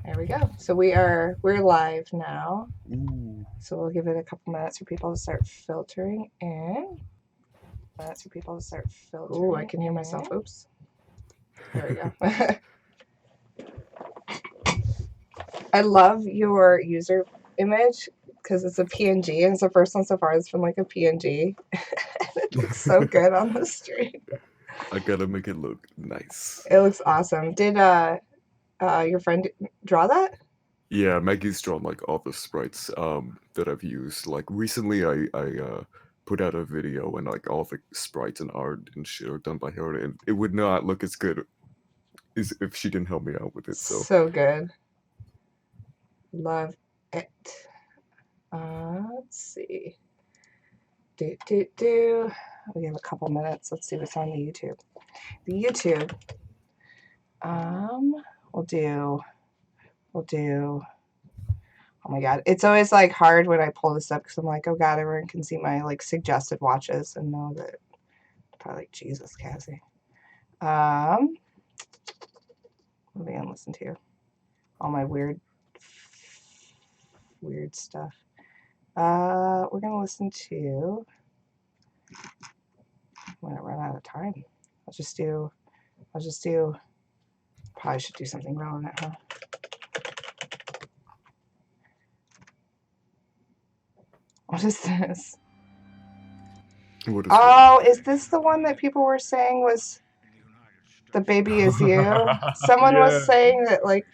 There we go. So we're live now. Ooh. So we'll give it a couple minutes for people to start filtering in. Oh, I can hear myself. Oops. There we go. I love your user image because it's a PNG, and it's the first one so far that's been like a PNG. It looks so good on the stream. I gotta make it look nice. It looks awesome. Did your friend draw that? Yeah, Maggie's drawn like all the sprites that I've used. Like recently I put out a video and like all the sprites and art and shit are done by her, and it would not look as good as if she didn't help me out with it. So good. Love it. Let's see. We have a couple minutes. Let's see what's on the YouTube. The YouTube. We'll do. Oh my god, it's always like hard when I pull this up because I'm like, oh god, everyone can see my like suggested watches and know that. Probably like Jesus, Cassie. What are we gonna listen to? All my weird stuff. We're gonna listen to. I'm gonna run out of time. I'll just do. Probably should do something relevant, huh? What is this? What is Oh, is this the one that people were saying was The Baby Is You? Someone was saying that like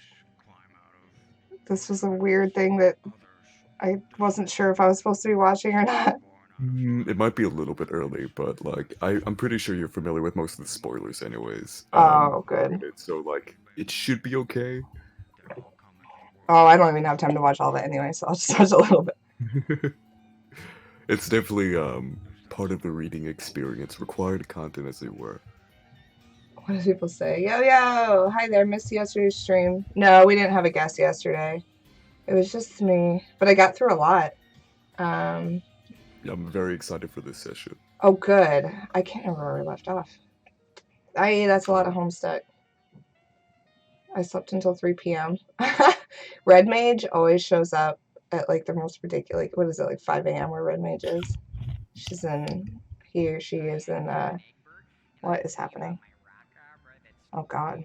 this was a weird thing that I wasn't sure if I was supposed to be watching or not. It might be a little bit early, but like I'm pretty sure you're familiar with most of the spoilers anyways. Oh, good. So like it should be okay. Oh, I don't even have time to watch all that anyway, so I'll just watch a little bit. It's definitely part of the reading experience, required content as it were. What do people say? Yo, hi there, missed yesterday's stream. No, we didn't have a guest yesterday. It was just me, but I got through a lot. I'm very excited for this session. Oh, good. I can't remember where we left off. That's a lot of Homestuck. I slept until 3 p.m. Red Mage always shows up at like the most ridiculous, like, what is it, like 5 a.m. where Red Mage is? He or she is in, what is happening? Oh, God.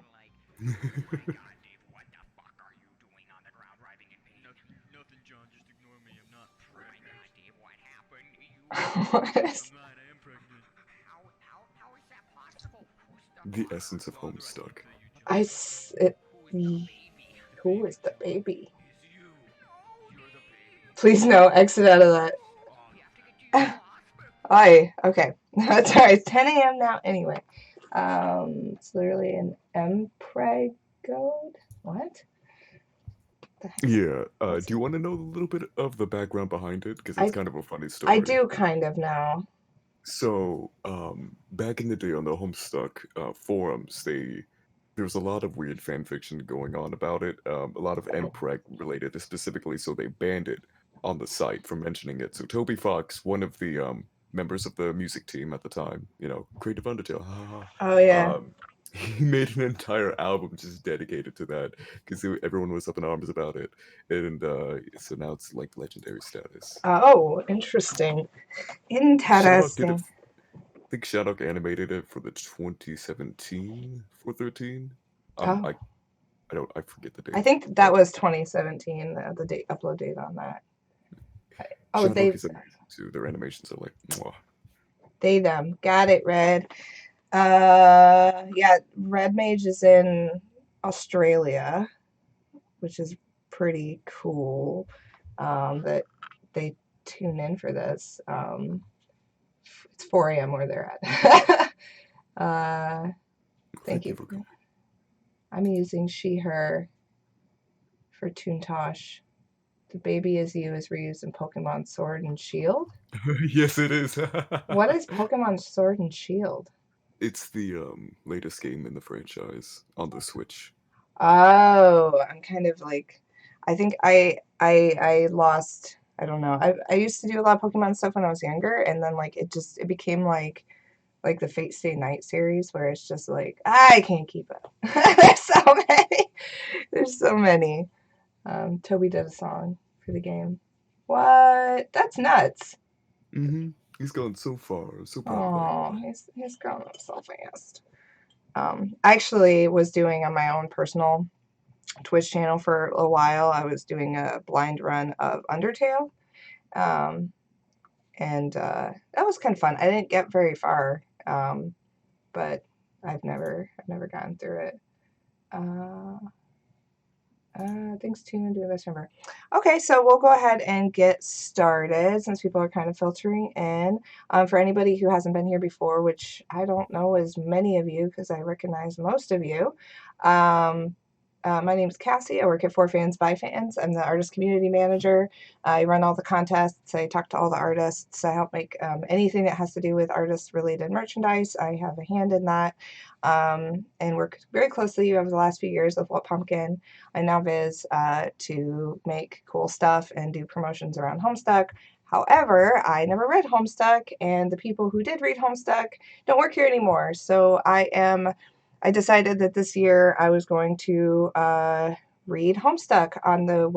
The essence of Homestuck. Who is the baby? Please no, exit out of that. Okay. That's alright. It's 10 a.m. now anyway. It's literally an Empreg-Gode? What? Yeah. Do you want to know a little bit of the background behind it? Because it's kind of a funny story. I do kind of now. So, back in the day on the Homestuck forums, there was a lot of weird fan fiction going on about it. A lot of MPreg related specifically, so they banned it on the site from mentioning it. So Toby Fox, one of the members of the music team at the time, Creative Undertale, oh yeah, he made an entire album just dedicated to that because everyone was up in arms about it, and so now it's like legendary status. Oh, interesting. I think Shadok animated it for the 2017 for 13. I forget the date. I think that was 2017. The date upload date on that. Oh, Shadok is amazing too. Their animations are like, mwah. They them got it, Red. Yeah, Red Mage is in Australia, which is pretty cool. That they tune in for this. It's 4 a.m. where they're at. Thank you. I'm using she/her for Toontosh. The Baby Is You is reused in Pokemon Sword and Shield. Yes, it is. What is Pokemon Sword and Shield? It's the latest game in the franchise on the Switch. Oh, I'm kind of like, I think I lost. I don't know. I used to do a lot of Pokemon stuff when I was younger, and then like it became like the Fate Stay Night series where it's just like I can't keep up. There's so many. Toby did a song for the game. What? That's nuts. Mm-hmm. He's gone so far. I'm so proud of that Oh, guy. he's grown up so fast. I actually was doing on my own personal Twitch channel for a while. I was doing a blind run of Undertale, um, and that was kind of fun. I didn't get very far, but I've never gotten through it. Uh, Thanks to do the best member. Okay, so we'll go ahead and get started since people are kind of filtering in. For anybody who hasn't been here before, which I don't know as many of you because I recognize most of you. My name is Cassie. I work at For Fans by Fans. I'm the artist community manager. I run all the contests. I talk to all the artists. I help make anything that has to do with artist related merchandise. I have a hand in that, and work very closely over the last few years with What Pumpkin and now Viz to make cool stuff and do promotions around Homestuck. However, I never read Homestuck, and the people who did read Homestuck don't work here anymore. So I decided that this year I was going to read Homestuck on the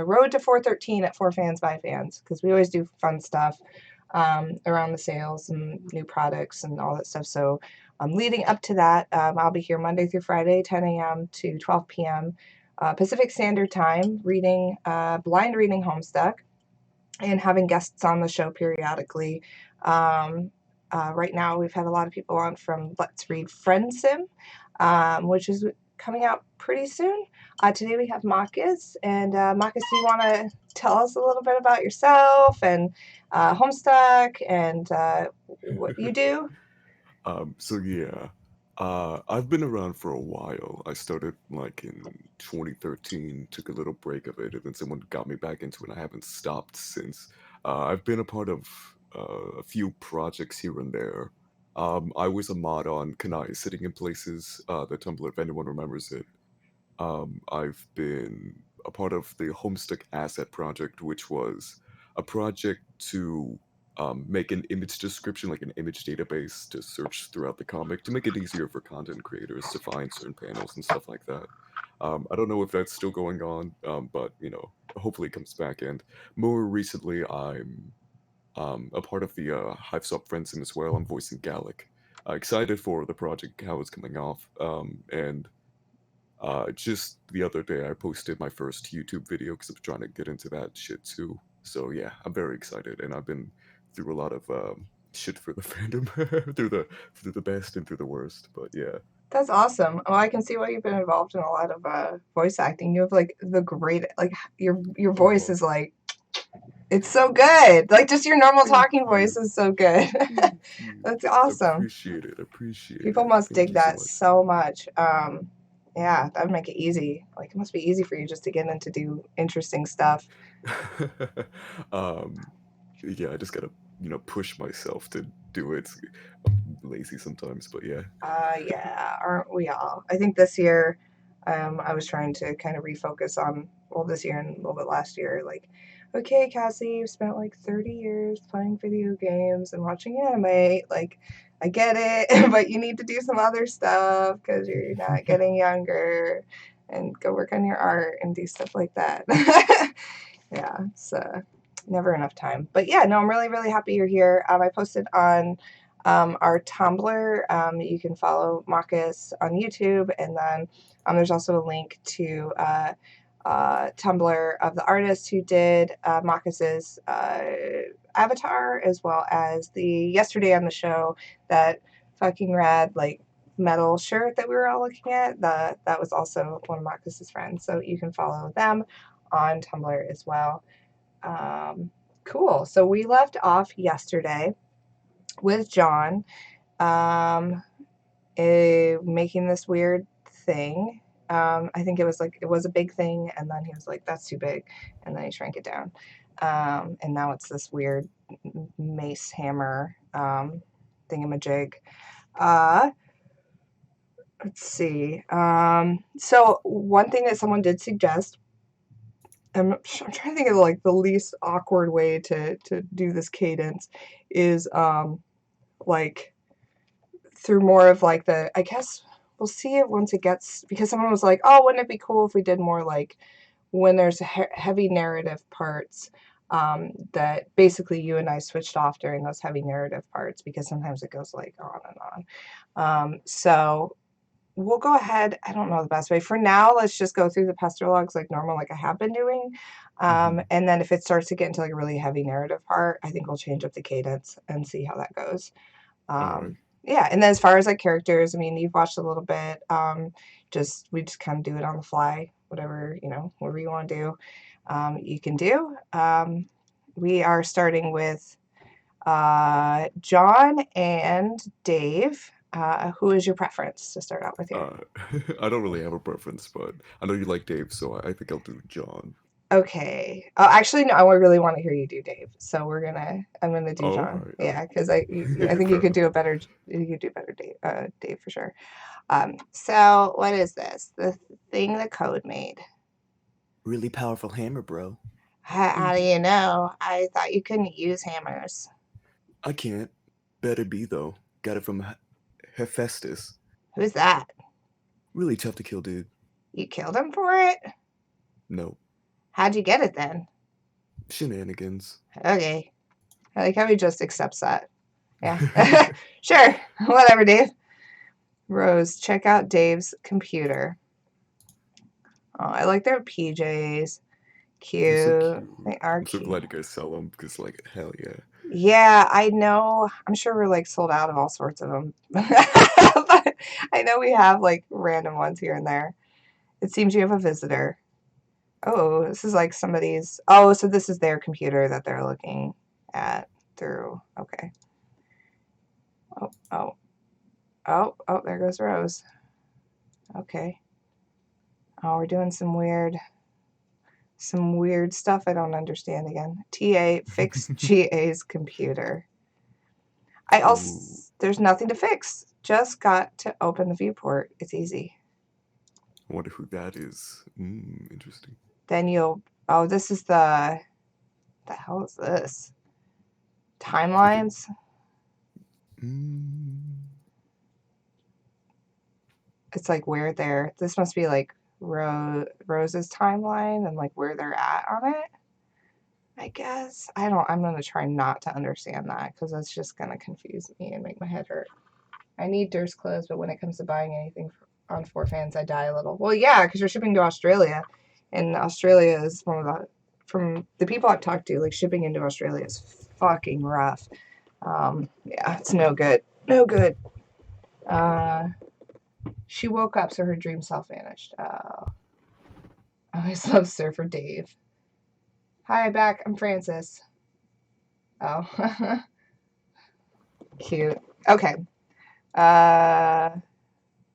road to 413 at For Fans by Fans, because we always do fun stuff around the sales and new products and all that stuff. So leading up to that, I'll be here Monday through Friday, 10 a.m. to 12 p.m. Pacific Standard Time, blind reading Homestuck, and having guests on the show periodically. Right now, we've had a lot of people on from Let's Read Friend Sim, which is coming out pretty soon. Today we have Maccus, and Maccus, do you want to tell us a little bit about yourself and Homestuck and what you do? So yeah, I've been around for a while. I started like in 2013, took a little break of it, and then someone got me back into it. And I haven't stopped since. I've been a part of a few projects here and there. I was a mod on Kanai, Sitting in Places, the Tumblr, if anyone remembers it. I've been a part of the Homestuck Asset Project, which was a project to make an image description, like an image database to search throughout the comic to make it easier for content creators to find certain panels and stuff like that. I don't know if that's still going on, but hopefully it comes back. And more recently, I'm a part of the Hive Up Friends as well. I'm voicing Gallic. Excited for the project, how it's coming off, and just the other day, I posted my first YouTube video because I'm trying to get into that shit too. So yeah, I'm very excited, and I've been through a lot of shit for the fandom, through the best and through the worst. But yeah, That's awesome. Well, I can see why you've been involved in a lot of voice acting. You have like the great, like your voice oh, is like it's so good. Like just your normal thank talking voice you, is so good. thank you, That's awesome. appreciate it, appreciate People it. must Thank dig you so that much. so much. Yeah, that would make it easy. Like it must be easy for you just to get in to do interesting stuff. um, yeah, I just gotta push myself to do it. I'm lazy sometimes, but yeah. Yeah, aren't we all? I think this year, I was trying to kind of refocus on, well, this year and a little bit last year. Like, okay, Cassie, you've spent like 30 years playing video games and watching anime. Like, I get it, but you need to do some other stuff because you're not getting younger and go work on your art and do stuff like that. Yeah, it's never enough time. But yeah, no, I'm really, really happy you're here. I posted on our Tumblr. You can follow Maccus on YouTube, and then there's also a link to Tumblr of the artist who did Maccus's avatar, as well as the yesterday on the show that fucking rad like metal shirt that we were all looking at. That was also one of Maccus's friends, so you can follow them on Tumblr as well. Um, cool. So we left off yesterday with John making this weird thing. I think it was a big thing, and then he was like, "That's too big," and then he shrank it down. And now it's this weird mace hammer thingamajig. Uh, let's see. So one thing that someone did suggest, I'm trying to think of like the least awkward way to do this cadence is like through more of like I guess we'll see it once it gets, because someone was like, oh, wouldn't it be cool if we did more like when there's heavy narrative parts, that basically you and I switched off during those heavy narrative parts because sometimes it goes like on and on. So we'll go ahead. I don't know the best way. For now, let's just go through the pester logs like normal, like I have been doing. Hmm. And then if it starts to get into like a really heavy narrative part, I think we'll change up the cadence and see how that goes. All right. Yeah, and then as far as like characters, I mean, you've watched a little bit. We just kind of do it on the fly, whatever whatever you want to do, you can do. We are starting with John and Dave. Who is your preference to start out with here? Uh, I don't really have a preference, but I know you like Dave, so I think I'll do John. Okay. Actually, no. I really want to hear you do Dave. So I'm gonna do Oh, John. all Yeah, because I think you Fair could enough. do a better. You could do better, Dave. Dave for sure. So what is this? The thing the code made. Really powerful hammer, bro. How do Mhm. you know? I thought you couldn't use hammers. I can't. Better be though. Got it from Hephaestus. Who's that? Really tough to kill, dude. You killed him for it? No How'd you get it then? shenanigans. Okay. I like how he just accepts that. Yeah. Sure. Whatever, Dave. Rose, check out Dave's computer. Oh, I like their PJs. They're so Cute. cute. They are I'm so cute. glad you guys sell them because, like, hell yeah. Yeah, I know. I'm sure we're like sold out of all sorts of them. But I know we have like random ones here and there. It seems you have a visitor. Oh, this is like somebody's. Oh, so this is their computer that they're looking at through. Okay. Oh, oh, oh, there goes Rose. Okay. Oh, we're doing some weird stuff I don't understand again. TA, fix GA's computer. I also, Oh, there's nothing to fix. Just got to open the viewport. It's easy. I wonder who that is. Interesting. Then this is the hell is this? Okay. Timelines? Mm, It's like this must be like Rose's timeline and like where they're at on it. I guess. I'm going to try not to understand that because that's just going to confuse me and make my head hurt. I need Durst clothes, but when it comes to buying anything on 4Fans, I die a little. Well, yeah, because you're shipping to Australia, and Australia is from the people I've talked to, like shipping into Australia is fucking rough. Yeah, it's no good. No good. Uh, she woke up, so her dream self vanished. I always love Surfer Dave. Hi, back. I'm Francis. Oh, cute. Okay. Uh,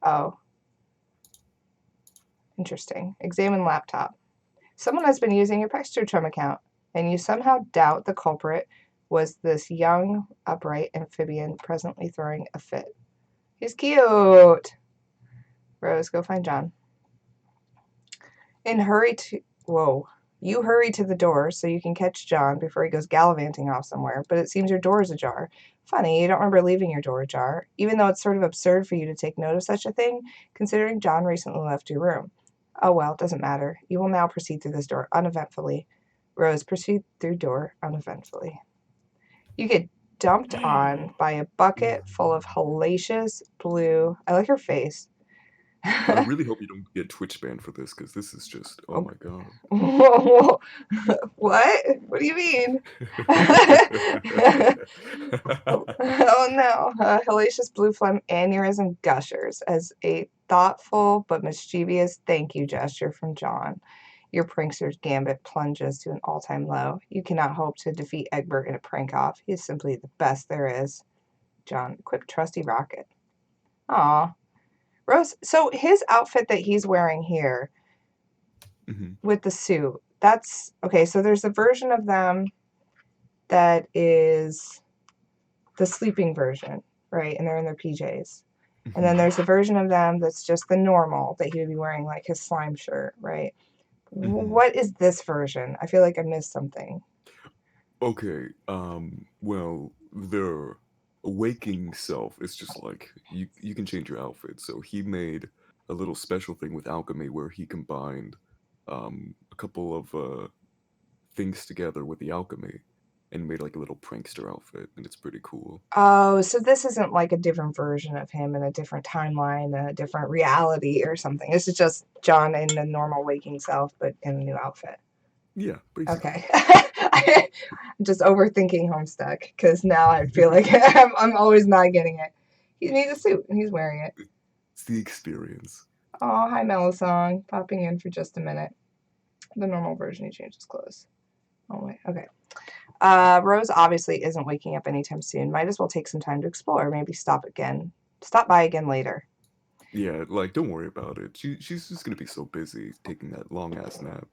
oh, interesting. Examine laptop. Someone has been using your Pextratrum account, and you somehow doubt the culprit was this young, upright amphibian presently throwing a fit. He's cute. Rose, go find John. And hurry to. Whoa. You hurry to the door so you can catch John before he goes gallivanting off somewhere, but it seems your door is ajar. Funny, you don't remember leaving your door ajar, even though it's sort of absurd for you to take note of such a thing, considering John recently left your room. Oh well, doesn't matter. You will now proceed through this door uneventfully. Rose, proceed through door uneventfully. You get dumped on by a bucket full of hellacious blue. I like her face. I really hope you don't get Twitch banned for this because this is just, oh Oh, my god. what? What do you mean? Oh no. Hellacious blue phlegm aneurysm gushers as a thoughtful but mischievous thank you gesture from John. Your prankster's gambit plunges to an all-time low. You cannot hope to defeat Egbert in a prank off. He is simply the best there is. John, equip trusty rocket. Aw. Rose, so his outfit that he's wearing here Mhm. with the suit, that's okay. So there's a version of them that is the sleeping version, right? And they're in their PJs. And then Mhm. there's a version of them that's just the normal that he would be wearing, like his slime shirt, right? Mhm. What is this version? I feel like I missed something. Okay, well, their waking self is just like you can change your outfit. So he made a little special thing with alchemy where he combined a couple of things together with the alchemy and made like a little prankster outfit, and it's pretty cool. Oh, so this isn't like a different version of him in a different timeline, a different reality or something. This is just John in the normal waking self, but in a new outfit. Yeah, basically. Okay. I'm just overthinking Homestuck because now I feel like I'm always not getting it. He needs a suit and he's wearing it. It's the experience. Oh, hi, Melosong. Popping in for just a minute. The normal version, he changes clothes. Oh, wait. Okay. Rose obviously isn't waking up anytime soon. Might as well take some time to explore. Maybe stop by again later. Yeah, like don't worry about it. She's just gonna be so busy taking that long ass nap.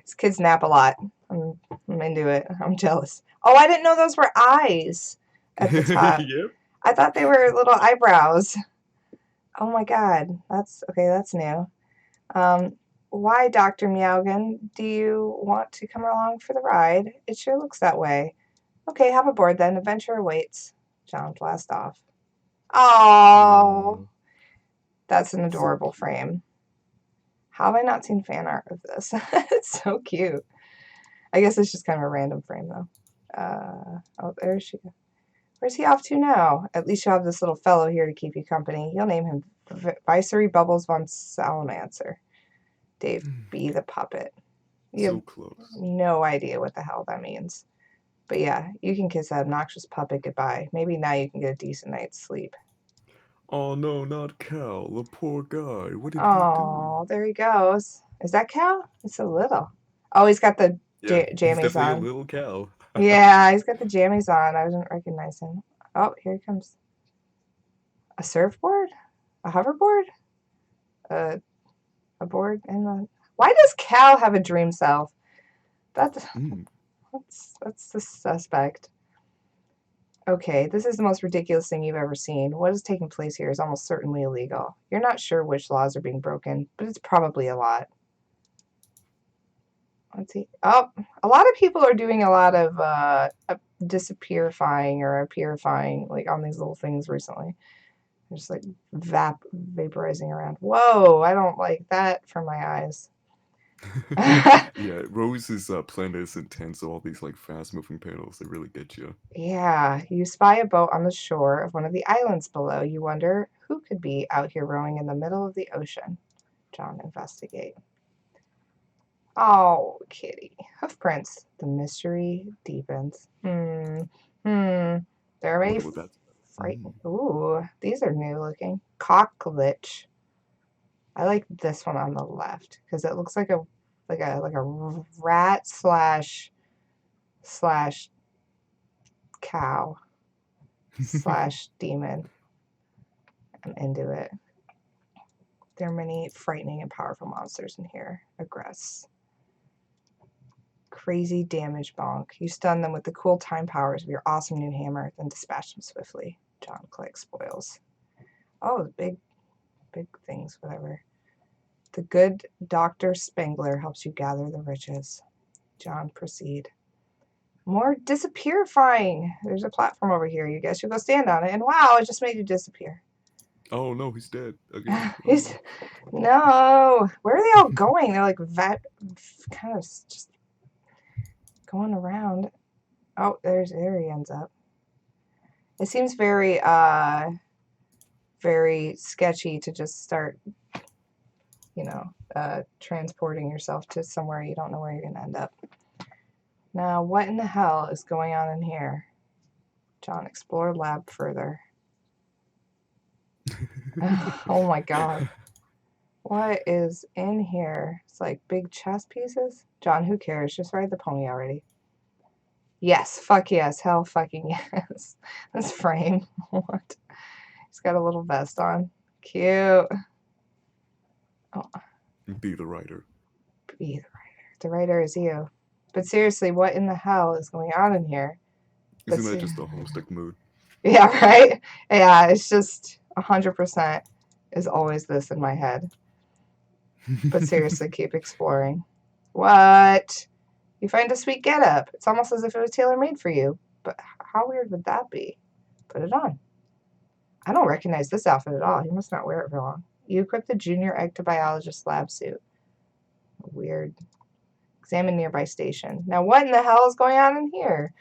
These kids nap a lot. I'm into it. I'm jealous. Oh, I didn't know those were eyes at the top. Yep. I thought they were little eyebrows. Oh my god. That's okay, that's new. Why, Dr. Meowgan, do you want to come along for the ride? It sure looks that way. Okay, have aboard then. Adventure awaits. John, blast off. Oh, that's an adorable frame. How have I not seen fan art of this? It's so cute. I guess it's just kind of a random frame, though. Oh, there she goes. Where's he off to now? At least you'll have this little fellow here to keep you company. You'll name him Viceroy Bubbles von Salamancer. Dave, be the puppet. You So have close. no idea what the hell that means. But yeah, you can kiss that obnoxious puppet goodbye. Maybe now you can get a decent night's sleep. Oh no, not Cal, the poor guy. What did he do? Oh, there he goes. Is that Cal? It's so little. Oh, he's got the Yeah, he's jammies definitely a on. little Cal. Yeah, he's got the jammies on. I didn't recognize him. Oh, here he comes. A surfboard? A hoverboard? A board in the... Why does Cal have a dream self? That's the suspect. Okay, this is the most ridiculous thing you've ever seen. What is taking place here is almost certainly illegal. You're not sure which laws are being broken, but it's probably a lot. Let's see. Oh, a lot of people are doing a lot of disappearifying or appearifying, like on these little things recently. They're just like vaporizing around. Whoa, I don't like that for my eyes. Yeah, Rose's planet is intense, so all these like fast moving panels, they really get you. Yeah, you spy a boat on the shore of one of the islands below. You wonder who could be out here rowing in the middle of the ocean. John, investigate. Oh, kitty. Hoofprints. The mystery deepens. There are many Wonder what that's. frightened. Ooh, these are new looking. Cocklich. I like this one on the left because it looks like a rat slash cow slash demon. I'm into it. There are many frightening and powerful monsters in here. Aggress. Crazy damage bonk. You stun them with the cool time powers of your awesome new hammer, then dispatch them swiftly. John Click spoils. Oh, big things, whatever. The good Dr. Spengler helps you gather the riches. John, proceed. More disappearifying. There's a platform over here. You guys should go stand on it. And wow, it just made you disappear. Oh no, he's dead again. He's no. Where are they all going? They're like kind of just going around. Oh, there he ends up. It seems very very sketchy to just start, transporting yourself to somewhere you don't know where you're going to end up. Now, what in the hell is going on in here? John, explore lab further. Oh my god. What is in here? It's like big chess pieces? John, who cares? Just ride the pony already. Yes, fuck yes. Hell fucking yes. This frame. What? He's got a little vest on. Cute. Oh. Be the writer. Be the writer. The writer is you. But seriously, what in the hell is going on in here? Isn't that just the Homestuck mood? Yeah, right? Yeah, it's just 100% is always this in my head. But seriously, keep exploring. What? You find a sweet getup. It's almost as if it was tailor-made for you. But how weird would that be? Put it on. I don't recognize this outfit at all. You must not wear it for long. You equip the junior ectobiologist lab suit. weird. Examine nearby station. Now, what in the hell is going on in here?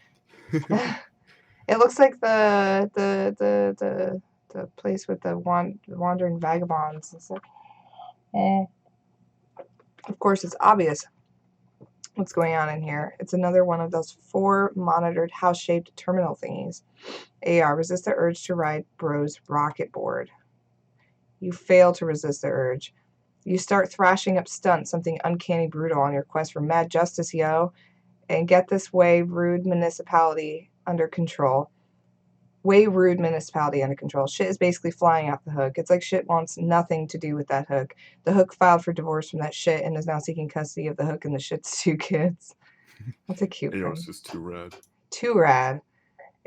It looks like the place with the wandering vagabonds. It's like, of course, it's obvious what's going on in here. It's another one of those 4 monitored house-shaped terminal thingies. AR, resist the urge to ride bro's rocket board. You fail to resist the urge. You start thrashing up stunts, something uncanny brutal on your quest for mad justice, yo. And get this way, rude municipality under control. Shit is basically flying off the hook. It's like shit wants nothing to do with that hook. The hook filed for divorce from that shit and is now seeking custody of the hook and the shit's 2 kids. That's a cute thing. AR's just too rad. Too rad.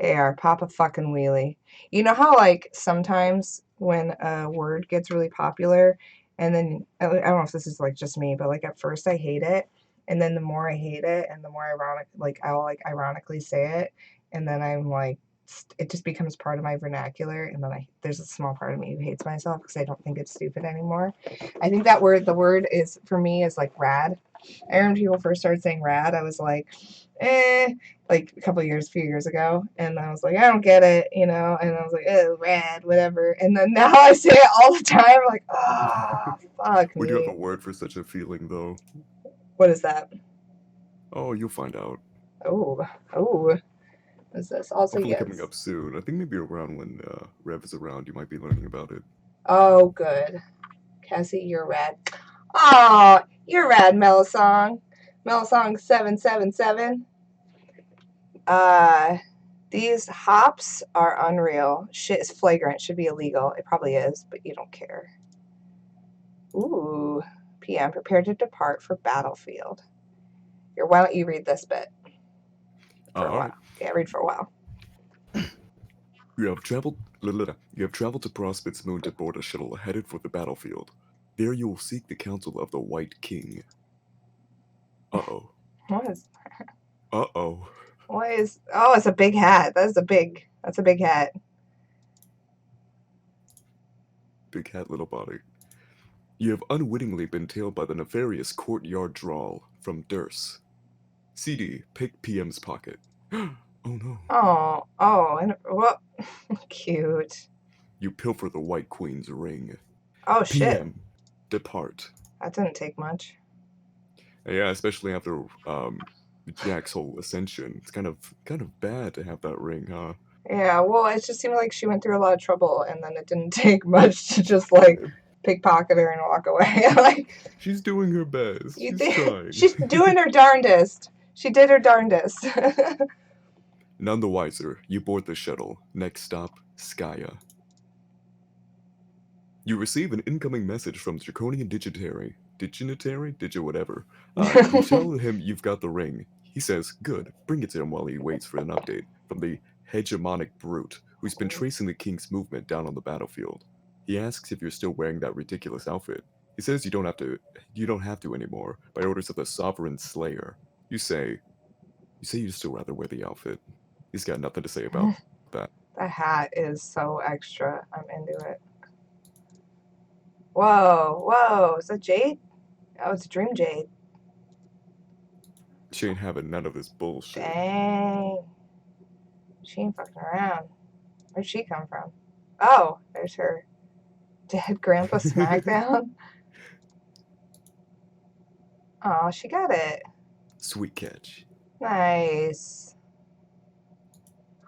AR, pop a fucking wheelie. You know how, like, sometimes when a word gets really popular, and then, I don't know if this is, like, just me, but, like, at first I hate it, and then the more I hate it, and the more I'll, like, ironically say it, and then I'm, like, it just becomes part of my vernacular, and then there's a small part of me who hates myself because I don't think it's stupid anymore. I think the word is, for me, is, like, rad. I remember people first started saying rad, I was like, like a few years ago, and I was like, I don't get it, and I was like, oh, rad, whatever, and then now I say it all the time, like, oh, fuck We do have me. a word for such a feeling, though. What is that? Oh, you'll find out. Oh, what is this? Also, Hopefully yes. coming up soon. I think maybe around when Rev is around, you might be learning about it. Oh, good. Cassie, you're rad. Oh, you're rad, Melisong. Melisong 777. These hops are unreal. Shit is flagrant. Should be illegal. It probably is, but you don't care. Ooh. PM, prepare to depart for battlefield. Here, why don't you read this bit? For a while. Alright. Yeah, read for a while. You have traveled to Prospect's moon to board a shuttle headed for the battlefield. There you will seek the counsel of the White King. Uh-oh. What is... Uh-oh. What is... Oh, it's a big hat. That's a big hat. Big hat, little body. You have unwittingly been tailed by the nefarious courtyard drawl from Durst. CD, pick PM's pocket. Oh no. Oh, and what? Cute. You pilfer the White Queen's ring. Oh, shit. PM, depart. That didn't take much. Yeah, especially after Jack's whole ascension. It's kind of bad to have that ring, huh? Yeah, well, it just seemed like she went through a lot of trouble, and then it didn't take much to just, like, pickpocket her and walk away. Like, she's doing her best. She's trying. She's doing her darndest. She did her darndest. None the wiser, you board the shuttle. Next stop, Skya. You receive an incoming message from Draconian Dignitary, whatever. You tell him you've got the ring. He says, good, bring it to him while he waits for an update from the hegemonic brute who's been tracing the king's movement down on the battlefield. He asks if you're still wearing that ridiculous outfit. He says you don't have to anymore, by orders of the Sovereign Slayer. You say you'd still rather wear the outfit. He's got nothing to say about that. That hat is so extra. I'm into it. Whoa, is that Jade? Oh, it's Dream Jade. She ain't having none of this bullshit. Dang. She ain't fucking around. Where'd she come from? Oh, there's her dead Grandpa Smackdown. Oh, she got it. Sweet catch. Nice.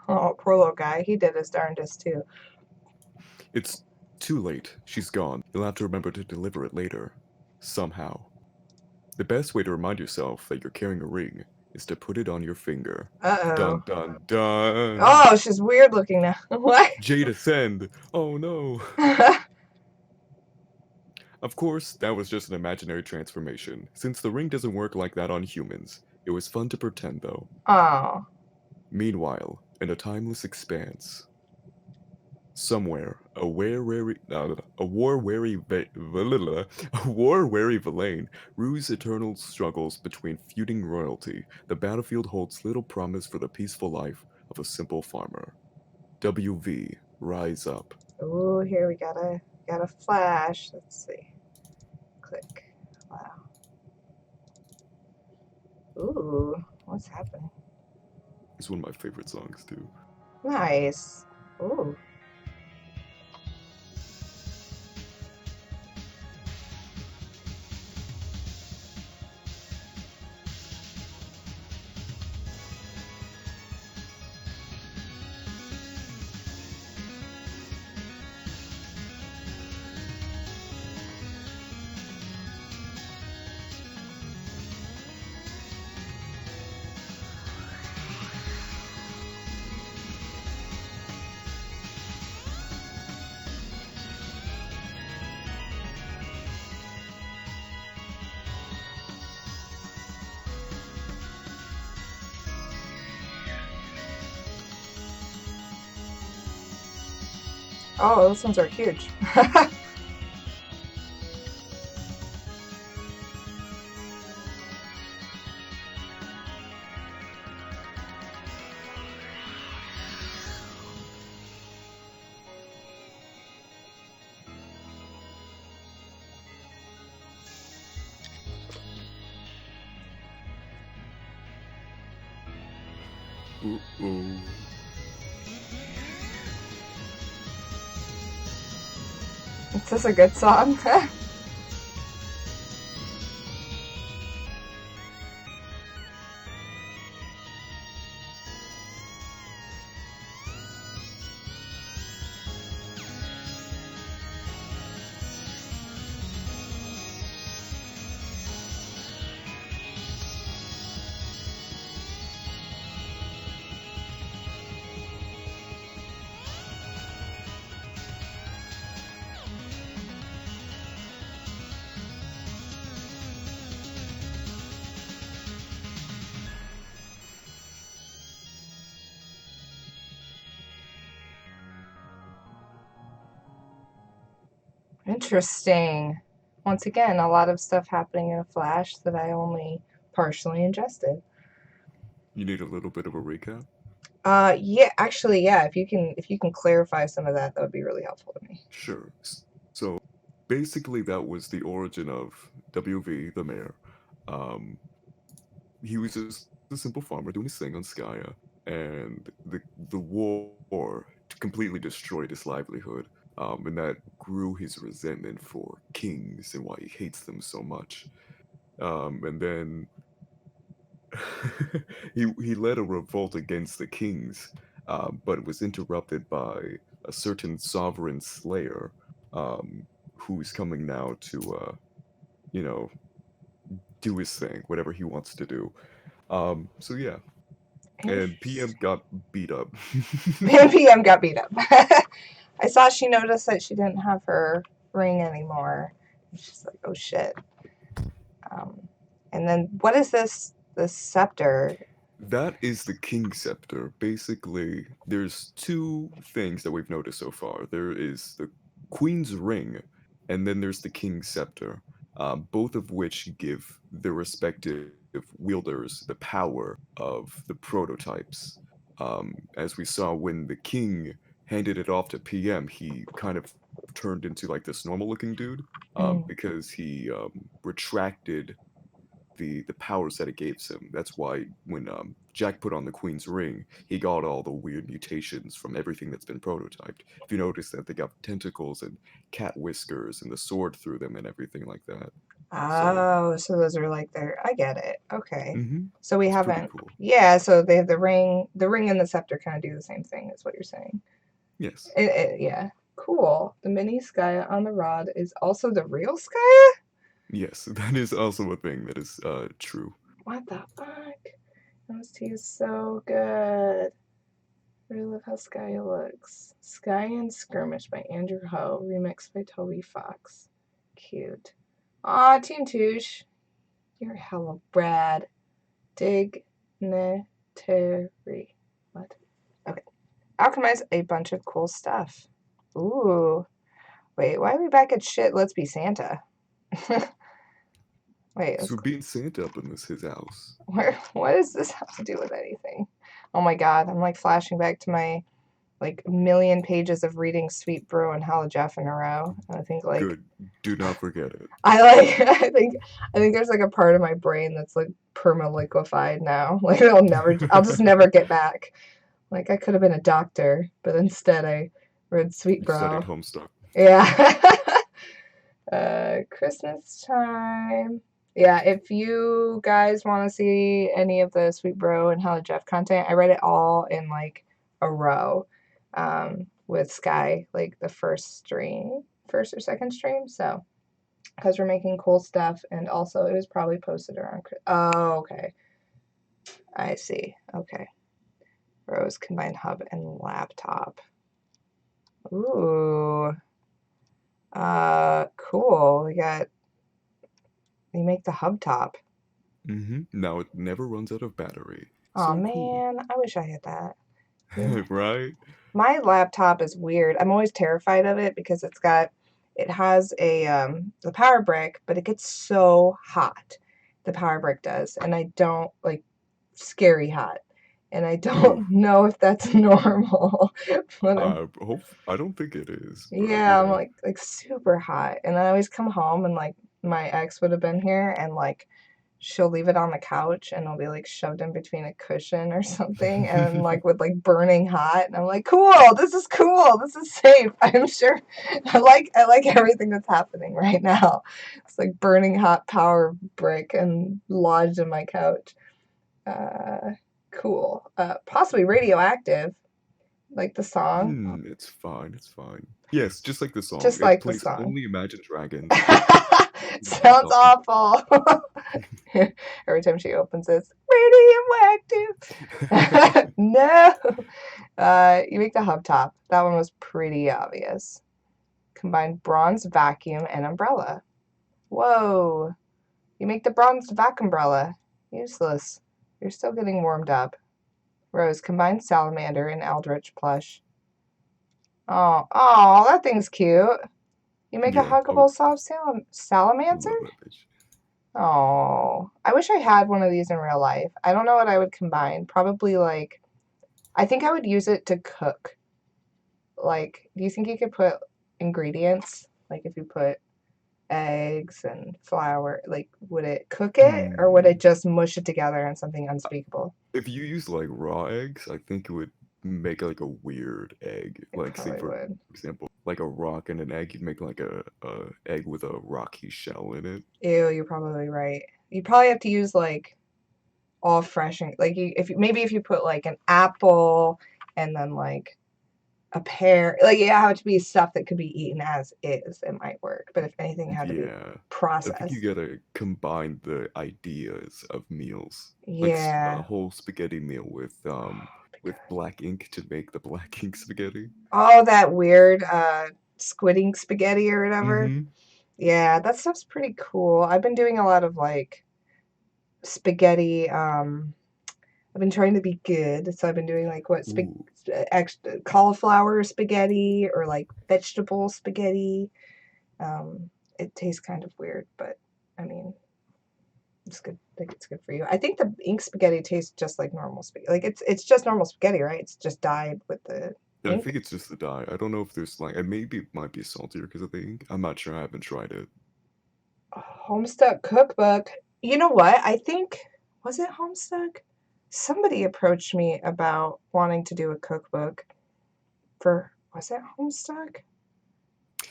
Oh, poor little guy. He did his darndest too. It's too late. She's gone. You'll have to remember to deliver it later. Somehow. The best way to remind yourself that you're carrying a ring is to put it on your finger. Uh-oh. Dun dun dun. Oh, she's weird looking now. What? Jade ascend. Oh no. Of course, that was just an imaginary transformation. Since the ring doesn't work like that on humans, it was fun to pretend though. Oh. Meanwhile, in a timeless expanse, somewhere, a war-weary Villain rues eternal struggles between feuding royalty. The battlefield holds little promise for the peaceful life of a simple farmer. WV, rise up. Ooh, here we got a flash. Let's see. Click. Wow. Ooh, what's happening? It's one of my favorite songs too. Nice. Ooh. Oh, those ones are huge. Ooh. Is this a good song? Interesting. Once again, a lot of stuff happening in a flash that I only partially ingested. You need a little bit of a recap? Yeah, actually, yeah, if you can clarify some of that, that would be really helpful to me. Sure. So basically, that was the origin of WV, the mayor. Um, he was just a simple farmer doing his thing on Skya, and the war completely destroyed his livelihood. And that grew his resentment for kings and why he hates them so much. And then he led a revolt against the kings, but it was interrupted by a certain sovereign slayer, who's coming now to, you know, do his thing, whatever he wants to do. So yeah, and PM Interesting. got beat up. PM got beat up. I saw she noticed that she didn't have her ring anymore. She's like, oh shit. Um, and then what is this scepter? That is the king scepter. Basically, there's two things that we've noticed so far. There is the queen's ring, and then there's the king's scepter, both of which give the respective wielders the power of the prototypes. As we saw when the king handed it off to PM, he kind of turned into like this normal looking dude, Mm. because he retracted the powers that it gave him. That's why when Jack put on the Queen's ring, he got all the weird mutations from everything that's been prototyped. If you notice that they got tentacles and cat whiskers and the sword through them and everything like that. So, Oh, so those are like their. I get it. Okay. mhm, So we it's pretty haven't. cool. Yeah. So they have the ring. The ring and the scepter kind of do the same thing. Is what you're saying. Yes. Yeah. Cool. The mini Skya on the rod is also the real Skya. Yes, that is also a thing that is true. What the fuck? OST is so good. Really love how Skya looks. Sky and Skirmish by Andrew Ho, remixed by Toby Fox. Cute. Aw, Team Touche. You're hella rad. Dignitary. What? Okay. Alchemize a bunch of cool stuff. Ooh. Wait, why are we back at shit? Let's be Santa. Wait, So being Santa up in his house. what does this have to do with anything? Oh my god, I'm like flashing back to my like million pages of reading Sweet Brew and Hella Jeff in a row. And I think like Good. Do not forget it. I like I think there's like a part of my brain that's like perma-liquefied now. Like I'll just never get back. Like I could have been a doctor, but instead I read Sweet You studied Bro. Homestuck. Yeah. Christmas time. Yeah, if you guys want to see any of the Sweet Bro and Hella Jeff content, I read it all in like a row with Sky, like the first or second stream. So, because we're making cool stuff, and also it was probably posted around. Oh, okay. I see. Okay. Rose combined hub and laptop. Ooh. Cool. You make the hub top. Now it never runs out of battery. Oh So cool. man, I wish I had that. Yeah. Right? My laptop is weird. I'm always terrified of it because it has the power brick, but it gets so hot. The power brick does, and I don't like scary hot. And I Ooh. don't know if that's normal. I don't think it is, but Yeah, I'm like super hot. And I always come home and like my ex would have been here and like she'll leave it on the couch and it'll be like shoved in between a cushion or something and like with like burning hot and I'm like, cool, this is safe. I'm sure I like everything that's happening right now. It's like burning hot power brick and lodged in my couch. Cool. Possibly radioactive, like the song. It's fine, it's fine. Yes, just like the song. Just It like the plays song. Only Imagine Dragons. Sounds awful. Every time she opens it, radioactive. No. You make the hub top. That one was pretty obvious. Combine bronze vacuum and umbrella. Whoa. You make the bronze vac umbrella. Useless. You're still getting warmed up. Rose, combine salamander and eldritch plush. Oh, that thing's cute. You make a huggable soft salamander? Love that bitch. Oh, I wish I had one of these in real life. I don't know what I would combine. Probably like, I think I would use it to cook. Like, do you think you could put ingredients? Like, if you put eggs and flour, like, would it cook it or would it just mush it together in something unspeakable? If you use like raw eggs, I think it would make like a weird egg. It Like, say probably for would. example, like a rock and an egg, you'd make like a egg with a rocky shell in it. Ew, you're probably right. You probably have to use like all fresh and like if you put like an apple and then like a pear, like you have to be stuff that could be eaten as is, it might work. But if anything had to be Yeah. I think you processed. gotta combine the ideas of meals. Like a Yeah. whole spaghetti meal with black ink to make the black ink spaghetti. Oh, that weird squidding spaghetti or whatever. Mm-hmm. Yeah, that stuff's pretty cool. I've been doing a lot of like spaghetti. I've been trying to be good, so I've been doing like Ooh. cauliflower spaghetti or like vegetable spaghetti. It tastes kind of weird, but I mean, it's good. I think it's good for you. I think the ink spaghetti tastes just like normal spaghetti. Like it's just normal spaghetti, right? It's just dyed with the I ink. think it's just the dye. I don't know if there's like, and maybe it might be saltier because of the ink. I'm not sure. I haven't tried it. Homestuck cookbook. You know what? I think, was it Homestuck? Somebody approached me about wanting to do a cookbook was it Homestuck?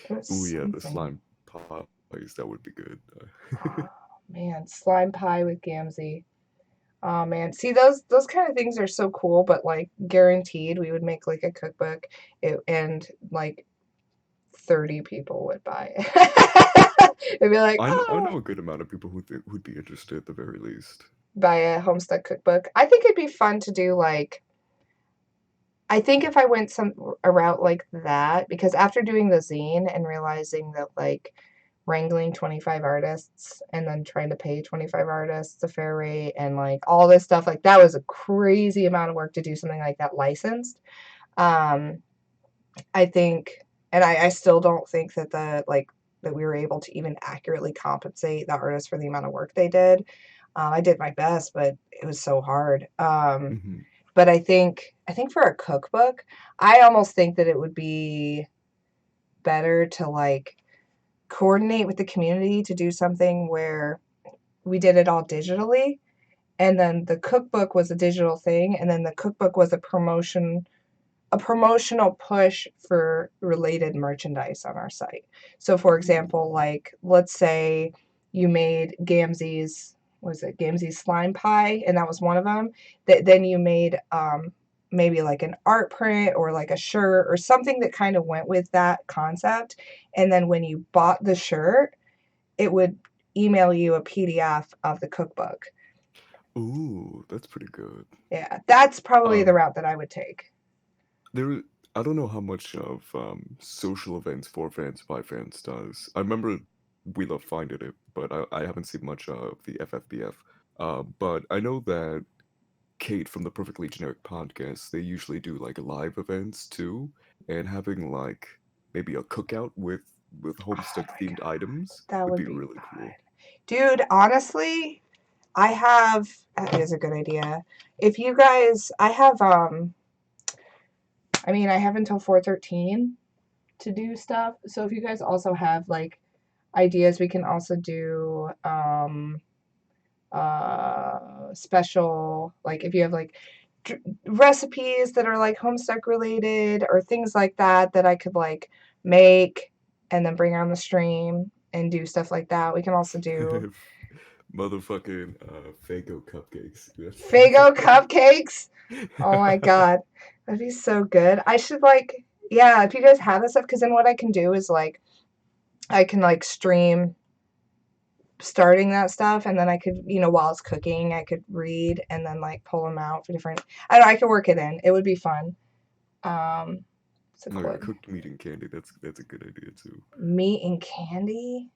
It was Ooh, yeah, the something. slime pies. That would be good. Oh, man, slime pie with Gamzee. Oh man, see those kind of things are so cool, but like guaranteed we would make like a cookbook and like 30 people would buy it. It'd be like, I oh, know a good amount of people who'd be interested at the very least. buy a Homestuck cookbook. I think it'd be fun to do like, I think if I went a route like that, because after doing the zine and realizing that like wrangling 25 artists and then trying to pay 25 artists a fair rate and like all this stuff, like that was a crazy amount of work to do something like that licensed. I think, and I still don't think that that we were able to even accurately compensate the artists for the amount of work they did. I did my best, but it was so hard. Mm-hmm. But I think for a cookbook, I almost think that it would be better to like coordinate with the community to do something where we did it all digitally and then the cookbook was a digital thing, and then the cookbook was a promotional push for related merchandise on our site. So for example, like let's say you made Gamzee's, was it Gamzee's slime pie, and that was one of them, that then you made maybe like an art print or like a shirt or something that kind of went with that concept, and then when you bought the shirt, it would email you a PDF of the cookbook. Ooh, that's pretty good. Yeah, that's probably the Um, route that I would take. there, I don't know how much of social events for fans by fans does. I remember We Love Finding It, but I haven't seen much of the FFBF. But I know that Kate from the Perfectly Generic podcast, they usually do like live events too, and having like maybe a cookout with Oh Homestuck my themed god, items that would would be be really fun. cool. Dude, honestly, I have, that is a good idea. If you guys, I have I have until 4/13 to do stuff. So if you guys also have like ideas, we can also do special, like if you have like recipes that are like Homestuck related or things like that that I could like make and then bring on the stream and do stuff like that. We can also do Motherfucking Fago cupcakes. Fago cupcakes. Oh my god, that'd be so good. I should like, yeah, if you guys have this stuff, because then what I can do is like I can like stream starting that stuff, and then I could, while it's cooking, I could read and then like pull them out for different. I don't know, I could work it in. It would be fun. Um, it's a Oh cool yeah, idea. cooked meat and candy. That's a good idea too. Meat and candy.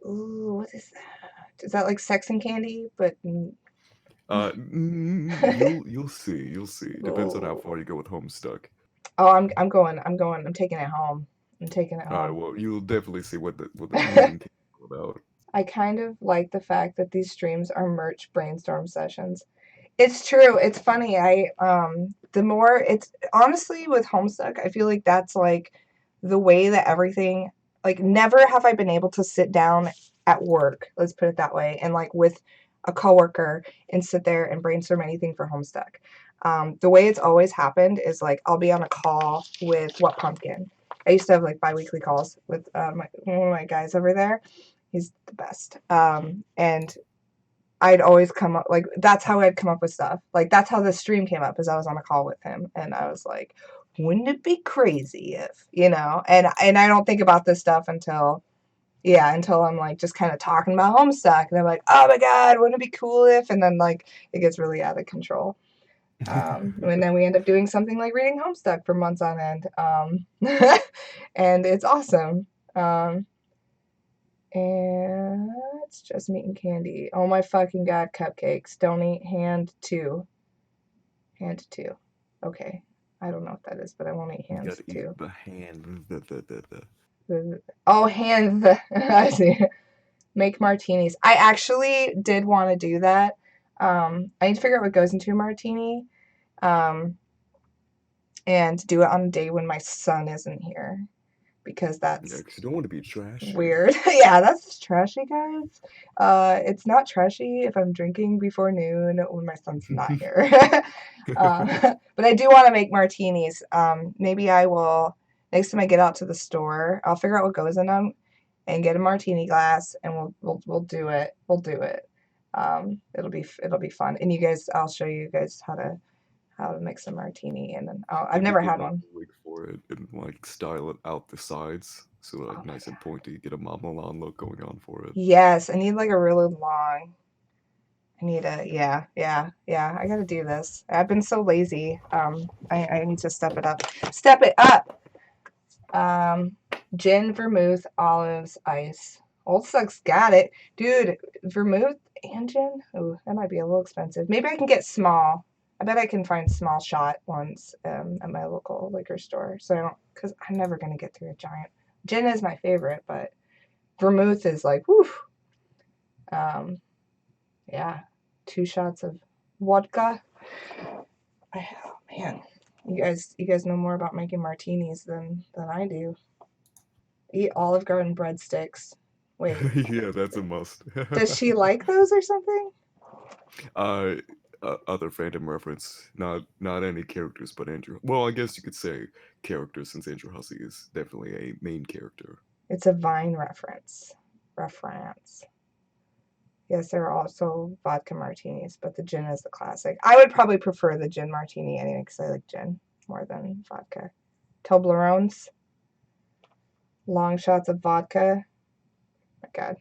Ooh, what is that? Is that like sex and candy? But You'll see. You'll see. Depends on how oh, far you go with Homestuck. I'm going. I'm going. I'm taking it home. I'm taking it All right. home. Well, you'll definitely see what the meat and candy is all about. I kind of like the fact that these streams are merch brainstorm sessions. It's true. It's funny. The more it's honestly with Homestuck, I feel like that's like the way that everything, like never have I been able to sit down at work, let's put it that way, and like with a coworker and sit there and brainstorm anything for Homestuck. The way it's always happened is like I'll be on a call with What Pumpkin. I used to have like biweekly calls with one of my guys over there. He's the best. And I'd always come up like that's how I'd come up with stuff. Like that's how the stream came up, is I was on a call with him and I was like, wouldn't it be crazy if, and I don't think about this stuff until I'm like just kind of talking about Homestuck and I'm like, oh my god, wouldn't it be cool if, and then like it gets really out of control. And then we end up doing something like reading Homestuck for months on end. And it's awesome. And it's just meat and candy. Oh my fucking god, cupcakes. Don't eat hand two. Hand two. Okay. I don't know what that is, but I won't eat You hands gotta eat too. the hand. Oh, hands. I see. Make martinis. I actually did want to do that. I need to figure out what goes into a martini. And do it on a day when my son isn't here. Because Yeah, that's 'cause you don't want to be trashy. weird. Yeah, that's trashy, guys. It's not trashy if I'm drinking before noon when my son's not here. But I do want to make martinis. Maybe I will next time I get out to the store. I'll figure out what goes in them and get a martini glass, and we'll do it. We'll do it. It'll be fun. And you guys, I'll show you guys how to mix a martini, and then I've Maybe never get had like one. a wig for it and like style it out the sides so Oh like my nice and god. pointy. Get a Mama Lan look going on for it. Yes, I need like a really long. I need a, yeah, yeah, yeah. I gotta do this. I've been so lazy. I need to step it up. Step it up. Um, Gin, vermouth, olives, ice. Old Suck's got it, dude. Vermouth and gin. Ooh, that might be a little expensive. Maybe I can get small. I bet I can find small shot ones at my local liquor store. So I don't, because I'm never gonna get through a giant. Gin is my favorite, but vermouth is like, whew. Um, yeah, 2 shots of vodka. Oh man, you guys know more about making martinis than I do. Eat Olive Garden breadsticks. Wait, Yeah, that's a must. does she like those or something? Uh, other fandom reference, not any characters, but Andrew. Well, I guess you could say characters since Andrew Hussey is definitely a main character. It's a Vine reference. Reference. Yes, there are also vodka martinis, but the gin is the classic. I would probably prefer the gin martini anyway because I like gin more than vodka. Toblerones. Long shots of vodka. My God.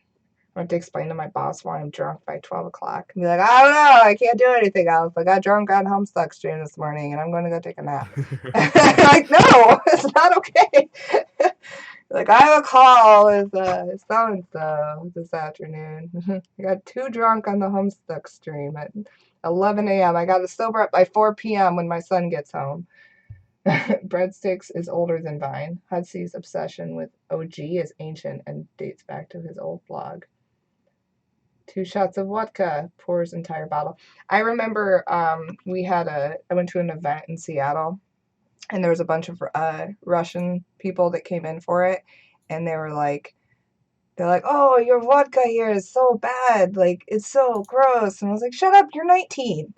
I have to explain to my boss why I'm drunk by 12 o'clock. And be like, I don't know. I can't do anything else. I got drunk on Homestuck stream this morning and I'm going to go take a nap. Like, no, it's not okay. Like, I have a call with so-and-so this afternoon. I got too drunk on the Homestuck stream at 11 a.m. I got to sober up by 4 p.m. when my son gets home. Breadsticks is older than Vine. Hudsey's obsession with OG is ancient and dates back to his old blog. 2 shots of vodka, pours entire bottle. I remember I went to an event in Seattle and there was a bunch of Russian people that came in for it, and they're like, oh, your vodka here is so bad, like it's so gross, and I was like, shut up, you're 19.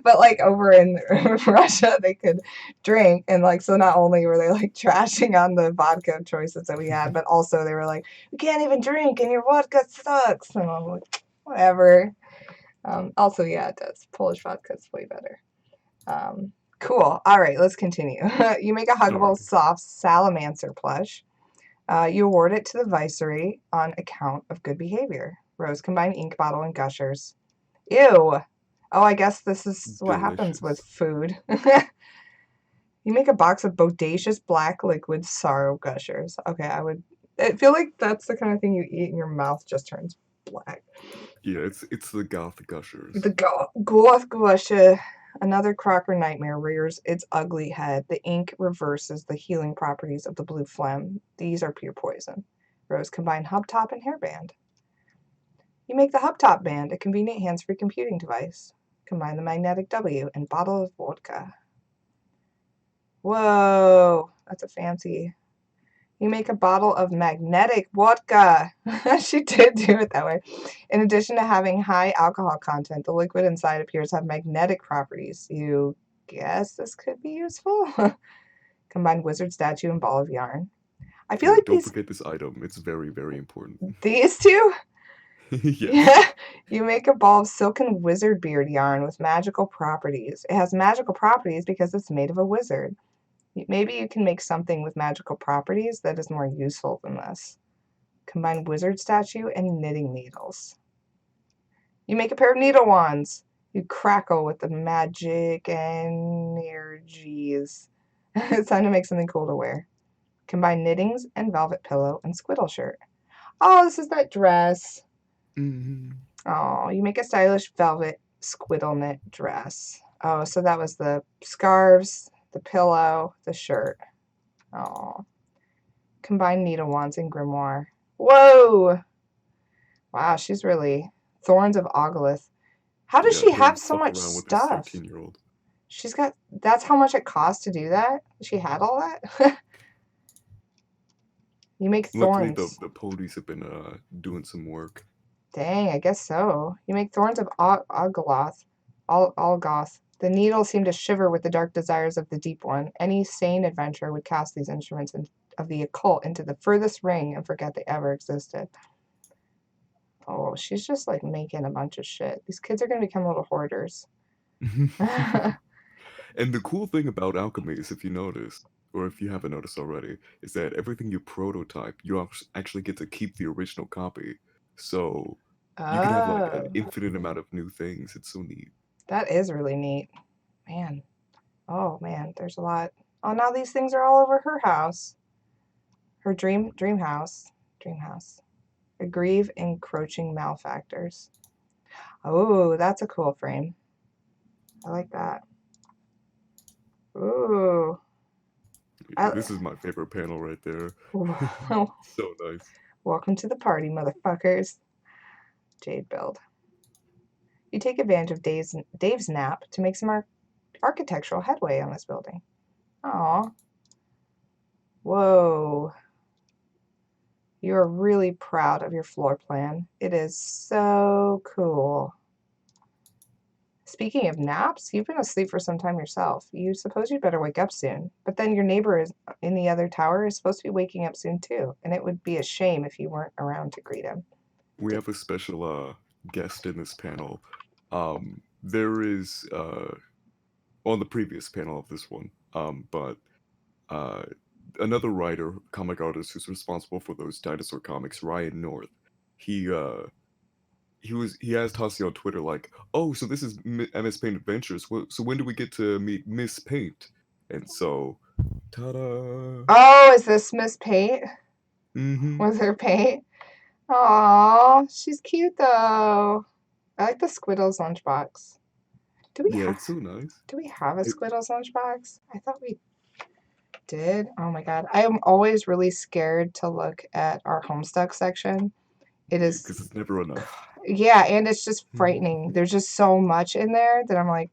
But like over in Russia they could drink, and like so not only were they like trashing on the vodka choices that we had, but also they were like, we can't even drink and your vodka sucks, and I'm like, whatever. Also, yeah, it does. Polish vodka is way better. Cool. All right, let's continue. You make a huggable, soft Salamancer plush. You award it to the Viceroy on account of good behavior. Rose combined ink bottle and gushers. Ew. Oh, I guess this is what happens with food. You make a box of bodacious black liquid sorrow gushers. Okay, I feel like that's the kind of thing you eat and your mouth just turns black. Yeah, it's the goth gushers. The goth gusher. Another Crocker nightmare rears its ugly head. The ink reverses the healing properties of the blue phlegm. These are pure poison. Rose combined hubtop and hairband. You make the hubtop band, a convenient hands-free computing device. Combine the magnetic W and bottle of vodka. Whoa, that's a fancy. You make a bottle of magnetic vodka. She did do it that way. In addition to having high alcohol content, the liquid inside appears to have magnetic properties. You guess this could be useful? Combine wizard statue and ball of yarn. I feel like don't forget this item. It's very, very important. These two? Yes. Yeah. You make a ball of silken wizard beard yarn with magical properties. It has magical properties because it's made of a wizard. Maybe you can make something with magical properties that is more useful than this. Combine wizard statue and knitting needles. You make a pair of needle wands. You crackle with the magic energies. It's time to make something cool to wear. Combine knittings and velvet pillow and squiddle shirt. Oh, this is that dress. Mm-hmm. Oh, you make a stylish velvet squiddle knit dress. Oh, so that was the scarves, the pillow, the shirt. Oh. Combine needle wands and grimoire. Whoa! Wow, she's really... Thorns of Ogolith. How does she have so much stuff? 13-year-old. She's got... That's how much it costs to do that? She had all that? You make thorns. Luckily, the police have been doing some work. Dang, I guess so. You make thorns of Ogoloth. Olgoth. The needles seem to shiver with the dark desires of the deep one. Any sane adventurer would cast these instruments of the occult into the furthest ring and forget they ever existed. Oh, she's just like making a bunch of shit. These kids are going to become little hoarders. And the cool thing about alchemy is, if you notice, or if you haven't noticed already, is that everything you prototype, you actually get to keep the original copy. So you can have like an infinite amount of new things. It's so neat. That is really neat. Man. Oh, man, there's a lot. Oh, now these things are all over her house. Her dream house. Dream house. Aggrieve encroaching malefactors. Oh, that's a cool frame. I like that. Ooh. This is my favorite panel right there. So nice. Welcome to the party, motherfuckers. Jade build. You take advantage of Dave's nap to make some architectural headway on this building. Aw. Whoa. You are really proud of your floor plan. It is so cool. Speaking of naps, you've been asleep for some time yourself. You suppose you'd better wake up soon. But then your neighbor is in the other tower is supposed to be waking up soon too, and it would be a shame if you weren't around to greet him. We have a special guest in this panel. There is on the previous panel of this one, but uh, another writer, comic artist who's responsible for those dinosaur comics, Ryan North. He he asked Hasi on Twitter like, "Oh, so this is MS Paint Adventures. So when do we get to meet Miss Paint?" And so, ta-da! Oh, is this Miss Paint? Mm-hmm. Was her Paint? Aw, she's cute though. I like the Squiddles lunchbox. Do we Yeah, it's so nice. do we have a Squiddles lunchbox? I thought we did. Oh my god. I am always really scared to look at our Homestuck section. It is, Because it's never enough. yeah, and it's just frightening. There's just so much in there that I'm like,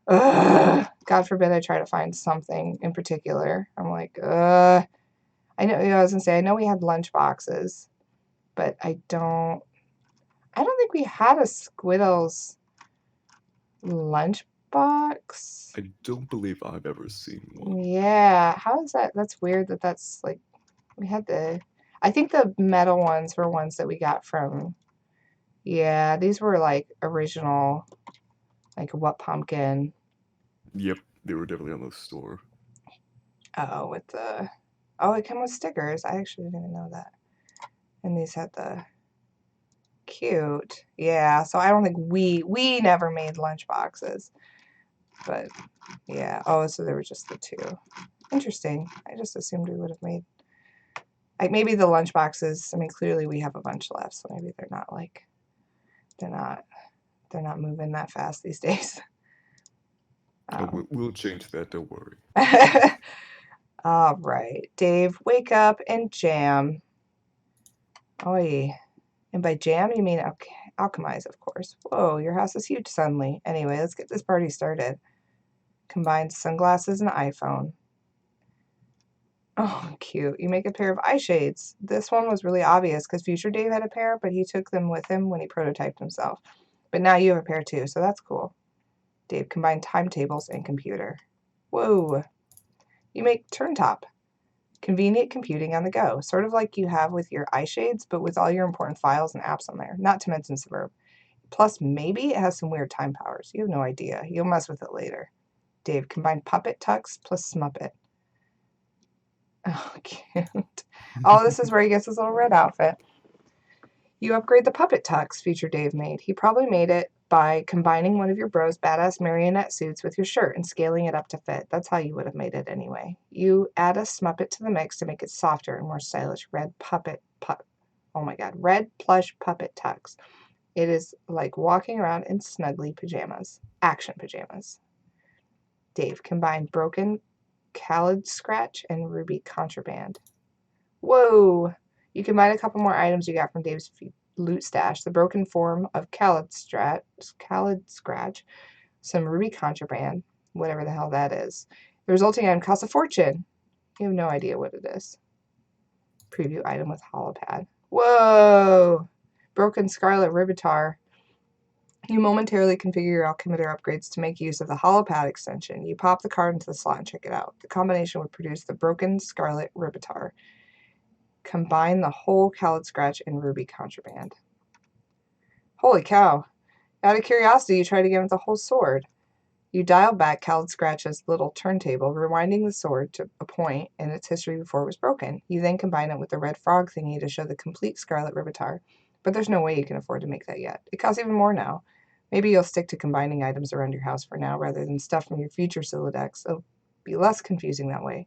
ugh. God forbid I try to find something in particular. I'm like, ugh. I know, I was gonna say, I know we had lunch boxes, but I don't think we had a Squiddles lunch box. I don't believe I've ever seen one. Yeah, how is that? That's weird that that's like, we had I think the metal ones were ones that we got from, yeah, these were like original, like What Pumpkin. Yep, they were definitely on the store. Oh, with the, oh, it came with stickers. I actually didn't even know that. And these had the, cute. Yeah, so I don't think we never made lunch boxes. But yeah, oh, so there were just the two. Interesting. I just assumed we would have made, like, maybe the lunch boxes. I mean, clearly we have a bunch left, so maybe they're not like, they're not moving that fast these days. We'll change that, don't worry. All right, Dave, wake up and jam. Oi. And by jam, you mean alchemize, of course. Whoa, your house is huge suddenly. Anyway, let's get this party started. Combine sunglasses and iPhone. Oh, cute. You make a pair of eye shades. This one was really obvious because Future Dave had a pair, but he took them with him when he prototyped himself. But now you have a pair too, so that's cool. Dave combined timetables and computer. Whoa. You make turntop. Convenient computing on the go, sort of like you have with your eye shades, but with all your important files and apps on there, not to mention Suburb. Plus, maybe it has some weird time powers. You have no idea. You'll mess with it later. Dave combined puppet tux plus Smuppet. Oh, cute. Oh, this is where he gets his little red outfit. You upgrade the puppet tux Future Dave made. He probably made it by combining one of your bros' badass marionette suits with your shirt and scaling it up to fit. That's how you would have made it anyway. You add a Smuppet to the mix to make it softer and more stylish. Red oh my god, red plush puppet tux. It is like walking around in snuggly pajamas. Action pajamas. Dave combined broken Khaled scratch and ruby contraband. Whoa! You combine a couple more items you got from Dave's loot stash. The broken form of Khaled scratch, some ruby contraband, whatever the hell that is. The resulting item costs a fortune. You have no idea what it is. Preview item with holopad. Whoa! Broken scarlet ribitar. You momentarily configure your alchemitor upgrades to make use of the holopad extension. You pop the card into the slot and check it out. The combination would produce the broken scarlet ribitar. Combine the whole Khaled scratch and ruby contraband. Holy cow. Out of curiosity, you try to get with the whole sword. You dial back Khaled Scratch's little turntable, rewinding the sword to a point in its history before it was broken. You then combine it with the red frog thingy to show the complete Scarlet Ribitar. But there's no way you can afford to make that yet. It costs even more now. Maybe you'll stick to combining items around your house for now rather than stuff from your future Silodex. It'll be less confusing that way.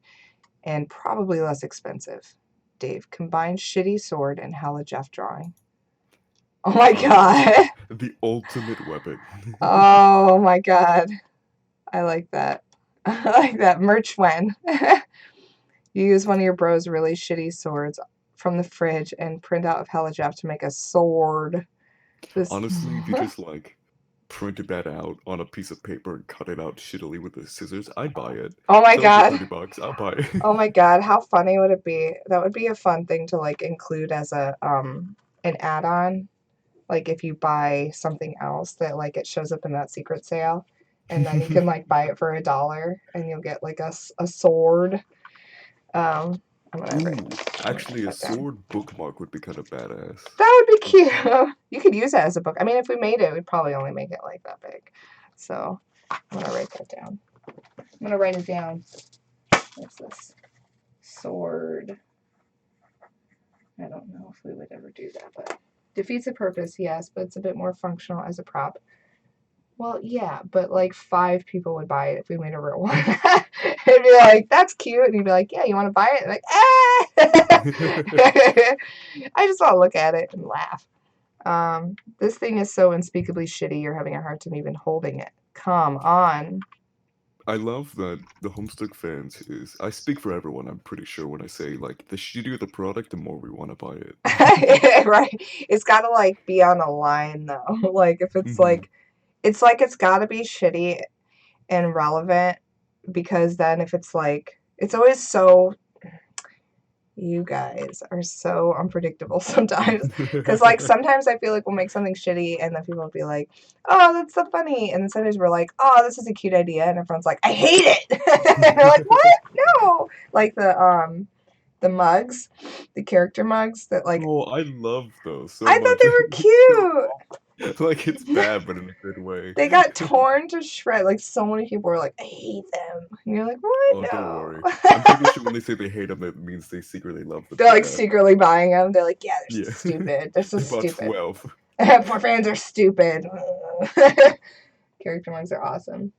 And probably less expensive. Dave, combine shitty sword and Jeff drawing. Oh my god. The ultimate weapon. Oh my god. I like that. I like that. Merch when. You use one of your bros' really shitty swords from the fridge and print out of Jeff to make a sword. Honestly, if you just like printed that out on a piece of paper and cut it out shittily with the scissors, I'd buy it. Oh my Sell it for god. $30, I'll buy it. Oh my god, how funny would it be? That would be a fun thing to like include as a an add-on like if you buy something else that like it shows up in that secret sale, and then you can like buy it for $1 and you'll get like a sword. I'm gonna Ooh, actually, a write that down. sword bookmark would be kind of badass. That would be cute. You could use it as a book. I mean, if we made it, we'd probably only make it like that big. So I'm gonna write that down. I'm gonna write it down. What's this? Sword. I don't know if we would ever do that, but defeats the purpose, yes, but it's a bit more functional as a prop. Well, yeah, but like 5 people would buy it if we made a real one. It'd be like, that's cute. And you'd be like, yeah, you want to buy it? And like, I just want to look at it and laugh. This thing is so unspeakably shitty, you're having a hard time even holding it. Come on. I love that the Homestuck fans is. I speak for everyone, I'm pretty sure, when I say, like, the shittier the product, the more we want to buy it. Right? It's got to like be on a line though. Like if it's like, it's got to be shitty and relevant, because then if it's like, it's always so, you guys are so unpredictable sometimes, because like sometimes I feel like we'll make something shitty and then people will be like, oh, that's so funny, and then sometimes we're like, oh, this is a cute idea, and everyone's like, I hate it. And they're like, what? No. Like the mugs, the character mugs that like, Oh, I love those so I much. thought they were cute. Like, it's bad, but in a good way. They got torn to shreds. Like so many people were like, I hate them. And you're like, what? Oh, No. don't worry. I'm pretty sure when they say they hate them, it means they secretly love them. They're like secretly buying them. They're like, yeah, they're Yeah. stupid. They're so They bought stupid. 12. Poor fans are stupid. Character mugs are awesome.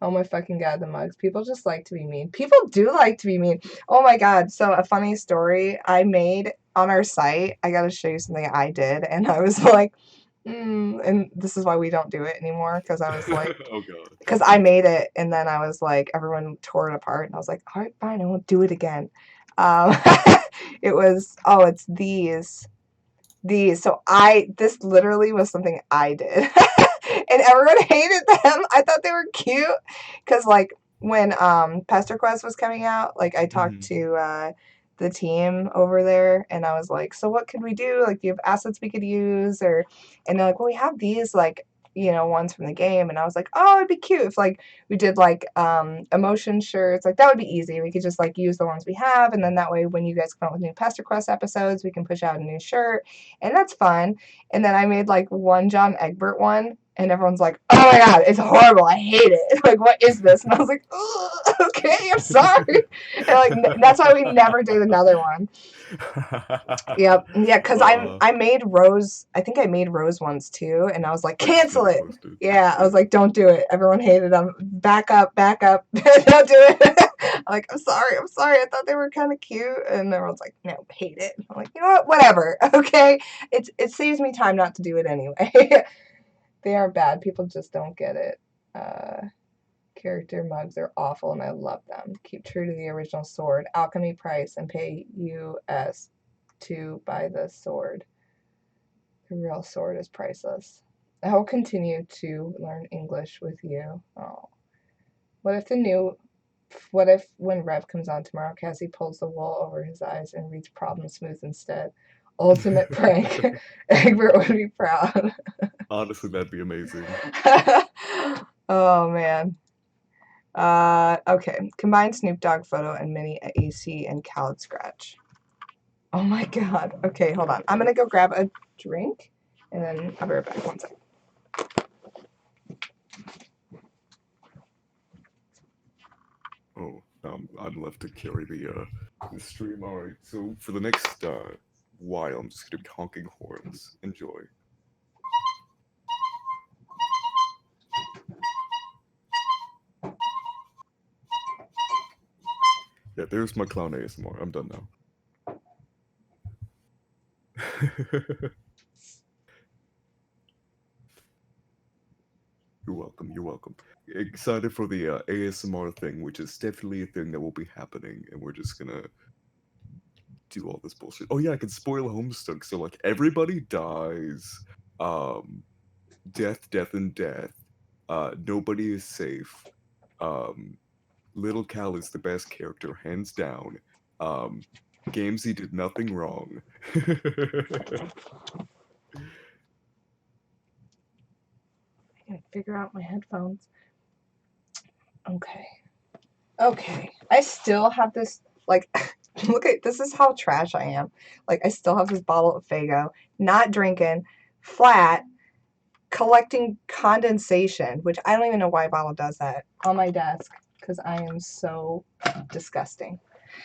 Oh my fucking god, the mugs. People just like to be mean. People do like to be mean. Oh my god. So a funny story I made on our site. I gotta show you something I did, and I was like, and this is why we don't do it anymore, because I was like, Oh god. because I made it, and then I was like, everyone tore it apart, and I was like, all right, fine, I won't do it again. It was, oh, it's these. So this literally was something I did. And everyone hated them. I thought they were cute, because like when Pester Quest was coming out, like I talked to the team over there, and I was like, so what could we do? Like, do you have assets we could use? And they're like, well, we have these like, ones from the game. And I was like, oh, it'd be cute if like we did like emotion shirts. Like that would be easy. We could just like use the ones we have, and then that way when you guys come out with new Pester Quest episodes, we can push out a new shirt, and that's fun. And then I made like one John Egbert one, and everyone's like, oh my god, it's horrible, I hate it. Like, what is this? And I was like, okay, I'm sorry. And like that's why we never did another one. Yep. Yeah, because I made Rose, I think I made Rose ones too, and I was like, cancel it. Yeah, I was like, don't do it. Everyone hated them. Back up. Don't do it. I'm like, I'm sorry. I thought they were kind of cute. And everyone's like, no, hate it. I'm like, you know what? Whatever. Okay. It saves me time not to do it anyway. They aren't bad. People just don't get it. Character mugs are awful, and I love them. Keep true to the original sword. Alchemy price, and pay US to buy the sword. The real sword is priceless. I will continue to learn English with you. Oh. What if when Rev comes on tomorrow, Cassie pulls the wool over his eyes and reads Problem Smooth instead? Ultimate prank. Egbert would be proud. Honestly, that'd be amazing. Oh, man. Okay. Combine Snoop Dogg photo and mini AC and Khaled scratch. Oh my god. Okay, hold on. I'm gonna go grab a drink, and then I'll be right back. 1 second. Oh, I'm left to carry the stream. Alright, so for the next while, I'm just gonna be honking horns. Enjoy. Yeah, there's my clown ASMR. I'm done now. You're welcome. You're welcome. Excited for the ASMR thing, which is definitely a thing that will be happening, and we're just gonna do all this bullshit. Oh yeah, I can spoil Homestuck. So like everybody dies. Death, and death. Nobody is safe. Little Cal is the best character, hands down. Gamesy did nothing wrong. Can't figure out my headphones. Okay. Okay. I still have this, like, look at, this is how trash I am. Like, I still have this bottle of Faygo, not drinking, flat, collecting condensation, which I don't even know why a bottle does that, on my desk, because I am so disgusting.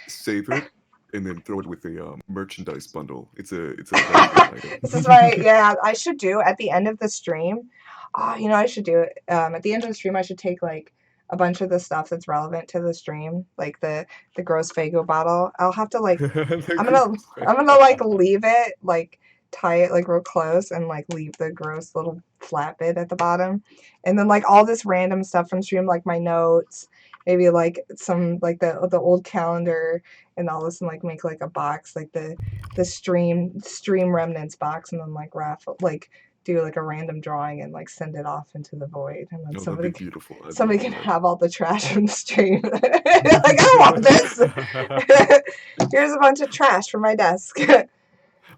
Save it and then throw it with the merchandise bundle. It's a benefit item. This is my, yeah, I should do at the end of the stream. Oh, you know, I should do it. At the end of the stream, I should take like a bunch of the stuff that's relevant to the stream, like the gross Faygo bottle. I'll have to like, I'm gonna like leave it, like tie it like real close and like leave the gross little flat bit at the bottom. And then like all this random stuff from stream, like my notes, maybe like some like the old calendar and all this, and like make like a box, like the stream remnants box, and then like raffle, like do like a random drawing and like send it off into the void, and then Oh, that'd be beautiful. I'd somebody love can that. have all the trash from the stream. Like, I want this. Here's a bunch of trash from my desk.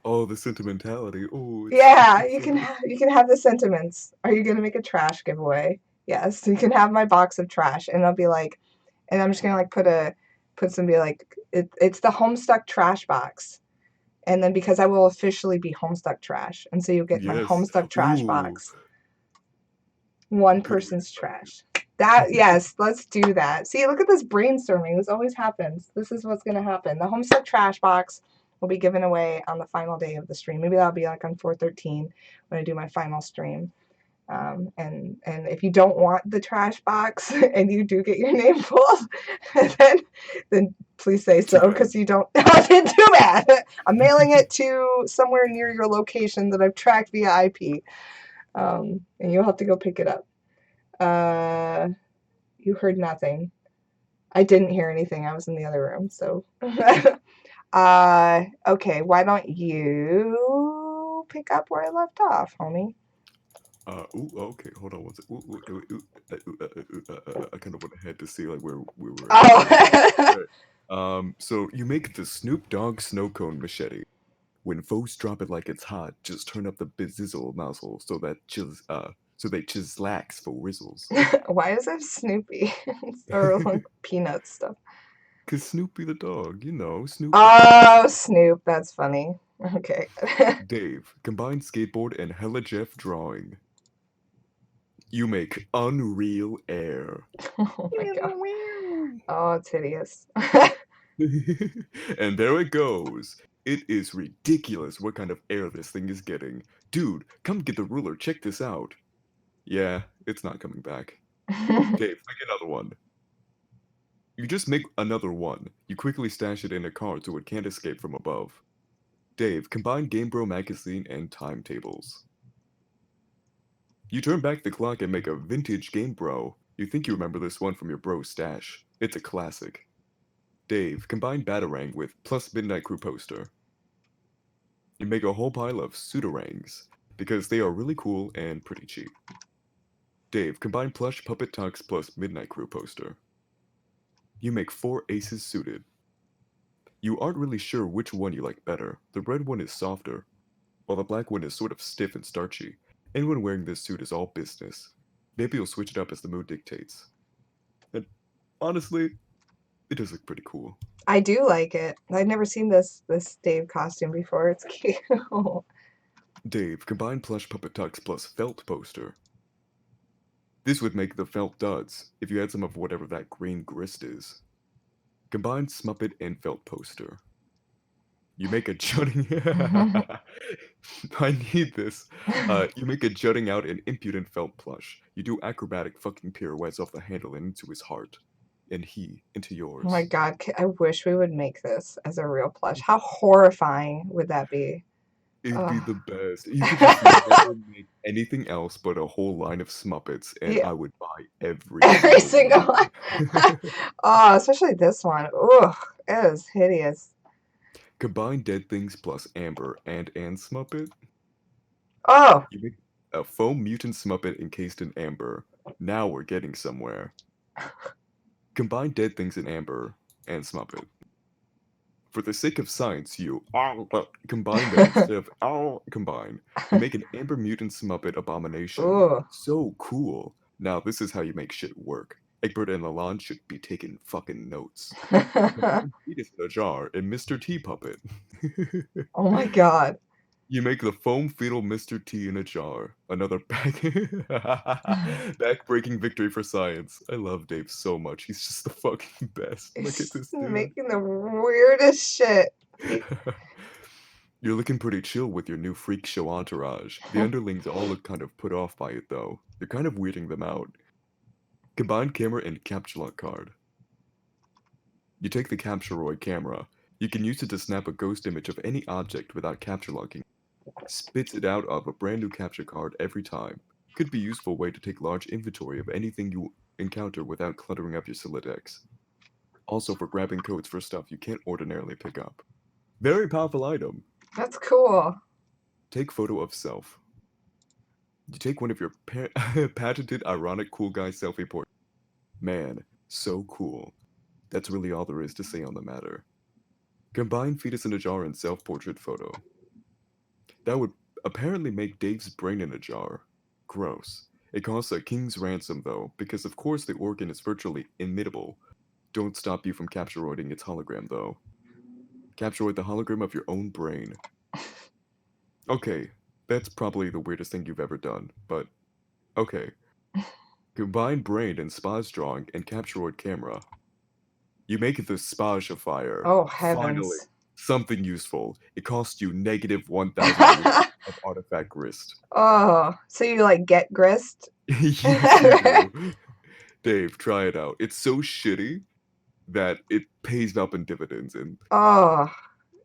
Oh, the sentimentality. Oh, Yeah, it's you can have the sentiments. Are you gonna make a trash giveaway? Yes, you can have my box of trash, and I'll be like, and I'm just gonna like put some, be like, it's the Homestuck trash box. And then because I will officially be Homestuck trash, and so you'll get my yes. Homestuck trash Ooh, box. One put it person's trash. That, yes, let's do that. See, look at this brainstorming. This always happens. This is what's gonna happen. The Homestuck trash box will be given away on the final day of the stream. Maybe that'll be like on 4/13 when I do my final stream. And if you don't want the trash box and you do get your name pulled, then please say so, because you don't. Too bad. I'm mailing it to somewhere near your location that I've tracked via IP, and you'll have to go pick it up. You heard nothing. I didn't hear anything. I was in the other room. So, okay. Why don't you pick up where I left off, homie? Okay, hold on one second. I kind of went ahead to see like where we were Oh. at. So you make the Snoop Dogg snow cone machete. When foes drop it like it's hot, just turn up the bizzle muzzle so they chislax for whizzles. Why is there Snoopy or like peanut stuff? Cause Snoopy the dog, Snoop. Oh, Snoop, that's funny. Okay. Dave, combine skateboard and Hella Jeff drawing. You make unreal air. Oh my god. Oh, it's hideous. And there it goes. It is ridiculous what kind of air this thing is getting. Dude, come get the ruler, check this out. Yeah, it's not coming back. Dave, make another one. You just make another one. You quickly stash it in a card so it can't escape from above. Dave, combine Game Bro magazine and timetables. You turn back the clock and make a vintage Game Bro. You think you remember this one from your bro stash. It's a classic. Dave, combine Batarang with plus Midnight Crew poster. You make a whole pile of pseudorangs, because they are really cool and pretty cheap. Dave, combine plush Puppet Tux plus Midnight Crew poster. You make 4 aces suited. You aren't really sure which one you like better. The red one is softer, while the black one is sort of stiff and starchy. Anyone wearing this suit is all business. Maybe you'll switch it up as the mood dictates. And honestly, it does look pretty cool. I do like it. I've never seen this Dave costume before. It's cute. Dave, combine plush Puppet Tux plus felt poster. This would make the felt duds if you had some of whatever that green grist is. Combine Smuppet and felt poster. You make a jutting. I need this. You make a jutting out and impudent felt plush. You do acrobatic fucking pirouettes off the handle and into his heart, and he into yours. Oh my god, I wish we would make this as a real plush. How horrifying would that be? It'd be the best. You could just never make anything else but a whole line of Smuppets, and Yeah. I would buy every single one. Oh, especially this one. Ugh, it is hideous. Combine Dead Things plus Amber and Smuppet. Oh. You make a foam mutant Smuppet encased in amber. Now we're getting somewhere. Combine Dead Things in Amber and Smuppet. For the sake of science, you combine them instead of combine. You make an Amber Mutants Muppet abomination. Ooh. So cool. Now this is how you make shit work. Egbert and Lalonde should be taking fucking notes. Combine Fetus in a jar and Mr. T puppet. Oh my god. You make the foam fetal Mr. T in a jar. Another back-breaking victory for science. I love Dave so much. He's just the fucking best. Look at He's this dude. making the weirdest shit. You're looking pretty chill with your new freak show entourage. The underlings all look kind of put off by it though. You're kind of weirding them out. Combined camera and capture lock card. You take the Capturoid camera. You can use it to snap a ghost image of any object without capture locking. Spits it out of a brand new capture card every time. Could be a useful way to take large inventory of anything you encounter without cluttering up your Solidex. Also for grabbing codes for stuff you can't ordinarily pick up. Very powerful item. That's cool. Take photo of self. You take one of your patented ironic cool guy selfie portraits. Man, so cool. That's really all there is to say on the matter. Combine fetus in a jar and self-portrait photo. That would apparently make Dave's brain in a jar. Gross. It costs a king's ransom though, because of course the organ is virtually imitable. Don't stop you from capturoiding its hologram though. Capturoid the hologram of your own brain. Okay, that's probably the weirdest thing you've ever done, but okay. Combine brain and Spa's drawing and Capturoid camera. You make the Spagifier. Oh Finally, heavens. something useful. It costs you negative 1,000 of artifact grist. Oh, so you like get grist? You do. Dave, try it out. It's so shitty that it pays up in dividends, and Oh,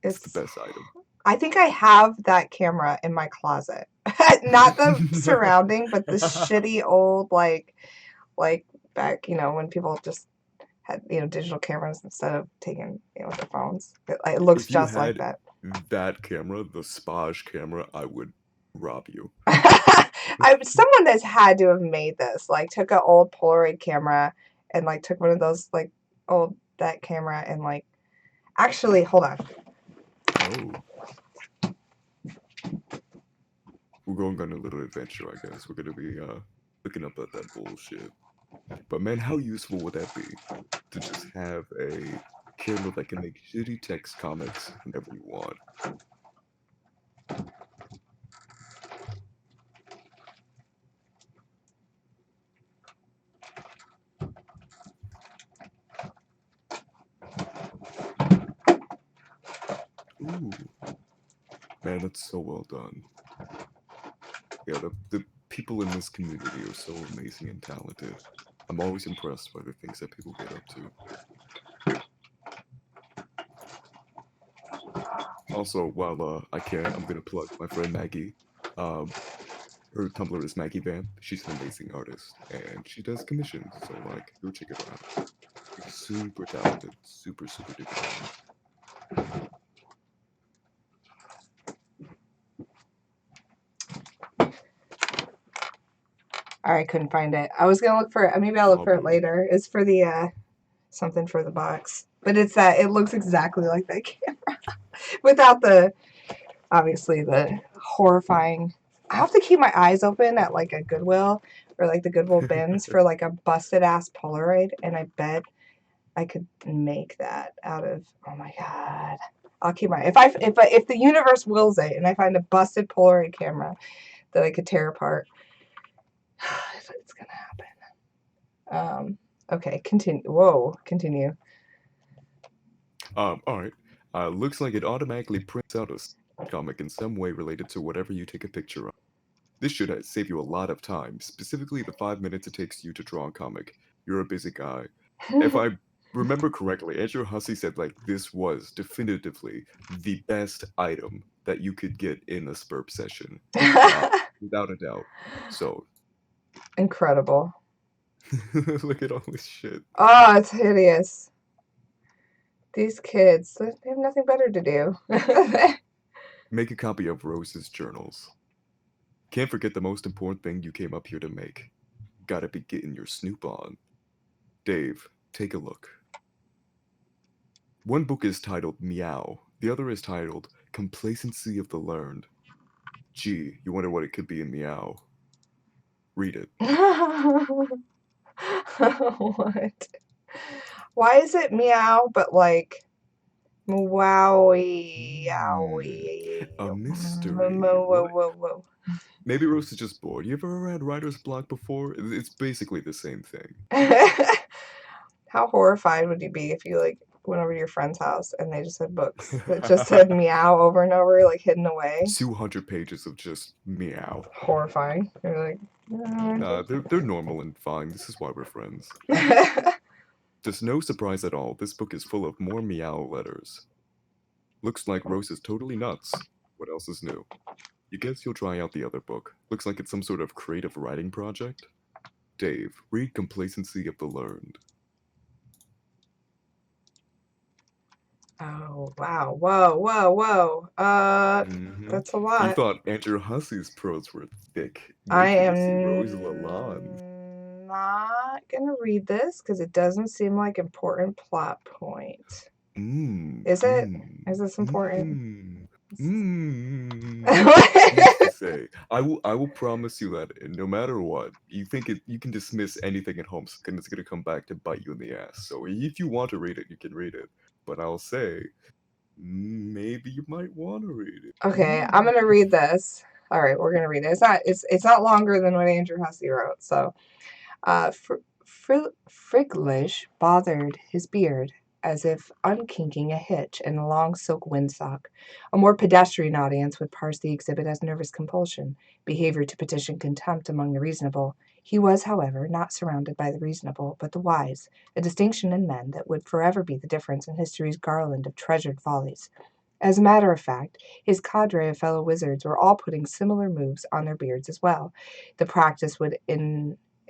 it's the best item. I think I have that camera in my closet. Not the surrounding, but the shitty old like back, when people just had, digital cameras instead of taking, with their phones. It looks If you just like had that. that camera, the Spage camera, I would rob you. Someone that's had to have made this, like took an old Polaroid camera and like took one of those like old that camera and like actually hold on. Oh. We're going on a little adventure, I guess. We're gonna be looking up at that bullshit. But man, how useful would that be to just have a camera that can make shitty text comics whenever you want? Ooh. Man, that's so well done. Yeah, the people in this community are so amazing and talented. I'm always impressed by the things that people get up to. Also, while I can, I'm gonna plug my friend Maggie. Her Tumblr is Maggie Van. She's an amazing artist, and she does commissions. So like, go check it out. She's super talented, super duper talented. I couldn't find it. I was gonna look for it. Maybe I'll look for it Hobby. later. It's for the something for the box, but it's that it looks exactly like that camera without the obviously the horrifying. I have to keep my eyes open at like a Goodwill or like the Goodwill bins for like a busted ass Polaroid, and I bet I could make that out of. Oh my god! I'll keep my if the universe wills it, and I find a busted Polaroid camera that I could tear apart. It's gonna happen. Okay, continue. Whoa, continue. All right. Looks like it automatically prints out a comic in some way related to whatever you take a picture of. This should save you a lot of time, specifically the 5 minutes it takes you to draw a comic. You're a busy guy. If I remember correctly, Andrew Hussey said like this was definitively the best item that you could get in a Spurp session, without a doubt. So Incredible. look at all this shit. Oh, it's hideous. These kids, they have nothing better to do. Make a copy of Rose's journals. Can't forget the most important thing you came up here to make. Gotta be getting your snoop on. Dave, take a look. One book is titled Meow. The other is titled Complacency of the Learned. Gee, you wonder what it could be in Meow. Read it. What? Why is it meow, but like wowie, owie? A mystery. Whoa, What? whoa, whoa. Maybe Rose is just bored. You ever read writer's block before? It's basically the same thing. How horrified would you be if you like went over to your friend's house and they just had books that just said meow over and over, like hidden away? 200 pages of just meow. Horrifying. You're like, Nah, they're normal and fine. This is why we're friends. There's no surprise at all. This book is full of more meow letters. Looks like Rose is totally nuts. What else is new? You guess you'll try out the other book. Looks like it's some sort of creative writing project. Dave, read Complacency of the Learned. oh wow, whoa. That's a You lot. thought Andrew Hussey's prose were thick. I Wait till you see Rose am Lalonde. not gonna read this because it doesn't seem like important plot point. Is it? Is this important? Who's to say? I will promise you that no matter what, you can dismiss anything at Homestuck and it's gonna come back to bite you in the ass. So if you want to read it, you can read it. But I'll say, maybe you might want to read it. Okay, I'm gonna read this. All right, we're gonna read it. It's not longer than what Andrew Hussey wrote. So, Friglish bothered his beard as if unkinking a hitch in a long silk windsock. A more pedestrian audience would parse the exhibit as nervous compulsion, behavior to petition contempt among the reasonable. He was, however, not surrounded by the reasonable, but the wise, a distinction in men that would forever be the difference in history's garland of treasured follies. As a matter of fact, his cadre of fellow wizards were all putting similar moves on their beards as well. The practice would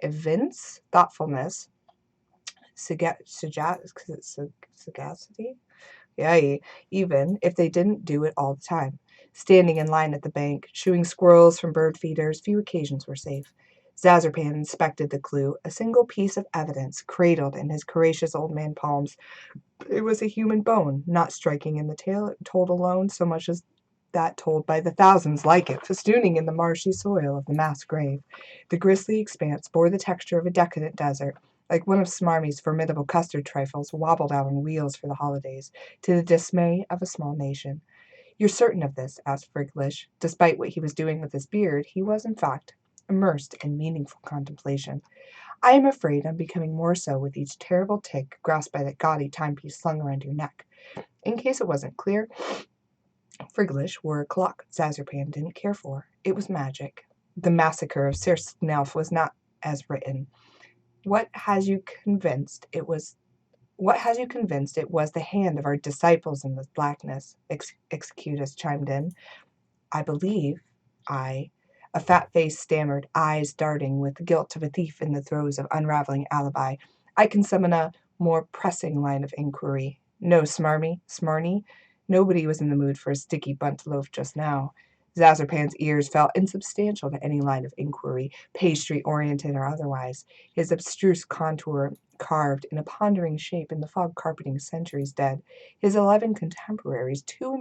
evince thoughtfulness, sagacity, yeah, even if they didn't do it all the time. Standing in line at the bank, shooing squirrels from bird feeders, few occasions were safe. Zazerpan inspected the clue, a single piece of evidence cradled in his courageous old man palms. It was a human bone, not striking in the tale told alone so much as that told by the thousands like it, festooning in the marshy soil of the mass grave. The grisly expanse bore the texture of a decadent desert, like one of Smarmy's formidable custard trifles wobbled out on wheels for the holidays, to the dismay of a small nation. You're certain of this? Asked Friglish. Despite what he was doing with his beard, he was, in fact, immersed in meaningful contemplation. I am afraid I'm becoming more so with each terrible tick grasped by that gaudy timepiece slung around your neck. In case it wasn't clear, Friglish wore a clock Zazerpan didn't care for. It was magic. The massacre of Sir Snelf was not as written. What has you convinced it was the hand of our disciples in the blackness? Executus chimed in. I believe a fat face stammered, eyes darting with the guilt of a thief in the throes of unraveling alibi. I can summon a more pressing line of inquiry. No, Smarny. Nobody was in the mood for a sticky bunt loaf just now. Zazerpan's ears felt insubstantial to any line of inquiry, pastry-oriented or otherwise, his abstruse contour carved in a pondering shape in the fog-carpeting centuries dead, his 11 contemporaries too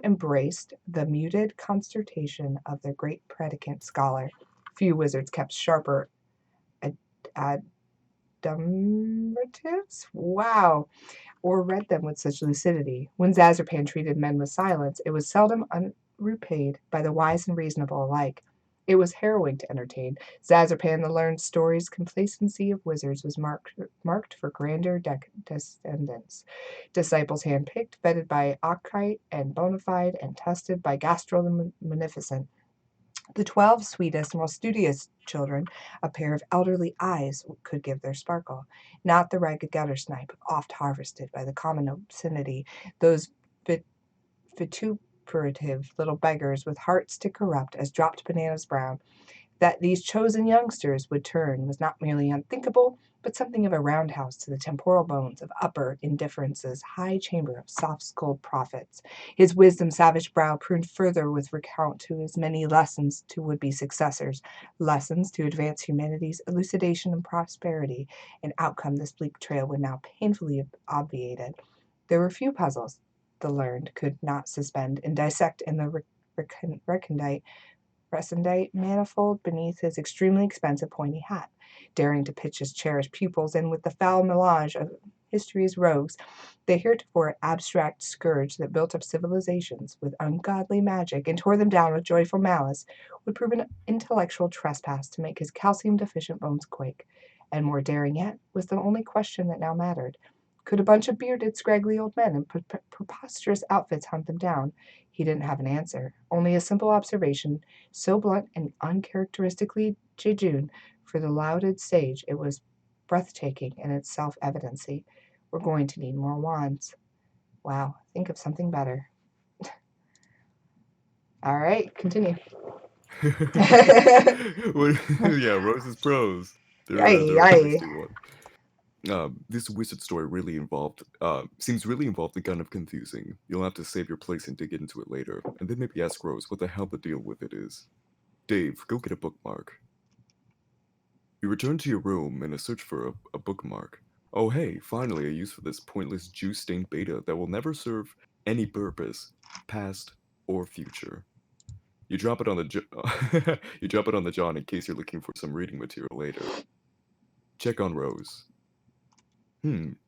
embraced the muted consternation of their great predicant scholar. Few wizards kept sharper adumbratives? Wow! Or read them with such lucidity. When Zazerpan treated men with silence, it was seldom unrepaid by the wise and reasonable alike. It was harrowing to entertain. Zazerpan, the learned story's complacency of wizards was marked for grander descendants. Disciples handpicked, vetted by Archite and bona fide, and tested by Gastrel the Munificent. The 12 sweetest, most studious children, a pair of elderly eyes could give their sparkle, not the ragged guttersnipe, oft harvested by the common obscenity, those vituperative little beggars with hearts to corrupt as dropped bananas brown. That these chosen youngsters would turn was not merely unthinkable, but something of a roundhouse to the temporal bones of upper indifference's high chamber of soft-skulled prophets. His wisdom-savage brow pruned further with recount to his many lessons to would-be successors, lessons to advance humanity's elucidation and prosperity, an outcome this bleak trail would now painfully have obviated. There were few puzzles the learned could not suspend and dissect in the recondite manifold beneath his extremely expensive pointy hat, daring to pitch his cherished pupils in with the foul melange of history's rogues, the heretofore abstract scourge that built up civilizations with ungodly magic and tore them down with joyful malice would prove an intellectual trespass to make his calcium-deficient bones quake. And more daring yet was the only question that now mattered. Could a bunch of bearded, scraggly old men in preposterous outfits hunt them down? He didn't have an answer, only a simple observation, so blunt and uncharacteristically jejune for the lauded sage it was breathtaking in its self-evidency. We're going to need more wands. Wow, think of something better. All right, continue. Yeah, Rose's prose. Yay, They're a yay. tasty one. This wizard story seems really involved and kind of confusing. You'll have to save your place and dig into it later, and then maybe ask Rose what the hell the deal with it is. Dave, go get a bookmark. You return to your room in a search for a bookmark. Oh hey, finally a use for this pointless juice-stained beta that will never serve any purpose, past or future. You drop it on the you drop it on the John in case you're looking for some reading material later. Check on Rose.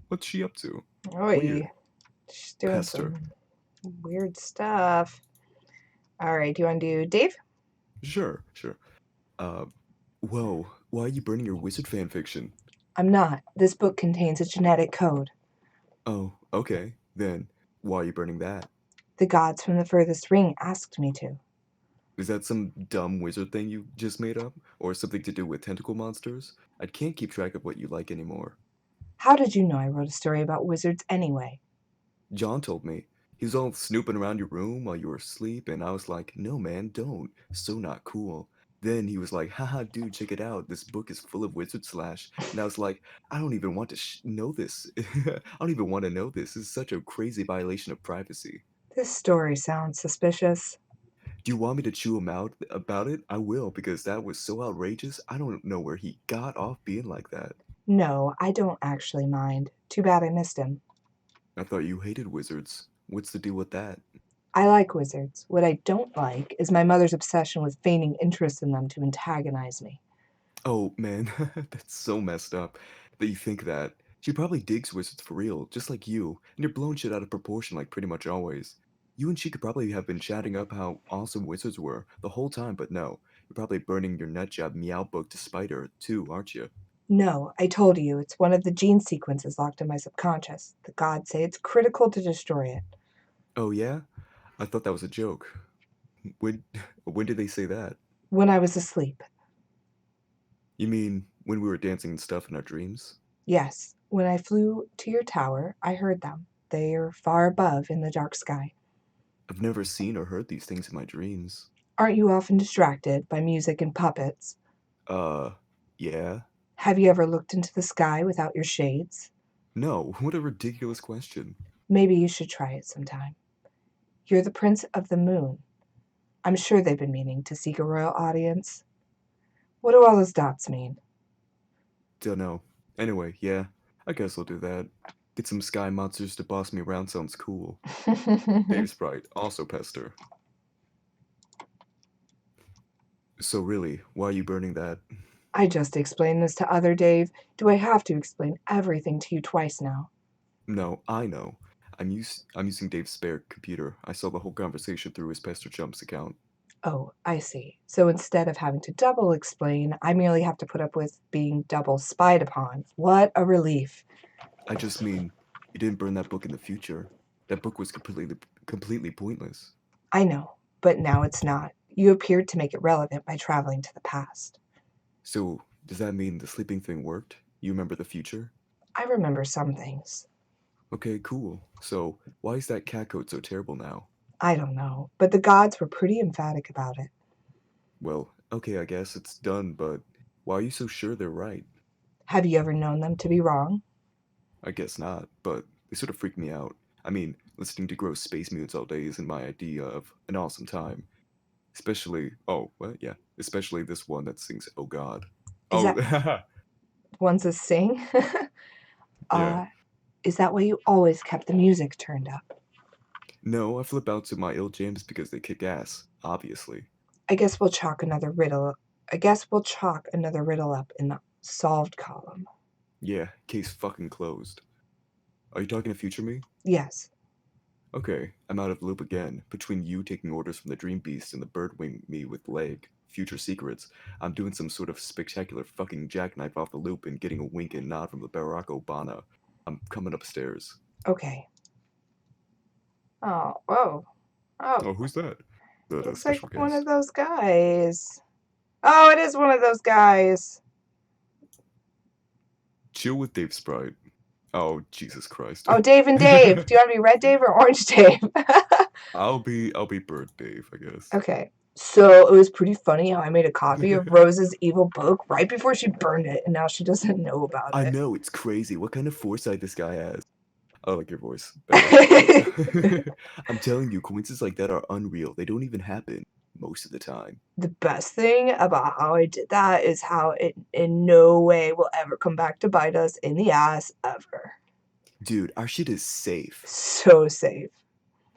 What's she up to? Weird. Oi, she's doing Pester. some weird stuff. All right, do you want to do Dave? Sure. Whoa, why are you burning your wizard fanfiction? I'm not. This book contains a genetic code. Oh, okay. Then, why are you burning that? The gods from the furthest ring asked me to. Is that some dumb wizard thing you just made up? Or something to do with tentacle monsters? I can't keep track of what you like anymore. How did you know I wrote a story about wizards anyway? John told me. He was all snooping around your room while you were asleep, and I was like, no man, don't. So not cool. Then he was like, haha, dude, check it out. This book is full of wizard slash. And I was like, I don't even want to know this. I don't even want to know this. This is such a crazy violation of privacy. This story sounds suspicious. Do you want me to chew him out about it? I will, because that was so outrageous. I don't know where he got off being like that. No, I don't actually mind. Too bad I missed him. I thought you hated wizards. What's the deal with that? I like wizards. What I don't like is my mother's obsession with feigning interest in them to antagonize me. Oh, man, that's so messed up that you think that. She probably digs wizards for real, just like you, and you're blowing shit out of proportion like pretty much always. You and she could probably have been chatting up how awesome wizards were the whole time, but no. You're probably burning your nutjob meow book to spite her, too, aren't you? No, I told you, it's one of the gene sequences locked in my subconscious. The gods say it's critical to destroy it. Oh, yeah? I thought that was a joke. When, when did they say that? When I was asleep. You mean when we were dancing and stuff in our dreams? Yes, when I flew to your tower, I heard them. They are far above in the dark sky. I've never seen or heard these things in my dreams. Aren't you often distracted by music and puppets? Uh, yeah? Have you ever looked into the sky without your shades? No, what a ridiculous question. Maybe you should try it sometime. You're the Prince of the Moon. I'm sure they've been meaning to seek a royal audience. What do all those dots mean? Dunno. Anyway, yeah, I guess I'll do that. Get some sky monsters to boss me around sounds cool. Dave Sprite, also Pester. So really, why are you burning that? I just explained this to other Dave. Do I have to explain everything to you twice now? No, I know. I'm using Dave's spare computer. I saw the whole conversation through his Pester Jumps account. Oh, I see. So instead of having to double explain, I merely have to put up with being double spied upon. What a relief. I just mean, you didn't burn that book in the future. That book was completely pointless. I know, but now it's not. You appeared to make it relevant by traveling to the past. So, does that mean the sleeping thing worked? You remember the future? I remember some things. Okay, cool. So, why is that cat coat so terrible now? I don't know, but the gods were pretty emphatic about it. Well, Okay, I guess it's done, but why are you so sure they're right? Have you ever known them to be wrong? I guess not, but they sort of freak me out. I mean, listening to gross space mutants all day isn't my idea of an awesome time. Especially, oh, well, yeah, especially this one that sings "Oh God." Is Oh, that one's a sing? yeah. uh, is that why you always kept the music turned up? No, I flip out to my ill jams because they kick ass, obviously. I guess we'll chalk another riddle. I guess we'll chalk another riddle up in the solved column. Yeah, case fucking closed. Are you talking to future me? Yes. Okay, I'm out of the loop again. Between you taking orders from the Dream Beast and the bird wing me with leg, future secrets, I'm doing some sort of spectacular fucking jackknife off the loop and getting a wink and nod from the Barack Obama. I'm coming upstairs. Okay. Oh, whoa. Oh, Oh, who's that? That a looks like special one of guest? those guys. Oh, it is one of those guys. Chill with Dave Sprite. Oh, Jesus Christ. Oh, Dave and Dave. Do you want to be Red Dave or Orange Dave? I'll be Bird Dave, I guess. Okay. So it was pretty funny how I made a copy of Rose's evil book right before she burned it, and now she doesn't know about I it. know, it's crazy. What kind of foresight this guy has? I like your voice better. I'm telling you, coincidences like that are unreal. They don't even happen most of the time. The best thing about how I did that is how it in no way will ever come back to bite us in the ass ever. Dude, our shit is safe. So safe.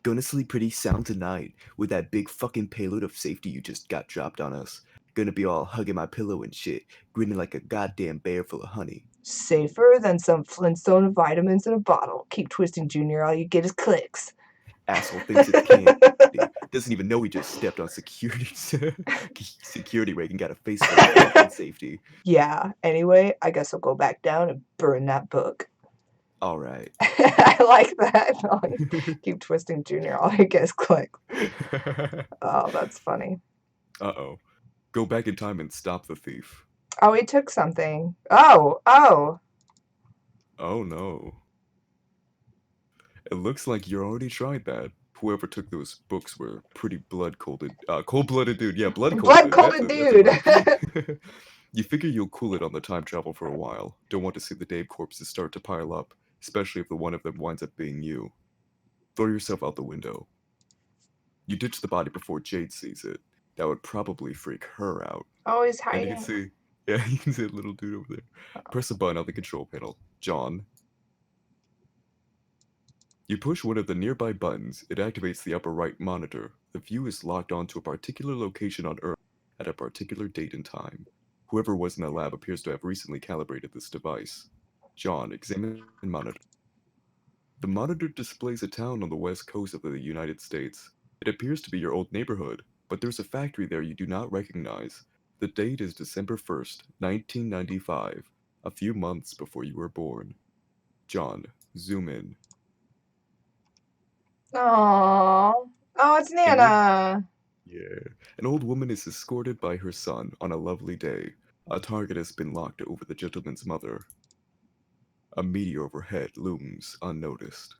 Gonna sleep pretty sound tonight with that big fucking payload of safety you just got dropped on us. Gonna be all hugging my pillow and shit, grinning like a goddamn bear full of honey. Safer than some Flintstone vitamins in a bottle. Keep twisting, Junior. All you get is clicks. Asshole thinks it's candy. Doesn't even know he just stepped on security rig and got a face full of fucking safety. Yeah, anyway, I guess I'll go back down and burn that book. Alright. I like that. Keep twisting, Junior. All you get is clicks. Oh, that's funny. Uh-oh. Go back in time and stop the thief. Oh, he took something. Oh. Oh no. It looks like you already tried that. Whoever took those books were pretty cold-blooded dude. Yeah, blood-colded. That's Blood-coated a dude. word. You figure you'll cool it on the time travel for a while. Don't want to see the Dave corpses start to pile up, especially if the one of them winds up being you. Throw yourself out the window. You ditch the body before Jade sees it. That would probably freak her out. Oh, he's And you can hiding. see, yeah, you can see a little dude over there. Press a button on the control panel. John. You push one of the nearby buttons, it activates the upper right monitor. The view is locked onto a particular location on Earth at a particular date and time. Whoever was in the lab appears to have recently calibrated this device. John, examine monitor. The monitor displays a town on the west coast of the United States. It appears to be your old neighborhood, but there's a factory there you do not recognize. The date is December 1st, 1995, a few months before you were born. John, zoom in. Oh, it's An old, Nana. yeah, an old woman is escorted by her son on a lovely day. A target has been locked over the gentleman's mother. A meteor overhead looms unnoticed.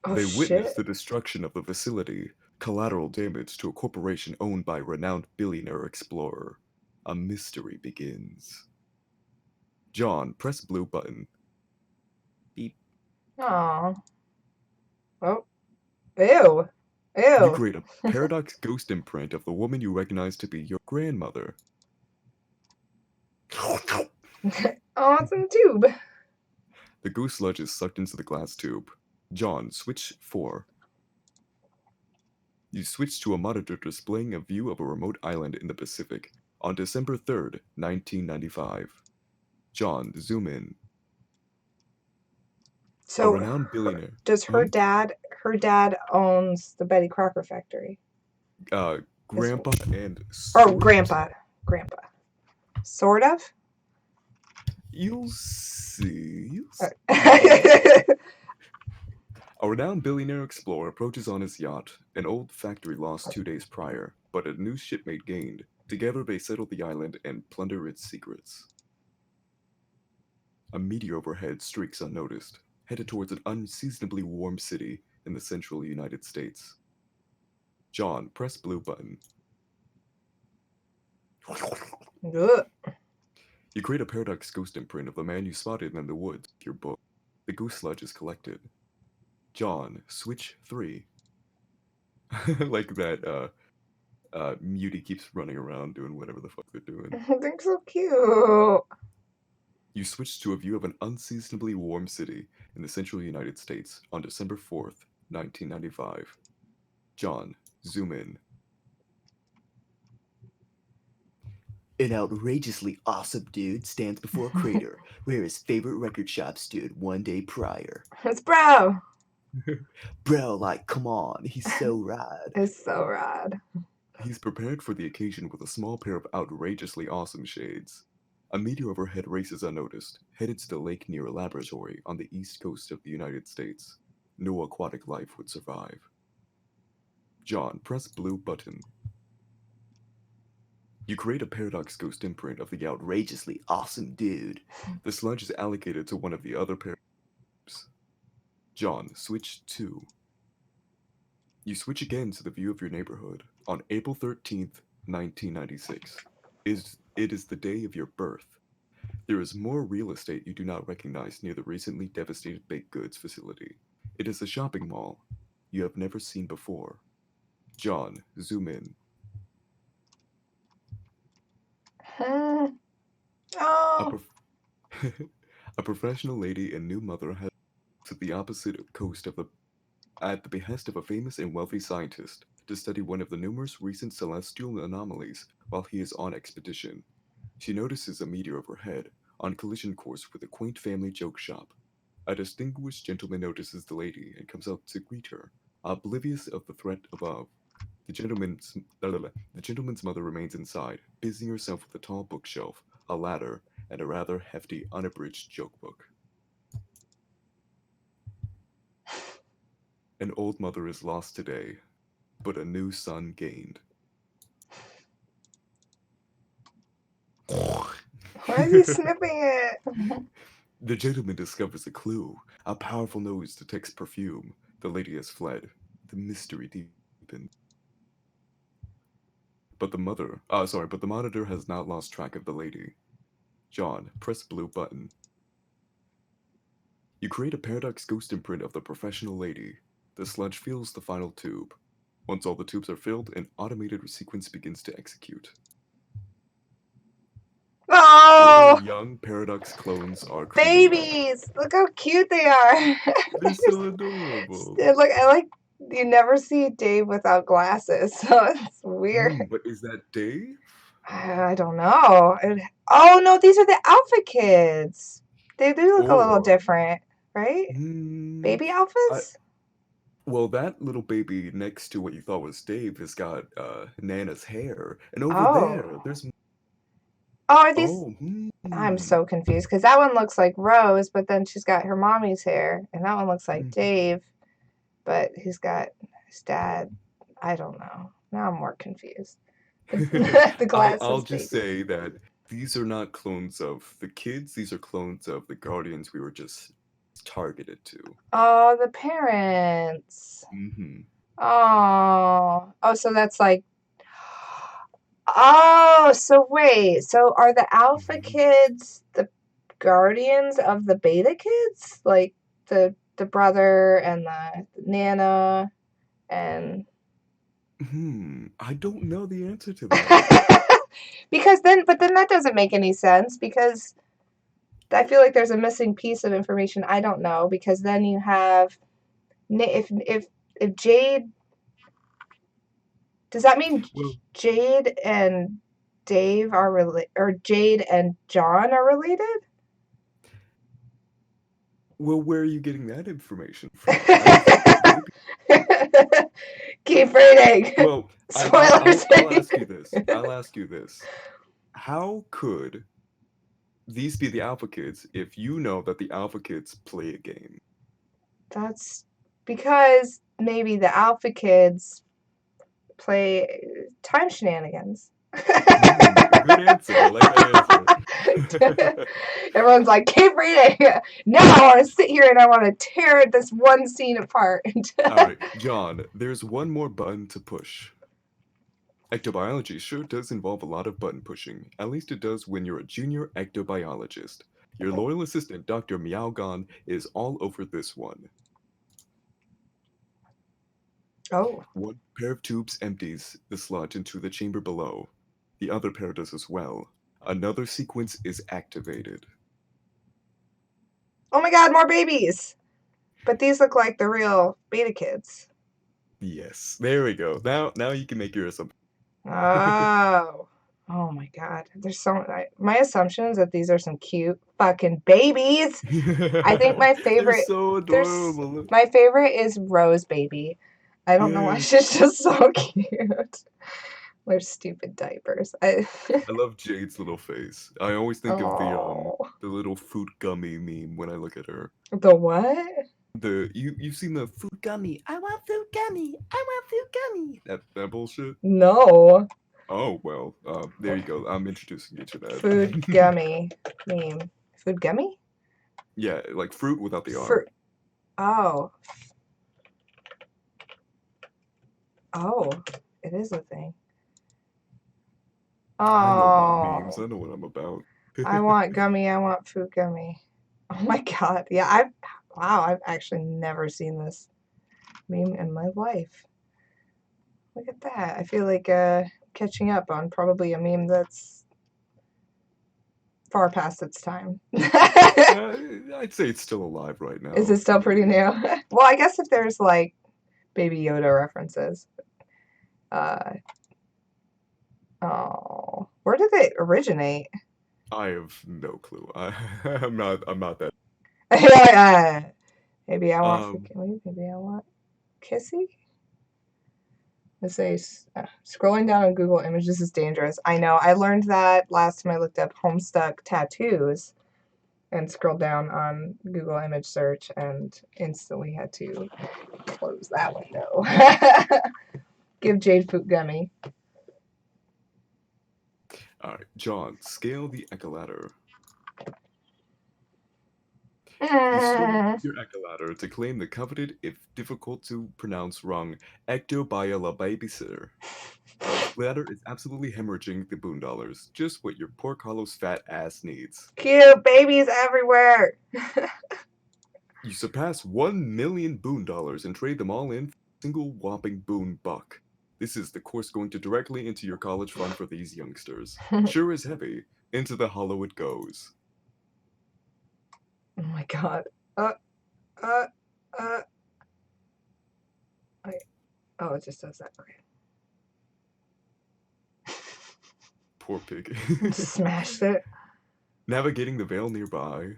Oh They witness shit. the destruction of the facility, collateral damage to a corporation owned by a renowned billionaire explorer. A mystery begins. John, press blue button. Beep. Oh. Oh. Ew. You Ew. create a paradox ghost imprint of the woman you recognize to be your grandmother. Oh, it's in the tube. The ghost sludge is sucked into the glass tube. John, switch 4. You switch to a monitor displaying a view of a remote island in the Pacific on December 3rd, 1995. John, zoom in. A So renowned billionaire. does her dad owns the Betty Crocker factory? Grandpa and Or sort grandpa. Sort of? You'll see. You'll see. Uh, A renowned billionaire explorer approaches on his yacht, an old factory lost 2 days prior, but a new shipmate gained. Together they settle the island and plunder its secrets. A meteor overhead streaks unnoticed, headed towards an unseasonably warm city in the central United States. John, press blue button. Ugh. You create a paradox ghost imprint of the man you spotted in the woods with your book. The ghost sludge is collected. John, switch 3. Like that, Mutie keeps running around doing whatever the fuck they're doing. They're so cute. You switch to a view of an unseasonably warm city in the central United States on December 4th, 1995. John, zoom in. An outrageously awesome dude stands before a crater where his favorite record shop stood one day prior. It's bro. Bro, like, come on, he's so rad. It's so rad. He's prepared for the occasion with a small pair of outrageously awesome shades. A meteor overhead races unnoticed, headed to the lake near a laboratory on the east coast of the United States. No aquatic life would survive. John, press blue button. You create a paradox ghost imprint of the Outrageously awesome dude. The sludge is allocated to one of the other paradox. John, switch 2. You switch again to the view of your neighborhood on April 13th, 1996. It is the day of your birth. There is more real estate you do not recognize near the recently devastated baked goods facility. It is a shopping mall you have never seen before. John, zoom in. Oh. A professional lady and new mother has to the opposite coast of at the behest of a famous and wealthy scientist to study one of the numerous recent celestial anomalies while he is on expedition. She notices a meteor overhead on collision course with a quaint family joke shop. A distinguished gentleman notices the lady and comes out to greet her, oblivious of the threat above. The gentleman's mother remains inside, busying herself with a tall bookshelf, a ladder, and a rather hefty unabridged joke book. An old mother is lost today, but a new son gained. Why is he sniffing it? The gentleman discovers a clue. A powerful nose detects perfume. The lady has fled. The mystery deepens. But the monitor has not lost track of the lady. John, press blue button. You create a paradox ghost imprint of the professional lady. The sludge fills the final tube. Once all the tubes are filled, an automated sequence begins to execute. Oh, 4 young paradox clones are created. babies! Look how cute they are. They're so adorable. Look, I like. You never see Dave without glasses, so it's weird. But is that Dave? I don't know. Oh no, these are the Alpha kids. They do look a little Or- different, right? Hmm, Baby alphas? Well, that little baby next to what you thought was Dave has got Nana's hair, and over Oh. there, there's Oh, are these? oh, I'm so confused because that one looks like Rose, but then she's got her mommy's hair, and that one looks like Dave, but he's got his dad. I don't know. Now I'm more confused. The glasses. I'll just baby. say that these are not clones of the kids; these are clones of the Guardians we were just targeted to. Oh, the parents. Mm-hmm. Oh, so that's like. Oh, so wait. So are the Alpha kids the guardians of the Beta kids? Like the brother and the Nana and I don't know the answer to that. because then that doesn't make any sense because I feel like there's a missing piece of information I don't know because then you have if Jade. Does that mean Jade and Dave are related, or Jade and John are related? Well, where are you getting that information from? Keep reading. Well, Spoilers. I'll ask you this. How could these be the Alpha Kids if you know that the Alpha Kids play a game? That's because maybe the Alpha Kids play time shenanigans. Good answer. I like that answer. Everyone's like, keep reading. Now I want to sit here and I want to tear this one scene apart. All right, John, there's one more button to push. Ectobiology sure does involve a lot of button pushing. At least it does when you're a junior ectobiologist. Your loyal assistant, Dr. Meowgon, is all over this one. Oh. One pair of tubes empties the sludge into the chamber below. The other pair does as well. Another sequence is activated. Oh my god, more babies! But these look like the real beta kids. Yes, there we go. Now you can make your assumption. Oh. Oh my god. There's so my assumption is that these are some cute fucking babies. I think my They're favorite so adorable. my favorite is Rose Baby. I don't know why Yeah. she's just so cute. Their stupid diapers. I love Jade's little face. I always think of Oh. the little fruit gummy meme when I look at her. The what? You've seen the fruit gummy. I want fruit gummy. I want fruit gummy. That bullshit. No. Oh well, there you go. I'm introducing you to that. Food gummy meme. Food gummy? Yeah, like fruit without the R. Fruit. Oh. Oh. It is a thing. I know my memes. Oh. I know what I'm about. I want gummy. I want food gummy. Oh my god. Yeah, I've actually never seen this meme in my life. Look at that. I feel like catching up on probably a meme that's far past its time. I'd say it's still alive right now. Is it still pretty new? Well, I guess if there's like Baby Yoda references. Oh, where did they originate? I have no clue. I'm not that. Maybe I want food gummy. Maybe I want kissy. Let's say scrolling down on Google Images is dangerous. I know. I learned that last time I looked up Homestuck tattoos and scrolled down on Google image search and instantly had to close that window. Give Jade food gummy. Alright, John, scale the ecolator. You still use your ecolator to claim the coveted, if difficult to pronounce wrong, ectobiala babysitter. Ladder is absolutely hemorrhaging the boondollars. Just what your poor Carlos fat ass needs. Cute babies everywhere. You surpass 1 million boondollars and trade them all in for a single whopping boon buck. This is the course going to directly into your college fund for these youngsters. Sure as heavy, into the hollow it goes. Oh my god. Oh, it just does that. Okay. Poor pig. Smashed it. Navigating the vale nearby.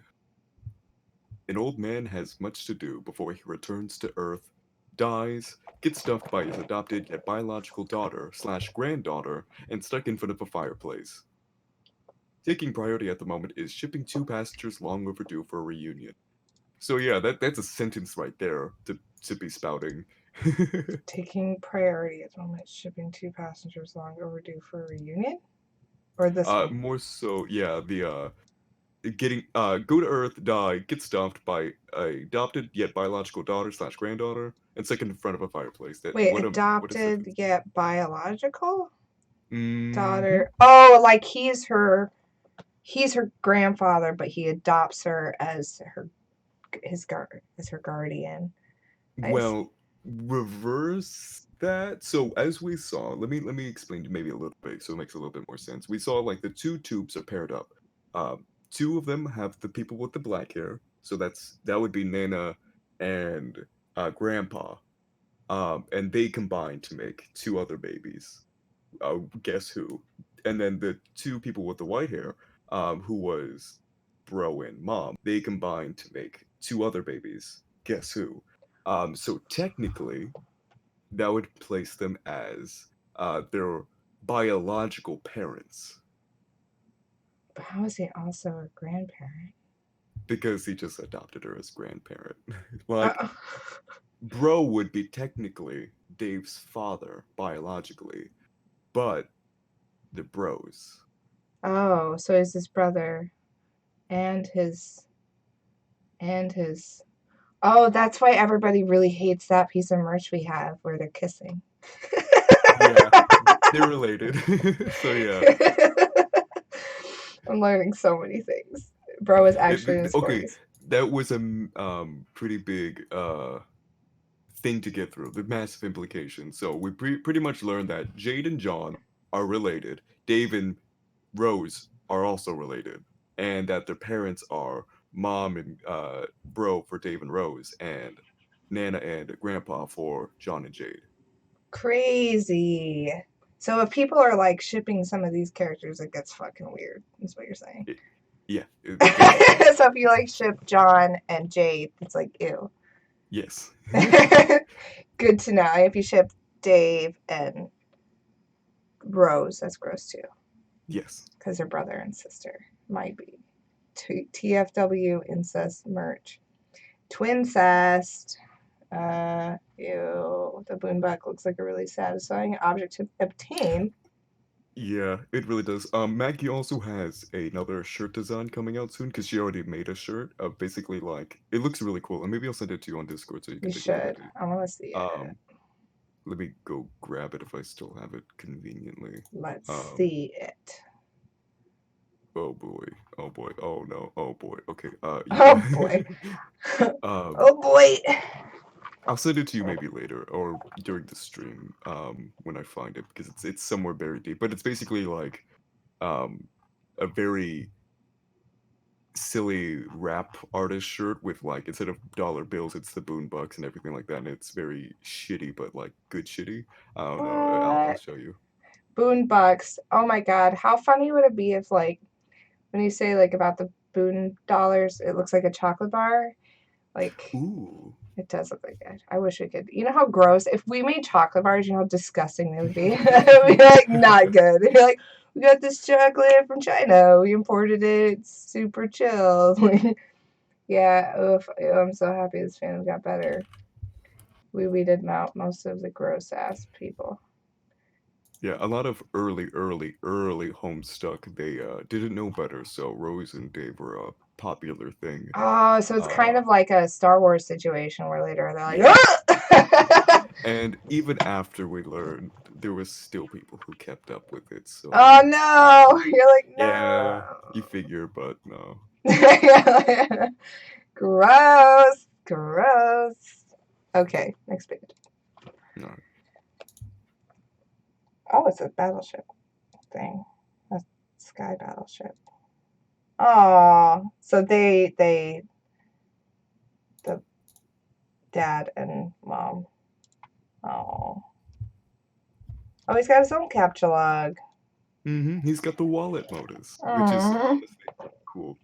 An old man has much to do before he returns to Earth, dies, gets stuffed by his adopted yet biological daughter/granddaughter, and stuck in front of a fireplace. Taking priority at the moment is shipping 2 passengers long overdue for a reunion. So yeah, that's a sentence right there to be spouting. Taking priority at the moment, shipping 2 passengers long overdue for a reunion? Or this one? More so, yeah, the getting go to Earth, die, get stuffed by a adopted yet biological daughter/granddaughter, and second in front of a fireplace. Wait, What a adopted sentence. yet biological Mhm. daughter. Oh, like he's her grandfather, but he adopts her as her guardian. Well, reverse that. So as we saw, let me explain maybe a little bit so it makes a little bit more sense. We saw like the 2 tubes are paired up. 2 of them have the people with the black hair, so that would be Nana and Grandpa. And they combine to make 2 other babies. Guess who? And then the 2 people with the white hair, who was Bro and Mom, they combined to make 2 other babies. Guess who? So technically, that would place them as their biological parents. But how is he also a grandparent? Because he just adopted her as grandparent. Like, Bro would be technically Dave's father biologically, but they're bros. Oh, so he's his brother and his Oh, that's why everybody really hates that piece of merch we have where they're kissing. Yeah, They're related. So yeah. I'm learning so many things. Bro is actually in his Okay, 40s. that was a pretty big thing to get through. The massive implications. So we pretty much learned that Jade and John are related. Dave and Rose are also related, and that their parents are mom and bro for Dave and Rose, and Nana and Grandpa for John and Jade. Crazy. So if people are like shipping some of these characters, it gets fucking weird. Is what you're saying. Yeah. So if you like ship John and Jade, it's like ew. Yes. Good to know. If you ship Dave and Rose, that's gross too. Yes. Because they're brother and sister. Might be. TFW incest merch. Twincest. Ew. The boonbuck looks like a really satisfying object to obtain. Yeah, it really does. Maggie also has another shirt design coming out soon because she already made a shirt of basically like it looks really cool, and maybe I'll send it to you on Discord so you can You take a look at should. it. I want to see it. Let me go grab it if I still have it conveniently. Let's see it. Oh boy. Oh boy. Oh no. Oh boy. Okay. Oh boy. Oh boy. I'll send it to you maybe later or during the stream when I find it because it's somewhere buried deep. But it's basically like a very silly rap artist shirt with like instead of dollar bills it's the boombox and everything like that, and it's very shitty but like good shitty. I don't know. I'll show you. Boonbox. Oh my god, how funny would it be if like when you say like about the boon dollars, it looks like a chocolate bar? Like Ooh. it does look like it. I wish we could. You know how gross? If we made chocolate bars, you know how disgusting they would be. It would be like not good. They'd be like, we got this chocolate from China. We imported it. It's super chill. Yeah. Oof. Ew, I'm so happy this fan got better. We weeded out most of the gross ass people. Yeah, a lot of early Homestuck, they didn't know better, so Rose and Dave were a popular thing. Oh, so it's kind of like a Star Wars situation where later they're like, yeah. ah! And even after we learned, there was still people who kept up with it. So Oh no! You're like, no. yeah, you figure, but no. Gross. Gross. Okay, next page. No. Oh, it's a battleship thing. A sky battleship. Oh, so the dad and mom. Oh. Oh, he's got his own capture log. He's got the wallet modus, which is honestly cool.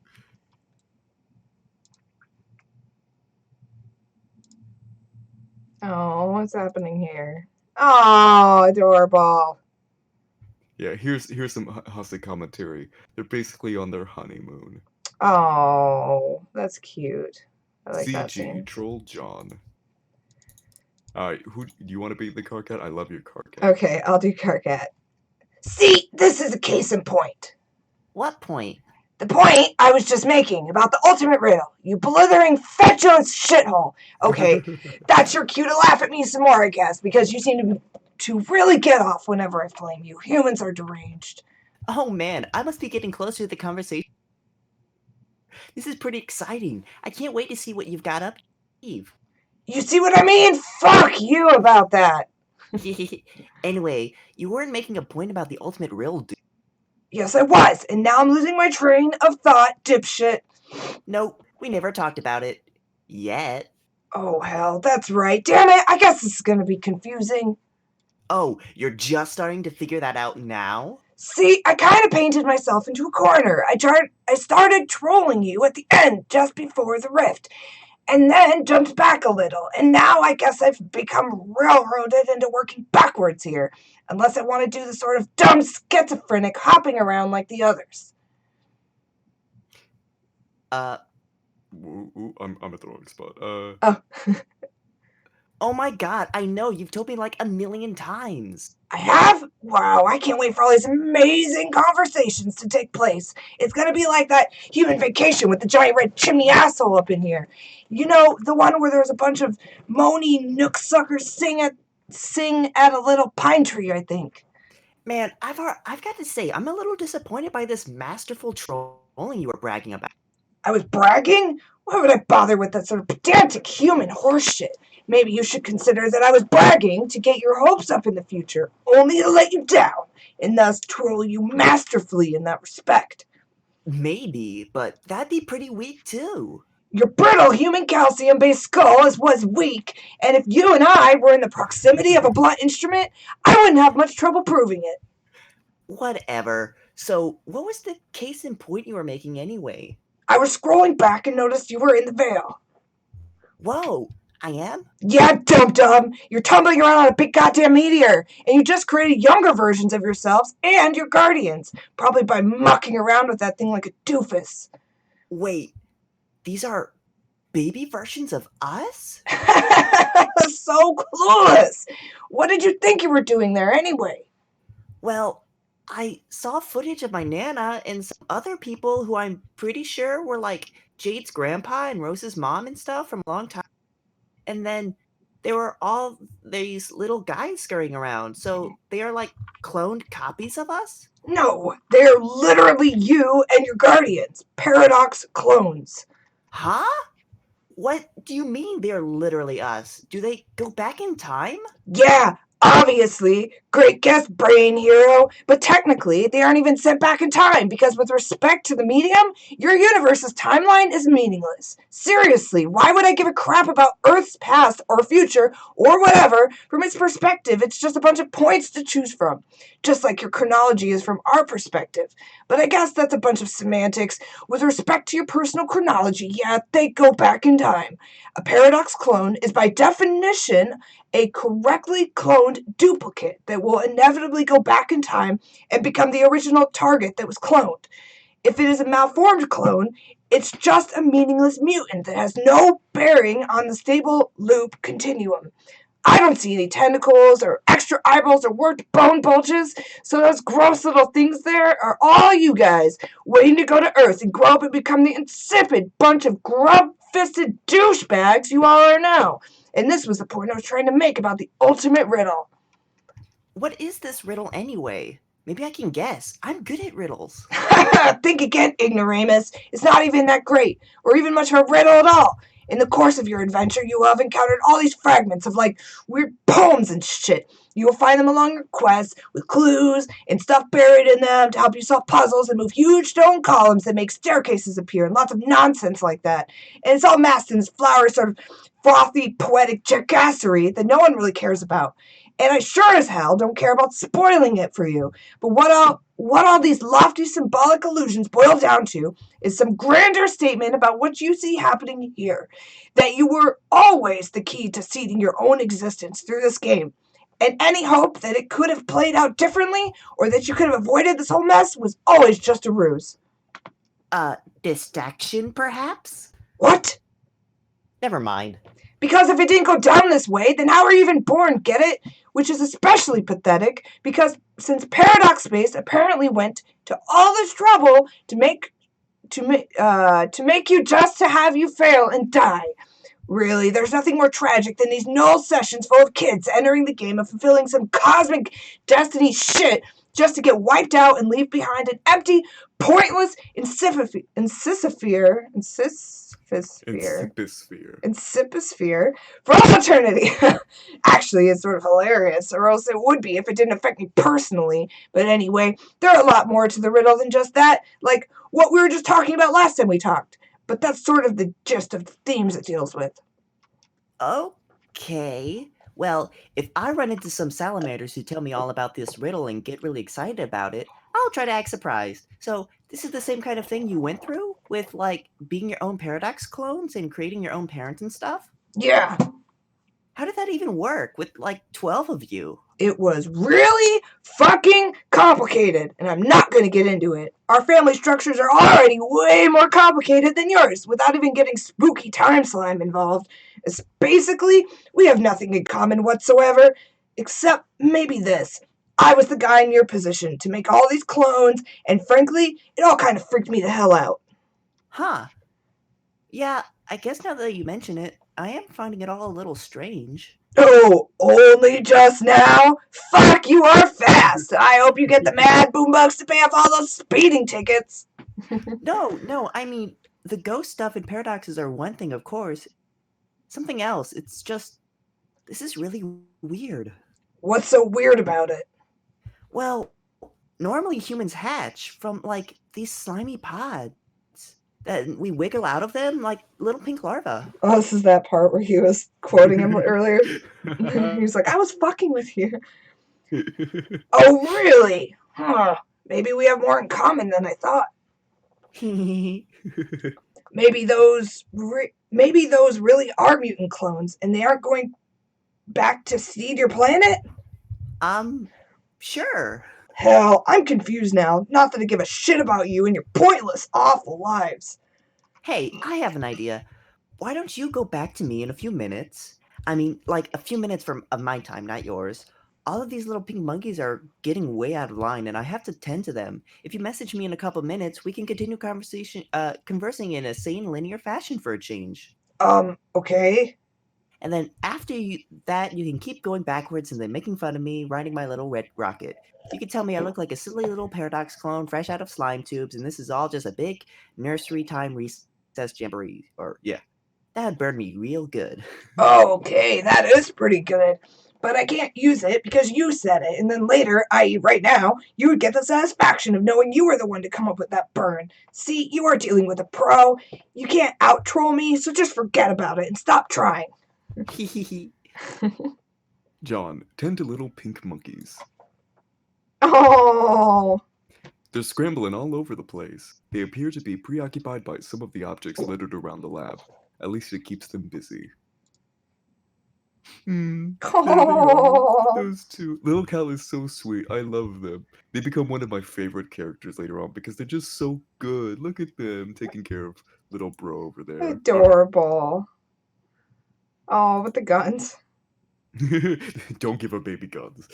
Oh, what's happening here? Oh, adorable. Yeah, here's some Hase commentary. They're basically on their honeymoon. Oh, that's cute. I like that CG scene. Troll John. Alright, who do you want to be the car cat? I love your car cat. Okay, I'll do car cat. See, this is a case in point. What point? The point I was just making about the ultimate riddle. You blithering fatuous shithole. Okay, that's your cue to laugh at me some more, I guess, because you seem to really get off whenever I flame you. Humans are deranged. Oh man, I must be getting closer to the conversation. This is pretty exciting. I can't wait to see what you've got up, Eve. You see what I mean? Fuck you about that. Anyway, you weren't making a point about the ultimate riddle, dude. Yes, I was, and now I'm losing my train of thought, dipshit. Nope, we never talked about it. Yet. Oh, hell, that's right. Damn it, I guess this is gonna be confusing. Oh, you're just starting to figure that out now? See, I kind of painted myself into a corner. I started trolling you at the end, just before the rift, and then jumped back a little, and now I guess I've become railroaded into working backwards here, unless I want to do the sort of dumb schizophrenic hopping around like the others. Ooh, I'm at the wrong spot. Oh. Oh my god, I know, you've told me like 1,000,000 times. I have? Wow, I can't wait for all these amazing conversations to take place. It's gonna be like that human vacation with the giant red chimney asshole up in here. You know, the one where there's a bunch of moany nook suckers sing at a little pine tree, I think. Man, I've got to say, I'm a little disappointed by this masterful trolling you were bragging about. I was bragging? Why would I bother with that sort of pedantic human horseshit? Maybe you should consider that I was bragging to get your hopes up in the future, only to let you down, and thus troll you masterfully in that respect. Maybe, but that'd be pretty weak too. Your brittle human calcium-based skull was weak, and if you and I were in the proximity of a blunt instrument, I wouldn't have much trouble proving it. Whatever. So, what was the case in point you were making anyway? I was scrolling back and noticed you were in the veil. Whoa, I am? Yeah, dum-dum, you're tumbling around on a big goddamn meteor, and you just created younger versions of yourselves and your guardians, probably by mucking around with that thing like a doofus. Wait, these are baby versions of us? So clueless! What did you think you were doing there anyway? Well, I saw footage of my Nana and some other people who I'm pretty sure were like Jade's grandpa and Rose's mom and stuff from a long time. And then there were all these little guys scurrying around. So they are like cloned copies of us? No, they're literally you and your guardians, Paradox clones. Huh? What do you mean they're literally us? Do they go back in time? Yeah, obviously, great guess, brain hero, but technically they aren't even sent back in time because with respect to the medium, your universe's timeline is meaningless. Seriously, why would I give a crap about Earth's past or future or whatever from its perspective? It's just a bunch of points to choose from, just like your chronology is from our perspective. But I guess that's a bunch of semantics. With respect to your personal chronology, yeah, they go back in time. A paradox clone is by definition a correctly cloned duplicate that will inevitably go back in time and become the original target that was cloned. If it is a malformed clone, it's just a meaningless mutant that has no bearing on the stable loop continuum. I don't see any tentacles or extra eyeballs or worked bone bulges, so those gross little things there are all you guys waiting to go to Earth and grow up and become the insipid bunch of grub-fisted douchebags you all are now. And this was the point I was trying to make about the ultimate riddle. What is this riddle anyway? Maybe I can guess. I'm good at riddles. Think again, ignoramus. It's not even that great, or even much of a riddle at all. In the course of your adventure, you will have encountered all these fragments of, like, weird poems and shit. You will find them along your quest with clues and stuff buried in them to help you solve puzzles and move huge stone columns that make staircases appear and lots of nonsense like that. And it's all masked in this flowery sort of frothy, poetic jackassery that no one really cares about. And I sure as hell don't care about spoiling it for you. But what all these lofty symbolic allusions boil down to is some grander statement about what you see happening here. That you were always the key to seeding your own existence through this game. And any hope that it could have played out differently or that you could have avoided this whole mess was always just a ruse. Distraction, perhaps? What? Never mind. Because if it didn't go down this way, then how are you even born, get it? Which is especially pathetic, because since Paradox Space apparently went to all this trouble to make you just to have you fail and die. Really, there's nothing more tragic than these null sessions full of kids entering the game and fulfilling some cosmic destiny shit just to get wiped out and leave behind an empty, pointless incipisphere for all eternity. Actually, it's sort of hilarious, or else it would be if it didn't affect me personally. But anyway, there are a lot more to the riddle than just that, like what we were just talking about last time we talked. But that's sort of the gist of the themes it deals with. Okay. Well, if I run into some salamanders who tell me all about this riddle and get really excited about it, I'll try to act surprised. So, this is the same kind of thing you went through with, like, being your own paradox clones and creating your own parents and stuff? Yeah. How did that even work with, like, 12 of you? It was really fucking complicated, and I'm not going to get into it. Our family structures are already way more complicated than yours, without even getting spooky time slime involved. As basically, we have nothing in common whatsoever, except maybe this. I was the guy in your position to make all these clones, and frankly, it all kind of freaked me the hell out. Huh. Yeah, I guess now that you mention it, I am finding it all a little strange. Oh, only just now? Fuck, you are fast! I hope you get the mad boombucks to pay off all those speeding tickets! No, I mean, the ghost stuff and paradoxes are one thing, of course. Something else. It's just, this is really weird. What's so weird about it? Well, normally humans hatch from, like, these slimy pods. That we wiggle out of them like little pink larvae. Oh, this is that part where he was quoting him earlier. He was like, I was fucking with you. Oh, really? Huh. Maybe we have more in common than I thought. Maybe those really are mutant clones, and they aren't going back to seed your planet? Sure. Hell, I'm confused now. Not that I give a shit about you and your pointless, awful lives. Hey, I have an idea. Why don't you go back to me in a few minutes? I mean, like a few minutes of my time, not yours. All of these little pink monkeys are getting way out of line, and I have to tend to them. If you message me in a couple minutes, we can continue conversing in a sane, linear fashion for a change. Okay. And then after that, you can keep going backwards and then making fun of me, riding my little red rocket. You can tell me I look like a silly little paradox clone fresh out of slime tubes, and this is all just a big nursery time recess jamboree. Or, yeah, that'd burn me real good. Oh, okay, that is pretty good. But I can't use it because you said it, and then later, i.e. right now, you would get the satisfaction of knowing you were the one to come up with that burn. See, you are dealing with a pro. You can't out-troll me, so just forget about it and stop trying. John, tend to little pink monkeys. Oh. They're scrambling all over the place. They appear to be preoccupied by some of the objects littered around the lab. At least it keeps them busy. There they are. Those two. Little Cal is so sweet. I love them. They become one of my favorite characters later on because they're just so good. Look at them taking care of little bro over there. Adorable. Oh, with the guns. Don't give her baby guns.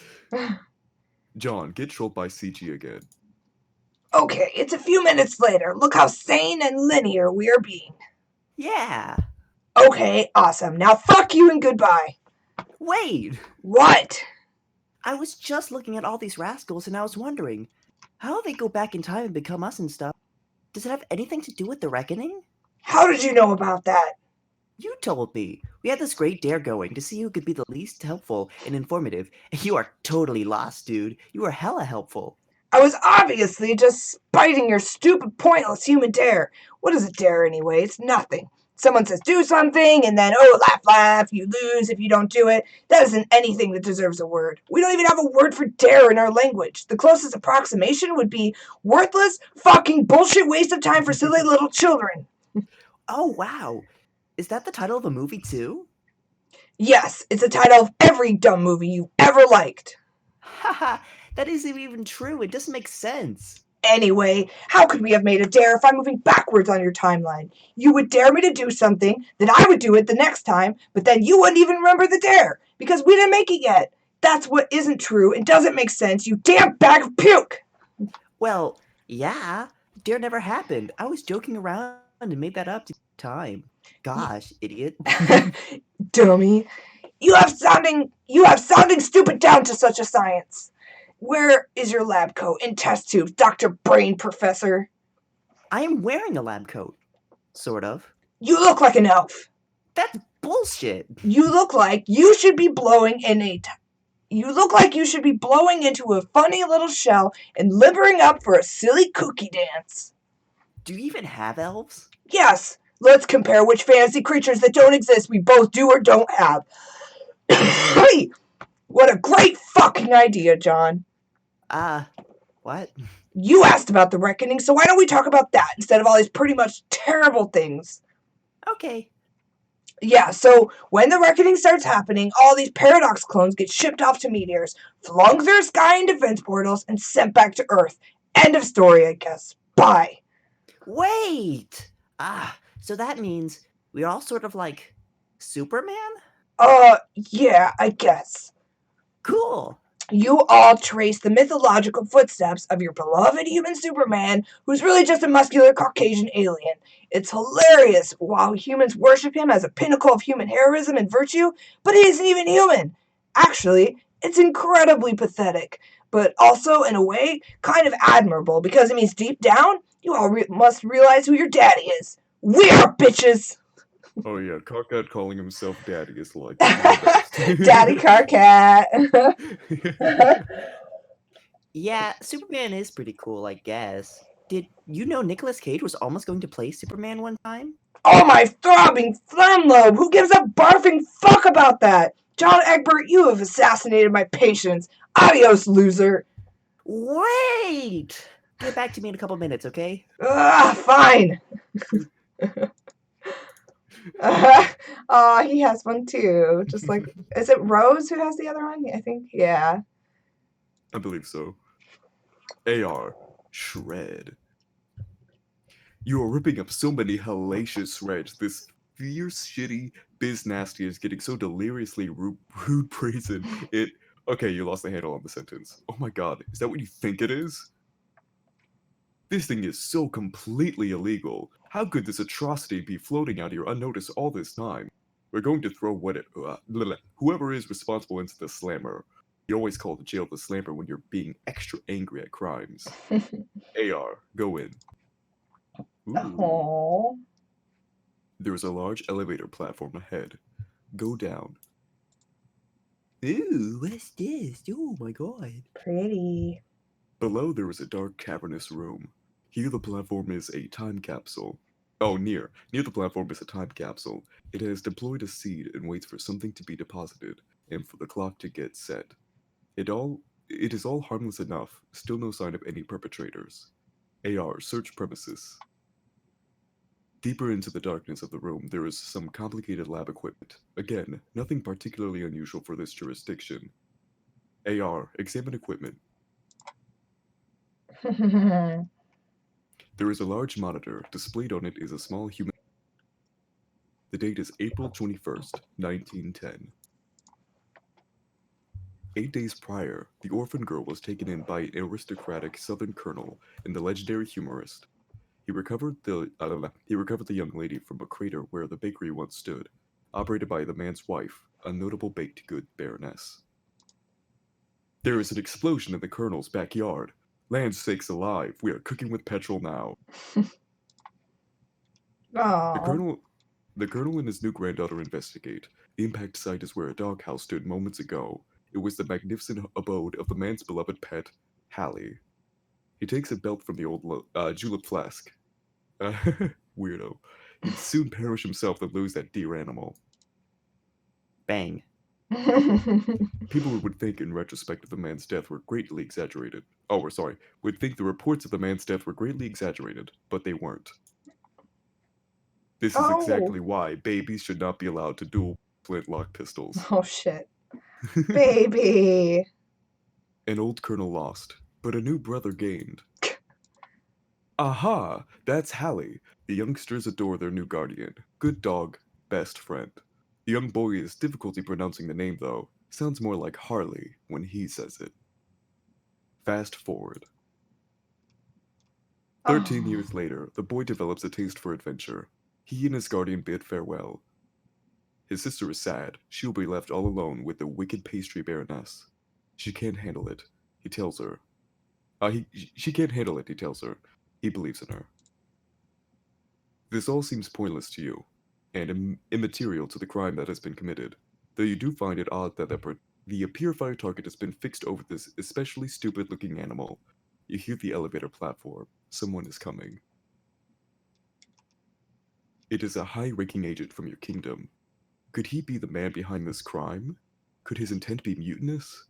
John, get trolled by CG again. Okay, it's a few minutes later. Look how sane and linear we are being. Yeah. Okay, awesome. Now fuck you and goodbye. Wait! What? I was just looking at all these rascals and I was wondering, how they go back in time and become us and stuff? Does it have anything to do with the reckoning? How did you know about that? You told me. We had this great dare going to see who could be the least helpful and informative. And you are totally lost, dude. You are hella helpful. I was obviously just spiting your stupid, pointless human dare. What is a dare anyway? It's nothing. Someone says do something, and then, oh, laugh, laugh, you lose if you don't do it. That isn't anything that deserves a word. We don't even have a word for dare in our language. The closest approximation would be worthless, fucking bullshit waste of time for silly little children. Oh, wow. Is that the title of a movie, too? Yes, it's the title of every dumb movie you ever liked. Haha, that isn't even true. It doesn't make sense. Anyway, how could we have made a dare if I'm moving backwards on your timeline? You would dare me to do something, then I would do it the next time, but then you wouldn't even remember the dare, because we didn't make it yet. That's what isn't true and doesn't make sense, you damn bag of puke! Well, yeah. Dare never happened. I was joking around and made that up to time. Gosh, idiot. Dummy. You have sounding stupid down to such a science. Where is your lab coat and test tubes, Dr. Brain Professor? I am wearing a lab coat. Sort of. You look like an elf. That's bullshit. You look like you should be blowing into a funny little shell and limbering up for a silly cookie dance. Do you even have elves? Yes. Let's compare which fantasy creatures that don't exist we both do or don't have. Hey! What a great fucking idea, John. What? You asked about the reckoning, so why don't we talk about that instead of all these pretty much terrible things? Okay. Yeah, so when the reckoning starts happening, all these paradox clones get shipped off to meteors, flung through sky and defense portals, and sent back to Earth. End of story, I guess. Bye. Wait! So that means we're all sort of like Superman? Yeah, I guess. Cool. You all trace the mythological footsteps of your beloved human Superman, who's really just a muscular Caucasian alien. It's hilarious while humans worship him as a pinnacle of human heroism and virtue, but he isn't even human. Actually, it's incredibly pathetic, but also, in a way, kind of admirable because it means deep down, you all must realize who your daddy is. We are bitches! Oh yeah, Carcat calling himself daddy is like the best. Daddy Carcat. Yeah, Superman is pretty cool, I guess. Did you know Nicolas Cage was almost going to play Superman one time? Oh, my throbbing phlegm lobe! Who gives a barfing fuck about that? John Egbert, you have assassinated my patience. Adios, loser. Wait! Get back to me in a couple minutes, okay? Fine. He has one too. Just like, is it Rose who has the other one? I think, yeah. I believe so. AR, Shred. You are ripping up so many hellacious shreds. This fierce, shitty, biz nasty is getting so deliriously rude brazen. It. Okay, you lost the handle on the sentence. Oh my god, is that what you think it is? This thing is so completely illegal. How could this atrocity be floating out here unnoticed all this time? We're going to throw whoever is responsible into the slammer. You always call the jail the slammer when you're being extra angry at crimes. AR, go in. Ooh. Aww. There is a large elevator platform ahead. Go down. Ooh, what's this? Oh my god. Pretty. Below there is a dark cavernous room. Here the platform is a time capsule. Oh, near the platform is a time capsule. It has deployed a seed and waits for something to be deposited, and for the clock to get set. It is all harmless enough, still no sign of any perpetrators. AR, search premises. Deeper into the darkness of the room, there is some complicated lab equipment. Again, nothing particularly unusual for this jurisdiction. AR, examine equipment. There is a large monitor. Displayed on it is a small human. The date is April 21st, 1910. 8 days prior, the orphan girl was taken in by an aristocratic Southern colonel and the legendary humorist. He recovered the young lady from a crater where the bakery once stood, operated by the man's wife, a notable baked good baroness. There is an explosion in the colonel's backyard. Land sakes alive, we are cooking with petrol now. Aww. The colonel and his new granddaughter investigate. The impact site is where a doghouse stood moments ago. It was the magnificent abode of the man's beloved pet, Hallie. He takes a belt from the old julep flask. Weirdo. He'd soon perish himself than lose that dear animal. Bang. People would think in retrospect of the man's death were greatly exaggerated. Would think the reports of the man's death were greatly exaggerated, but they weren't. This is exactly why babies should not be allowed to duel flintlock pistols. Oh shit. Baby. An old colonel lost, but a new brother gained. Aha! That's Hallie. The youngsters adore their new guardian. Good dog, best friend. The young boy has difficulty pronouncing the name though. Sounds more like Harley when he says it. Fast forward. 13 years later, the boy develops a taste for adventure. He and his guardian bid farewell. His sister is sad. She will be left all alone with the wicked pastry baroness. She can't handle it, he tells her. She can't handle it, he tells her. He believes in her. This all seems pointless to you, and immaterial to the crime that has been committed, though you do find it odd that the purifier target has been fixed over this especially stupid-looking animal. You hear the elevator platform. Someone is coming. It is a high-ranking agent from your kingdom. Could he be the man behind this crime? Could his intent be mutinous?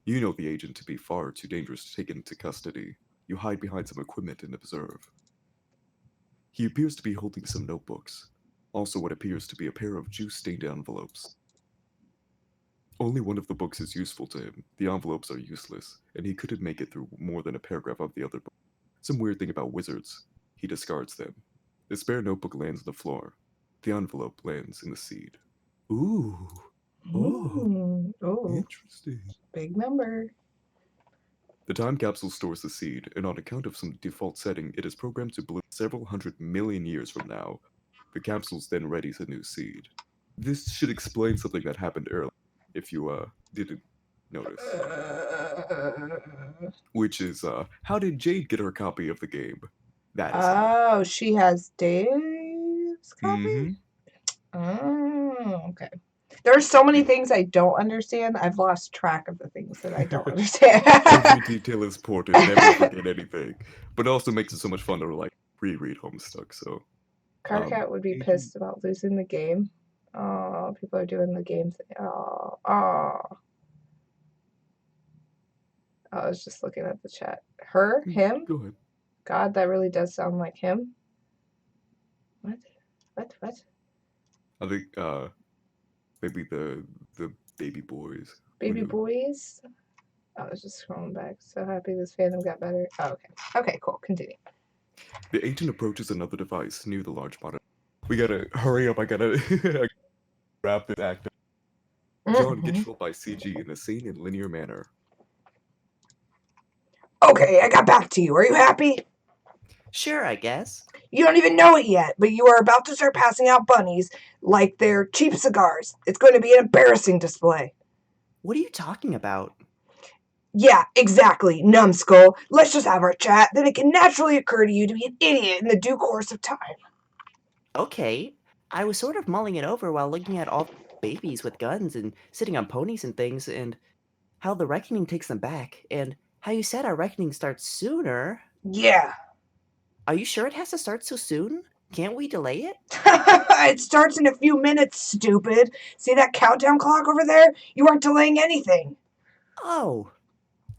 You know the agent to be far too dangerous to take into custody. You hide behind some equipment and observe. He appears to be holding some notebooks. Also what appears to be a pair of juice-stained envelopes. Only one of the books is useful to him. The envelopes are useless, and he couldn't make it through more than a paragraph of the other book. Some weird thing about wizards. He discards them. The spare notebook lands on the floor. The envelope lands in the seed. Ooh. Oh. Oh. Interesting. Big number. The time capsule stores the seed, and on account of some default setting, it is programmed to bloom several 100 million years from now. The capsule's then readies a new seed. This should explain something that happened earlier, if you didn't notice. Which is, how did Jade get her copy of the game? That is how. Oh, she has Dave's copy? Mm-hmm. Oh, okay. There are so many things I don't understand. I've lost track of the things that I don't understand. Every detail is ported, never forget anything. But it also makes it so much fun to, like, reread Homestuck, so... Carcat would be Agent- pissed about losing the game. Oh, people are doing the game thing. Oh. I was just looking at the chat. Her? Him? Go ahead. God, that really does sound like him. What? I think, maybe the baby boys. Baby Who knew? boys? I was just scrolling back. So happy this fandom got better. Oh, okay. Okay, cool. Continue. The agent approaches another device near the large monitor. We gotta hurry up. I gotta wrap this act up. John gets shot by CG in a sane and linear manner. Okay, I got back to you. Are you happy? Sure, I guess. You don't even know it yet, but you are about to start passing out bunnies like they're cheap cigars. It's going to be an embarrassing display. What are you talking about? Yeah, exactly, numbskull. Let's just have our chat, then it can naturally occur to you to be an idiot in the due course of time. Okay. I was sort of mulling it over while looking at all the babies with guns and sitting on ponies and things, and how the reckoning takes them back, and how you said our reckoning starts sooner. Yeah. Are you sure it has to start so soon? Can't we delay it? It starts in a few minutes, stupid. See that countdown clock over there? You aren't delaying anything. Oh.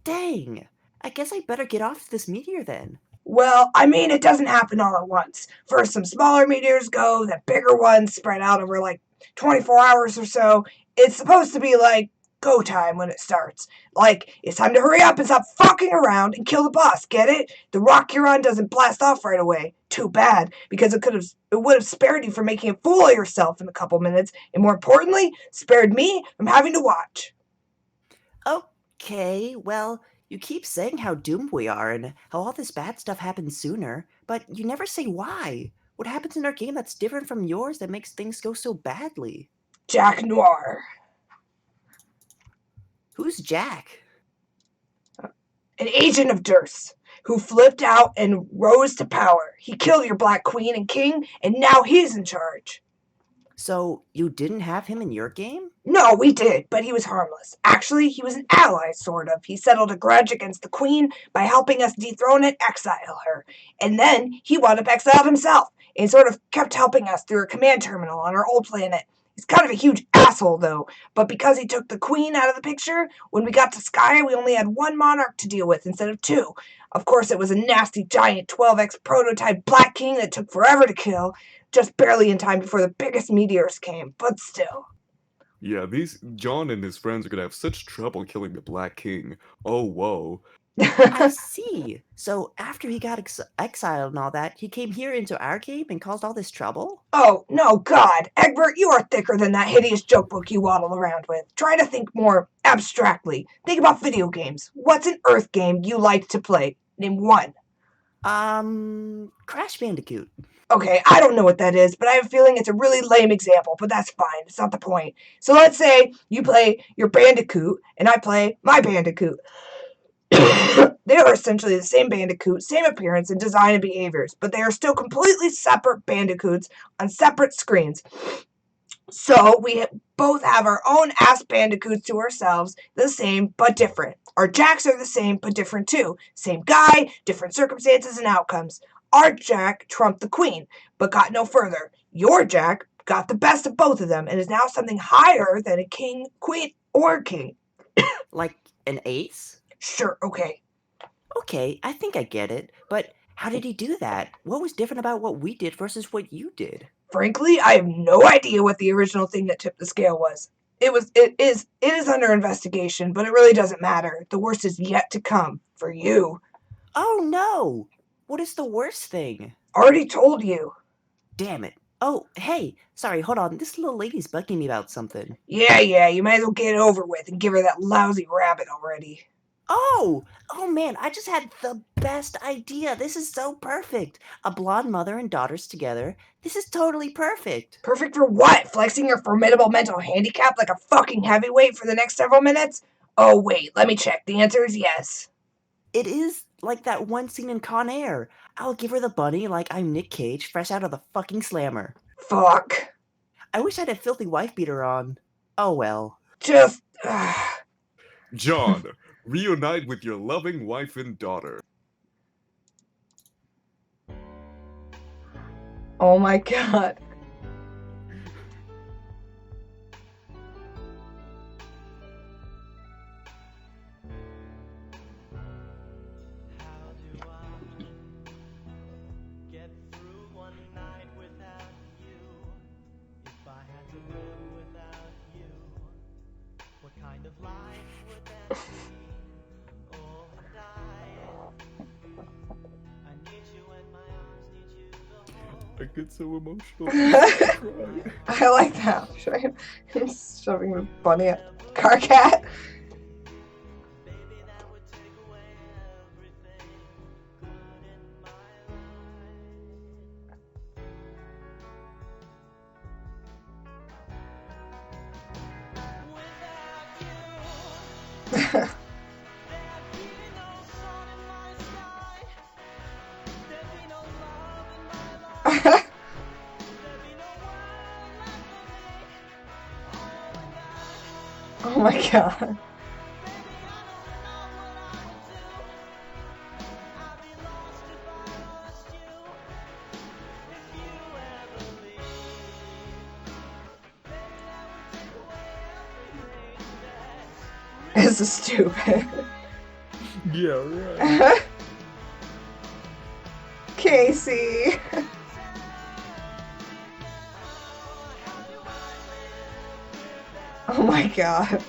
Dang. I guess I better get off this meteor then. Well, I mean, it doesn't happen all at once. First, some smaller meteors go, then bigger ones spread out over like 24 hours or so. It's supposed to be like go time when it starts. Like, it's time to hurry up and stop fucking around and kill the boss, get it? The rock you're on doesn't blast off right away. Too bad, because it would have spared you from making a fool of yourself in a couple minutes, and more importantly, spared me from having to watch. Okay, well, you keep saying how doomed we are and how all this bad stuff happens sooner, but you never say why. What happens in our game that's different from yours that makes things go so badly? Jack Noir. Who's Jack? An agent of Durst, who flipped out and rose to power. He killed your Black Queen and King, and now he's in charge. So, you didn't have him in your game? No, we did, but he was harmless. Actually, he was an ally, sort of. He settled a grudge against the Queen by helping us dethrone and exile her. And then he wound up exiled himself, and sort of kept helping us through a command terminal on our old planet. He's kind of a huge asshole, though, but because he took the Queen out of the picture, when we got to Sky, we only had one monarch to deal with instead of two. Of course, it was a nasty, giant 12X prototype Black King that took forever to kill, just barely in time before the biggest meteors came, but still. Yeah, John and his friends are gonna have such trouble killing the Black King. Oh, whoa. I see. So, after he got exiled and all that, he came here into our game and caused all this trouble? Oh, no, God. Egbert, you are thicker than that hideous joke book you waddle around with. Try to think more abstractly. Think about video games. What's an Earth game you like to play? Name one. Crash Bandicoot. Okay, I don't know what that is, but I have a feeling it's a really lame example, but that's fine. It's not the point. So let's say you play your Bandicoot, and I play my Bandicoot. They are essentially the same Bandicoot, same appearance and design and behaviors, but they are still completely separate Bandicoots on separate screens. So we both have our own ass Bandicoots to ourselves, the same but different. Our Jacks are the same but different too. Same guy, different circumstances and outcomes. Our Jack trumped the Queen, but got no further. Your Jack got the best of both of them and is now something higher than a king, queen, or king. Like an ace? Sure, okay. Okay, I think I get it, but how did he do that? What was different about what we did versus what you did? Frankly, I have no idea what the original thing that tipped the scale was. It is under investigation, but it really doesn't matter. The worst is yet to come for you. Oh no! What is the worst thing? Already told you. Damn it. Oh, hey, sorry, hold on. This little lady's bugging me about something. Yeah, you might as well get it over with and give her that lousy rabbit already. Oh man, I just had the best idea. This is so perfect. A blonde mother and daughters together. This is totally perfect. Perfect for what? Flexing your formidable mental handicap like a fucking heavyweight for the next several minutes? Oh, wait, let me check. The answer is yes. It is like that one scene in Con Air. I'll give her the bunny like I'm Nick Cage, fresh out of the fucking slammer. Fuck. I wish I had a filthy wife beater on. Oh well. Just. John, reunite with your loving wife and daughter. Oh my god. I get so emotional. I like that. I'm shoving a bunny at car cat. Oh my god. This is stupid. Yeah, right. Casey. Oh my god.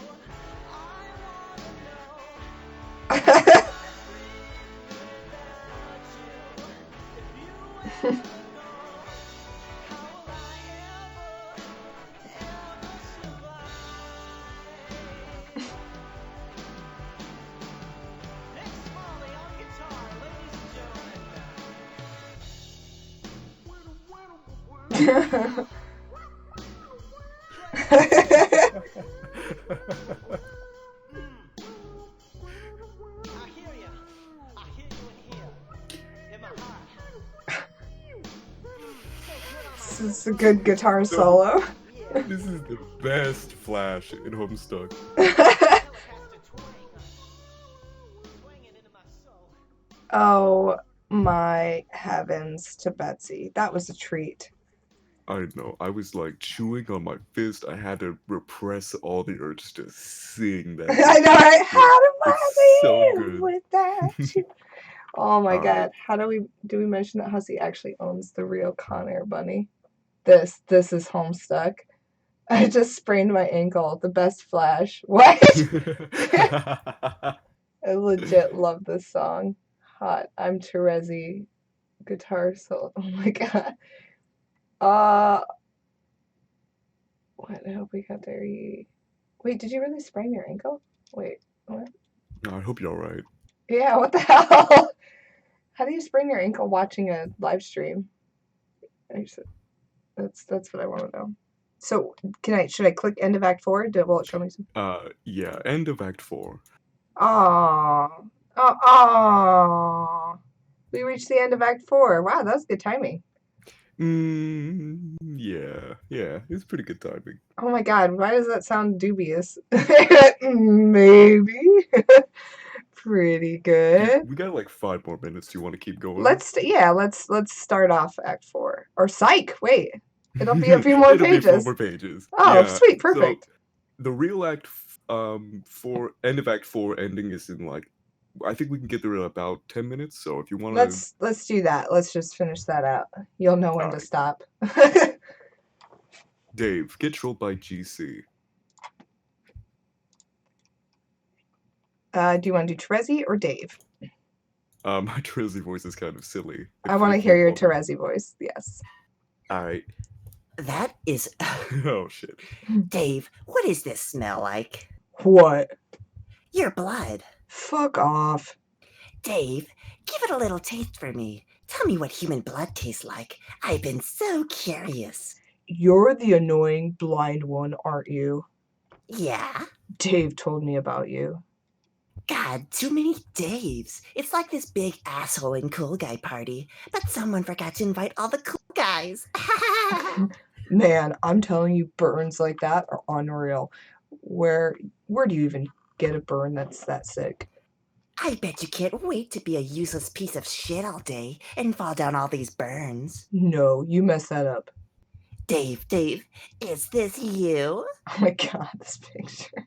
This is a good guitar solo. This is the best Flash in Homestuck. Oh my heavens to Betsy. That was a treat. I know. I was like chewing on my fist. I had to repress all the urge to sing that. I know, right? How do I It's so live good. without you? Oh my All god. right. How do we mention that Hussey actually owns the real Con Air bunny? This is Homestuck. I just sprained my ankle. The best Flash. What? I legit love this song. Hot. I'm Terezi. Guitar solo. Oh my god. What? I hope we got there. Wait, did you really sprain your ankle? Wait, what? I hope you're alright. Yeah, what the hell? How do you sprain your ankle watching a live stream? That's what I want to know. So, should I click end of Act 4? Will it show me some? Yeah, end of Act 4. Aww. Aww. We reached the end of Act 4. Wow, that was good timing. Yeah, it's pretty good timing. Oh my god, why does that sound dubious? Maybe. Pretty good. We got like 5 more minutes. Do you want to keep going? Let's start off Act 4. Or psych, wait. It'll be a few more It'll pages. be 4 more pages. Oh, Yeah. sweet, perfect. So, the real Act end of Act 4 ending is in like, I think we can get there in about 10 minutes. So if you want to, Let's do that. Let's just finish that out. You'll know when to Alright. stop. Dave, get trolled by GC. Do you want to do Terezi or Dave? My Terezi voice is kind of silly. I want to hear your Terezi voice. Yes. All right. That is. Oh shit. Dave, what does this smell like? What? Your blood. Fuck off. Dave, give it a little taste for me. Tell me what human blood tastes like. I've been so curious. You're the annoying blind one, aren't you? Yeah? Dave told me about you. God, too many Daves. It's like this big asshole and cool guy party, but someone forgot to invite all the cool guys. Man, I'm telling you, burns like that are unreal. Where do you even get a burn that's that sick? I bet you can't wait to be a useless piece of shit all day and fall down all these burns. No, you messed that up. Dave, is this you? Oh my god, this picture.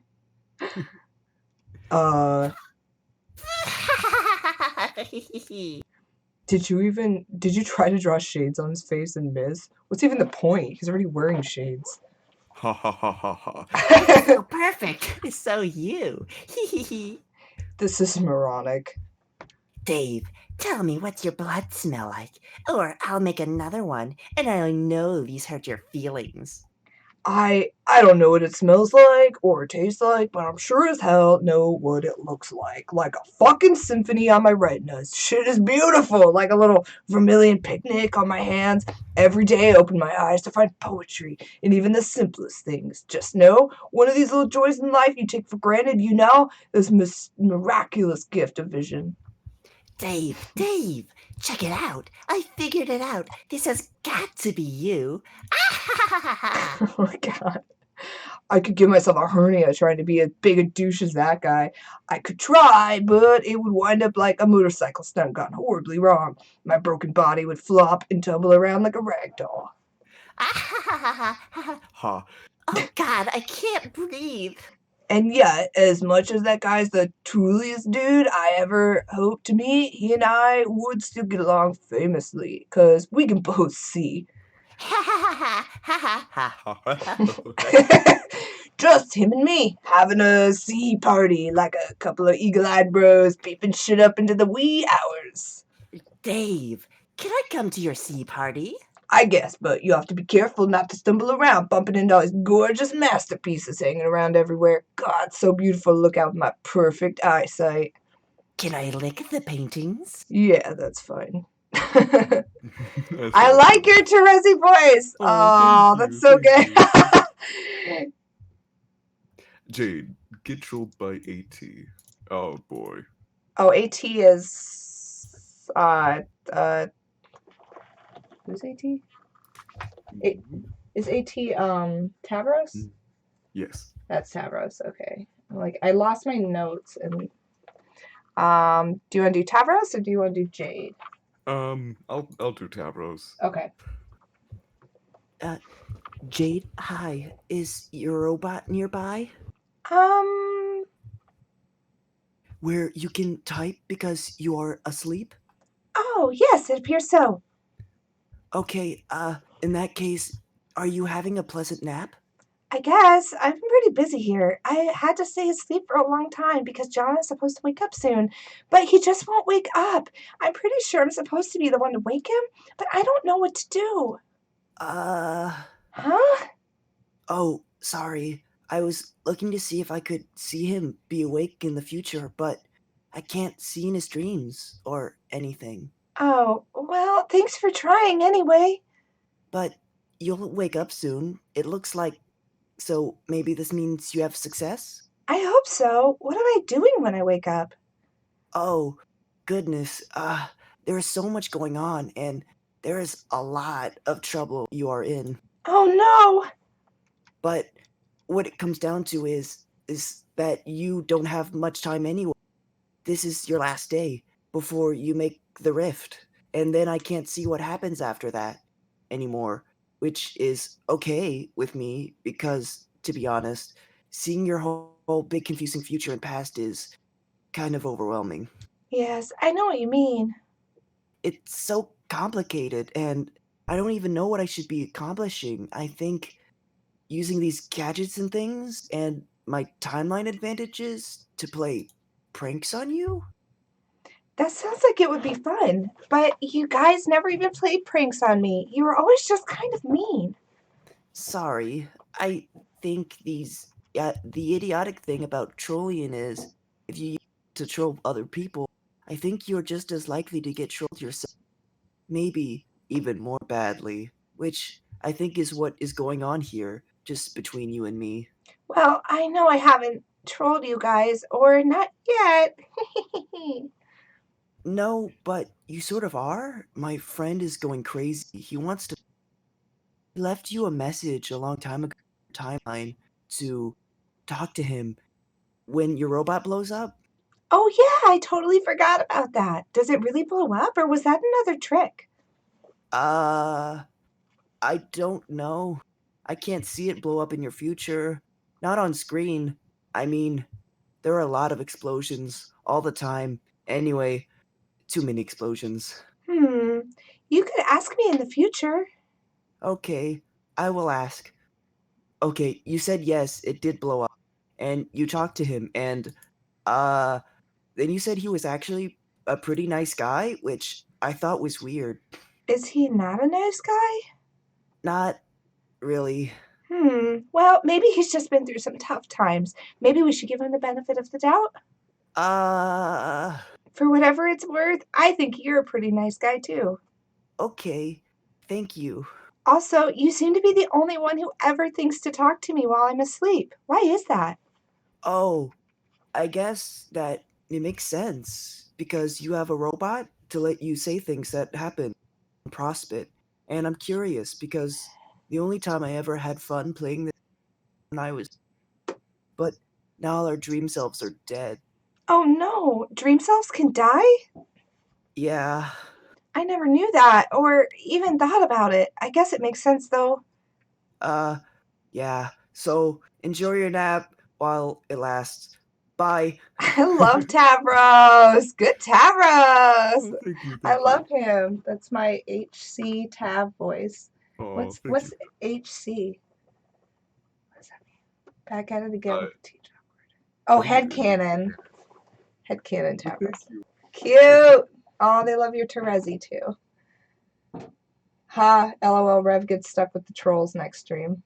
Did you try to draw shades on his face and miss? What's even the point? He's already wearing shades. Ha ha ha ha ha. It's so perfect. It's so you. This is moronic. Dave, tell me what's your blood smell like, or I'll make another one, and I know these hurt your feelings. I don't know what it smells like or tastes like, but I'm sure as hell know what it looks like. Like a fucking symphony on my retinas. Shit is beautiful. Like a little vermilion picnic on my hands. Every day I open my eyes to find poetry in even the simplest things. Just know, one of these little joys in life you take for granted, this miraculous gift of vision. Dave, check it out. I figured it out. This has got to be you. Oh my god. I could give myself a hernia trying to be as big a douche as that guy. I could try, but it would wind up like a motorcycle stunt gone horribly wrong. My broken body would flop and tumble around like a rag doll. Ha. Oh god, I can't breathe. And yet, as much as that guy's the truliest dude I ever hoped to meet, he and I would still get along famously, because we can both see. Just him and me, having a sea party like a couple of eagle-eyed bros peeping shit up into the wee hours. Dave, can I come to your sea party? I guess, but you have to be careful not to stumble around, bumping into all these gorgeous masterpieces hanging around everywhere. God, so beautiful to look out with my perfect eyesight. Can I lick the paintings? Yeah, that's fine. That's I like awesome. your Teresi voice. Oh, thank that's you, so thank good. Jade, get trolled by AT. Oh boy. Oh, AT is who's AT? Is AT Tavros? Yes. That's Tavros. Okay. Like I lost my notes and do you want to do Tavros or do you want to do Jade? I'll do Tavros. Okay. Jade, hi. Is your robot nearby? Where you can type because you are asleep? Oh, yes, it appears so. Okay, in that case, are you having a pleasant nap? I guess. I've been pretty busy here. I had to stay asleep for a long time because John is supposed to wake up soon, but he just won't wake up. I'm pretty sure I'm supposed to be the one to wake him, but I don't know what to do. Huh? Oh, sorry. I was looking to see if I could see him be awake in the future, but I can't see in his dreams or anything. Oh, well, thanks for trying anyway. But you'll wake up soon. It looks like. So maybe this means you have success? I hope so. What am I doing when I wake up? Oh, goodness. There is so much going on, and there is a lot of trouble you are in. Oh no! But what it comes down to is that you don't have much time anyway. This is your last day before you make the rift, and then I can't see what happens after that anymore, which is okay with me because, to be honest, seeing your whole big confusing future and past is kind of overwhelming. Yes, I know what you mean. It's so complicated, and I don't even know what I should be accomplishing. I think using these gadgets and things and my timeline advantages to play pranks on you? That sounds like it would be fun, but you guys never even played pranks on me. You were always just kind of mean. Sorry, I think the idiotic thing about trolling is if you to troll other people, I think you're just as likely to get trolled yourself. Maybe even more badly, which I think is what is going on here, just between you and me. Well, I know I haven't trolled you guys, or not yet. No, but you sort of are. My friend is going crazy. He wants to. He left you a message a long time ago on your timeline to talk to him when your robot blows up. Oh yeah, I totally forgot about that. Does it really blow up, or was that another trick? I don't know. I can't see it blow up in your future. Not on screen. I mean, there are a lot of explosions all the time. Anyway, too many explosions. You could ask me in the future. Okay, I will ask. Okay, you said yes, it did blow up. And you talked to him, and, then you said he was actually a pretty nice guy, which I thought was weird. Is he not a nice guy? Not really. Well, maybe he's just been through some tough times. Maybe we should give him the benefit of the doubt. For whatever it's worth, I think you're a pretty nice guy too. Okay. Thank you. Also, you seem to be the only one who ever thinks to talk to me while I'm asleep. Why is that? Oh, I guess that it makes sense because you have a robot to let you say things that happen on Prospit. And I'm curious because the only time I ever had fun playing this when I was. But now all our dream selves are dead. Oh no, dream selves can die? Yeah. I never knew that or even thought about it. I guess it makes sense though. Yeah. So enjoy your nap while it lasts. Bye. I love Tavros. Good Tavros. Oh, thank you. I love him. That's my HC Tav voice. Oh, What's thank you. HC? What does that mean? Back at it again. Uh, Teach awkward. Oh, headcanon. Headcanon Tavros. Cute. Oh, they love your Terezi too. Ha, LOL, Rev gets stuck with the trolls next stream.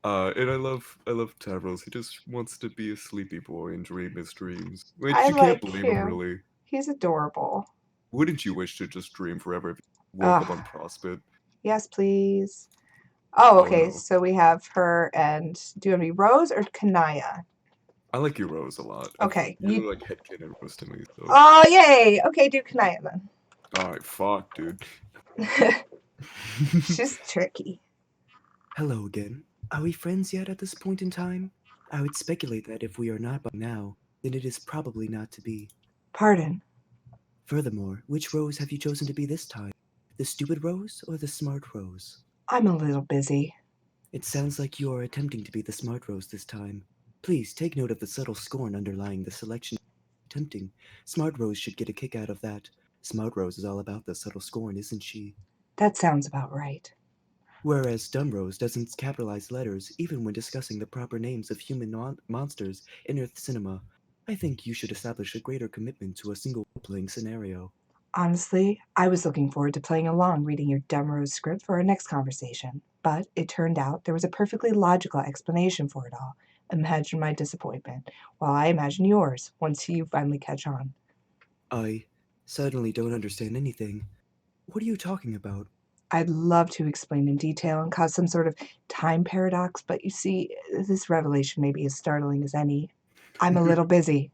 And I love Tavros. He just wants to be a sleepy boy and dream his dreams. Which I you like can't blame him, him. really. He's adorable. Wouldn't you wish to just dream forever if you woke up on Prospit? Yes, please. Oh, okay. no. So we have her and do you want to be Rose or Kanaya? I like your Rose a lot. Okay. You're like headcanon Rose to me. So. Oh, yay. Okay, do Kanaya then. Alright, fuck, dude. She's tricky. Hello again. Are we friends yet at this point in time? I would speculate that if we are not by now, then it is probably not to be. Pardon? Furthermore, which Rose have you chosen to be this time? The stupid Rose or the smart Rose? I'm a little busy. It sounds like you are attempting to be the smart Rose this time. Please take note of the subtle scorn underlying the selection. Tempting. Smart Rose should get a kick out of that. Smart Rose is all about the subtle scorn, isn't she? That sounds about right. Whereas Dumb Rose doesn't capitalize letters even when discussing the proper names of human monsters in Earth cinema. I think you should establish a greater commitment to a single role-playing scenario. Honestly, I was looking forward to playing along reading your Dumb Rose script for our next conversation, but it turned out there was a perfectly logical explanation for it all. Imagine my disappointment, while I imagine yours, once you finally catch on. I certainly don't understand anything. What are you talking about? I'd love to explain in detail and cause some sort of time paradox, but you see, this revelation may be as startling as any. I'm a little busy.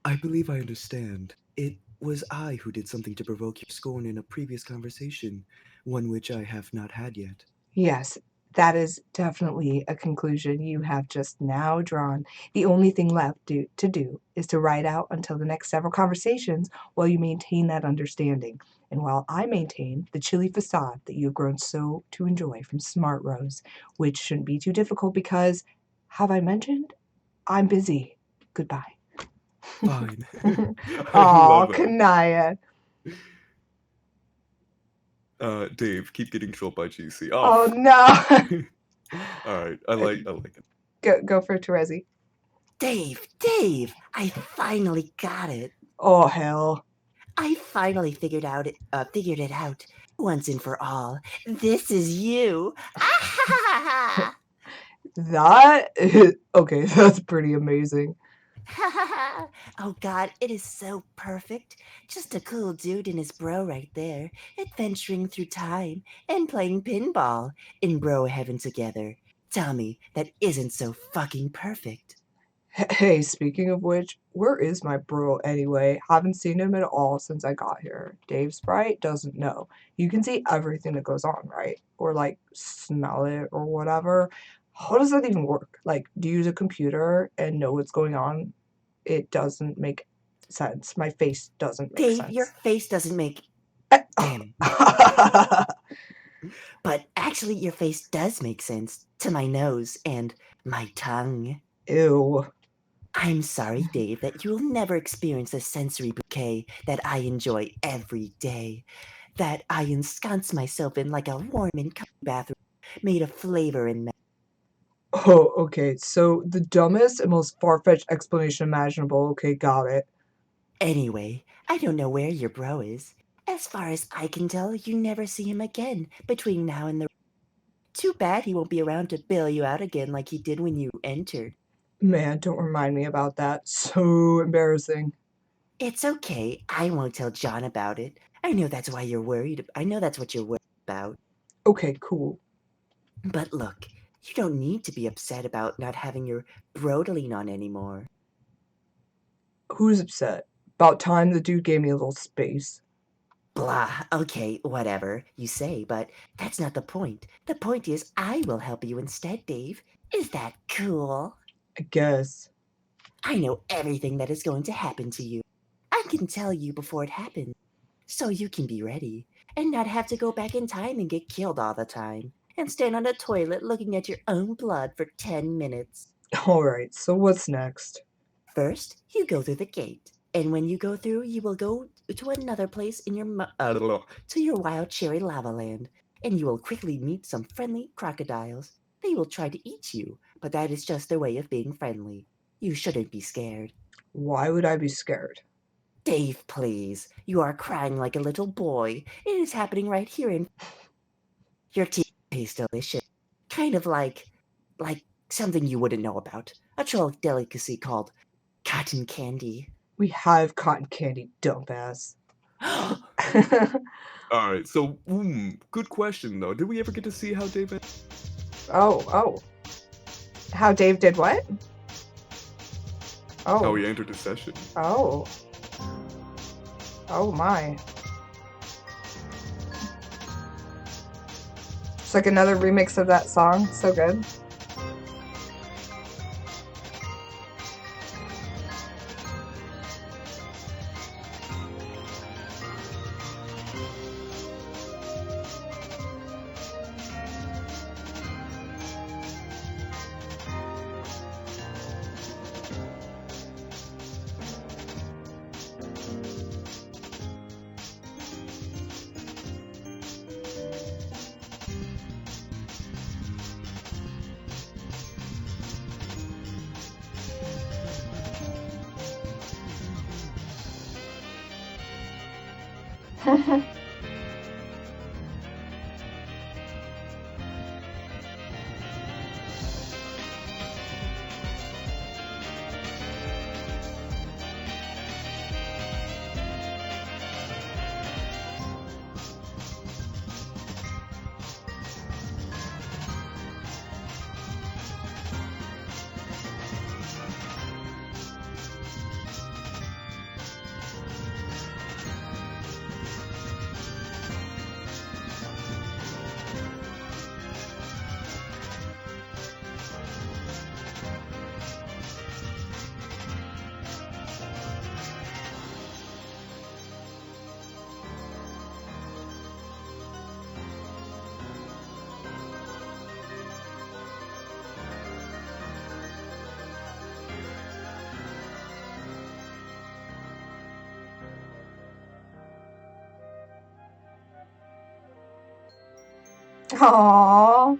I believe I understand. It was I who did something to provoke your scorn in a previous conversation, one which I have not had yet. Yes, that is definitely a conclusion you have just now drawn. The only thing left to do is to ride out until the next several conversations while you maintain that understanding, and while I maintain the chilly facade that you have grown so to enjoy from Smart Rose, which shouldn't be too difficult because, have I mentioned, I'm busy. Goodbye. Fine. Aw, Kanaya. Dave, keep getting trolled by GC. Oh no. Alright, I like it. Go for Terezi. Dave, I finally got it. Oh hell. I finally figured it out once and for all. This is you. That is, okay, that's pretty amazing. Oh god, it is so perfect. Just a cool dude and his bro right there, adventuring through time and playing pinball in bro heaven together. Tell me, that isn't so fucking perfect. Hey, speaking of which, where is my bro anyway? Haven't seen him at all since I got here. Dave Sprite doesn't know. You can see everything that goes on, right? Or like smell it or whatever. How does that even work? Like, do you use a computer and know what's going on? It doesn't make sense. My face doesn't make Dave, your sense. face doesn't make. Damn. But actually, your face does make sense to my nose and my tongue. Ew. I'm sorry, Dave, that you will never experience the sensory bouquet that I enjoy every day. That I ensconce myself in like a warm and comfy bathroom made of flavor and Oh, okay. So the dumbest and most far-fetched explanation imaginable. Okay, got it. Anyway, I don't know where your bro is. As far as I can tell, you never see him again between now and the. Too bad he won't be around to bail you out again like he did when you entered. Man, don't remind me about that. So embarrassing. It's okay. I won't tell John about it. I know that's why you're worried. I know that's what you're worried about. Okay, cool. But look, you don't need to be upset about not having your bro to lean on anymore. Who's upset? About time the dude gave me a little space. Blah, okay, whatever you say, but that's not the point. The point is, I will help you instead, Dave. Is that cool? I guess. I know everything that is going to happen to you. I can tell you before it happens, so you can be ready and not have to go back in time and get killed all the time and stand on the toilet looking at your own blood for 10 minutes. Alright, so what's next? First, you go through the gate, and when you go through, you will go to another place in your to your wild cherry lava land, and you will quickly meet some friendly crocodiles. They will try to eat you, but that is just their way of being friendly. You shouldn't be scared. Why would I be scared? Dave, please. You are crying like a little boy. It is happening right here in your teeth taste delicious. Kind of like something you wouldn't know about. A troll delicacy called cotton candy. We have cotton candy, dumbass. All right, so good question though. Did we ever get to see how David? Oh. How Dave did what? How Oh. he entered the session? Oh. Oh my. It's like another remix of that song. So good. Aww.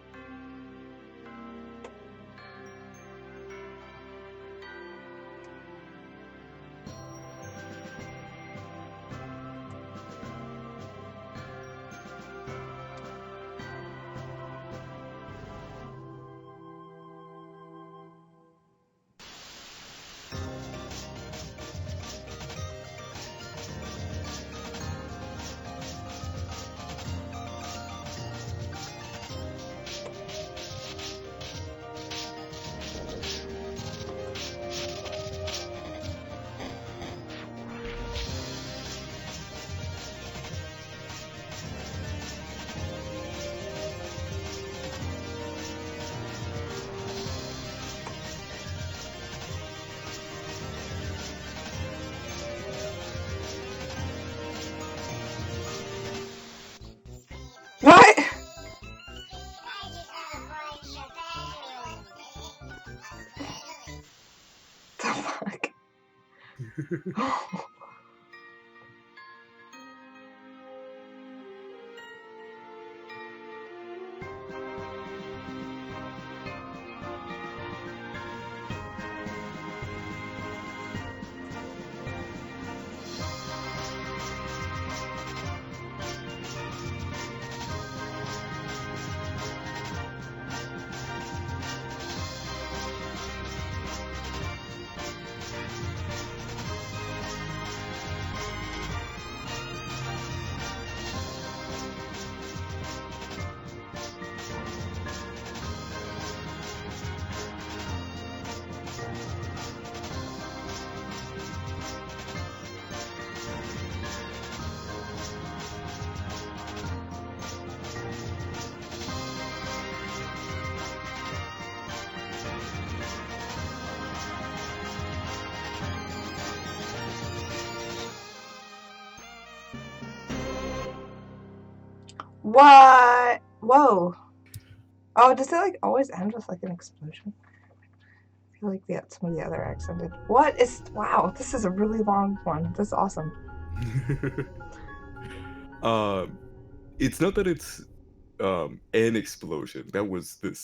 What? Whoa. Oh, does it like always end with like an explosion? I feel like some of the other acts ended. What is? Wow, this is a really long one. This is awesome. It's not that it's an explosion. That was the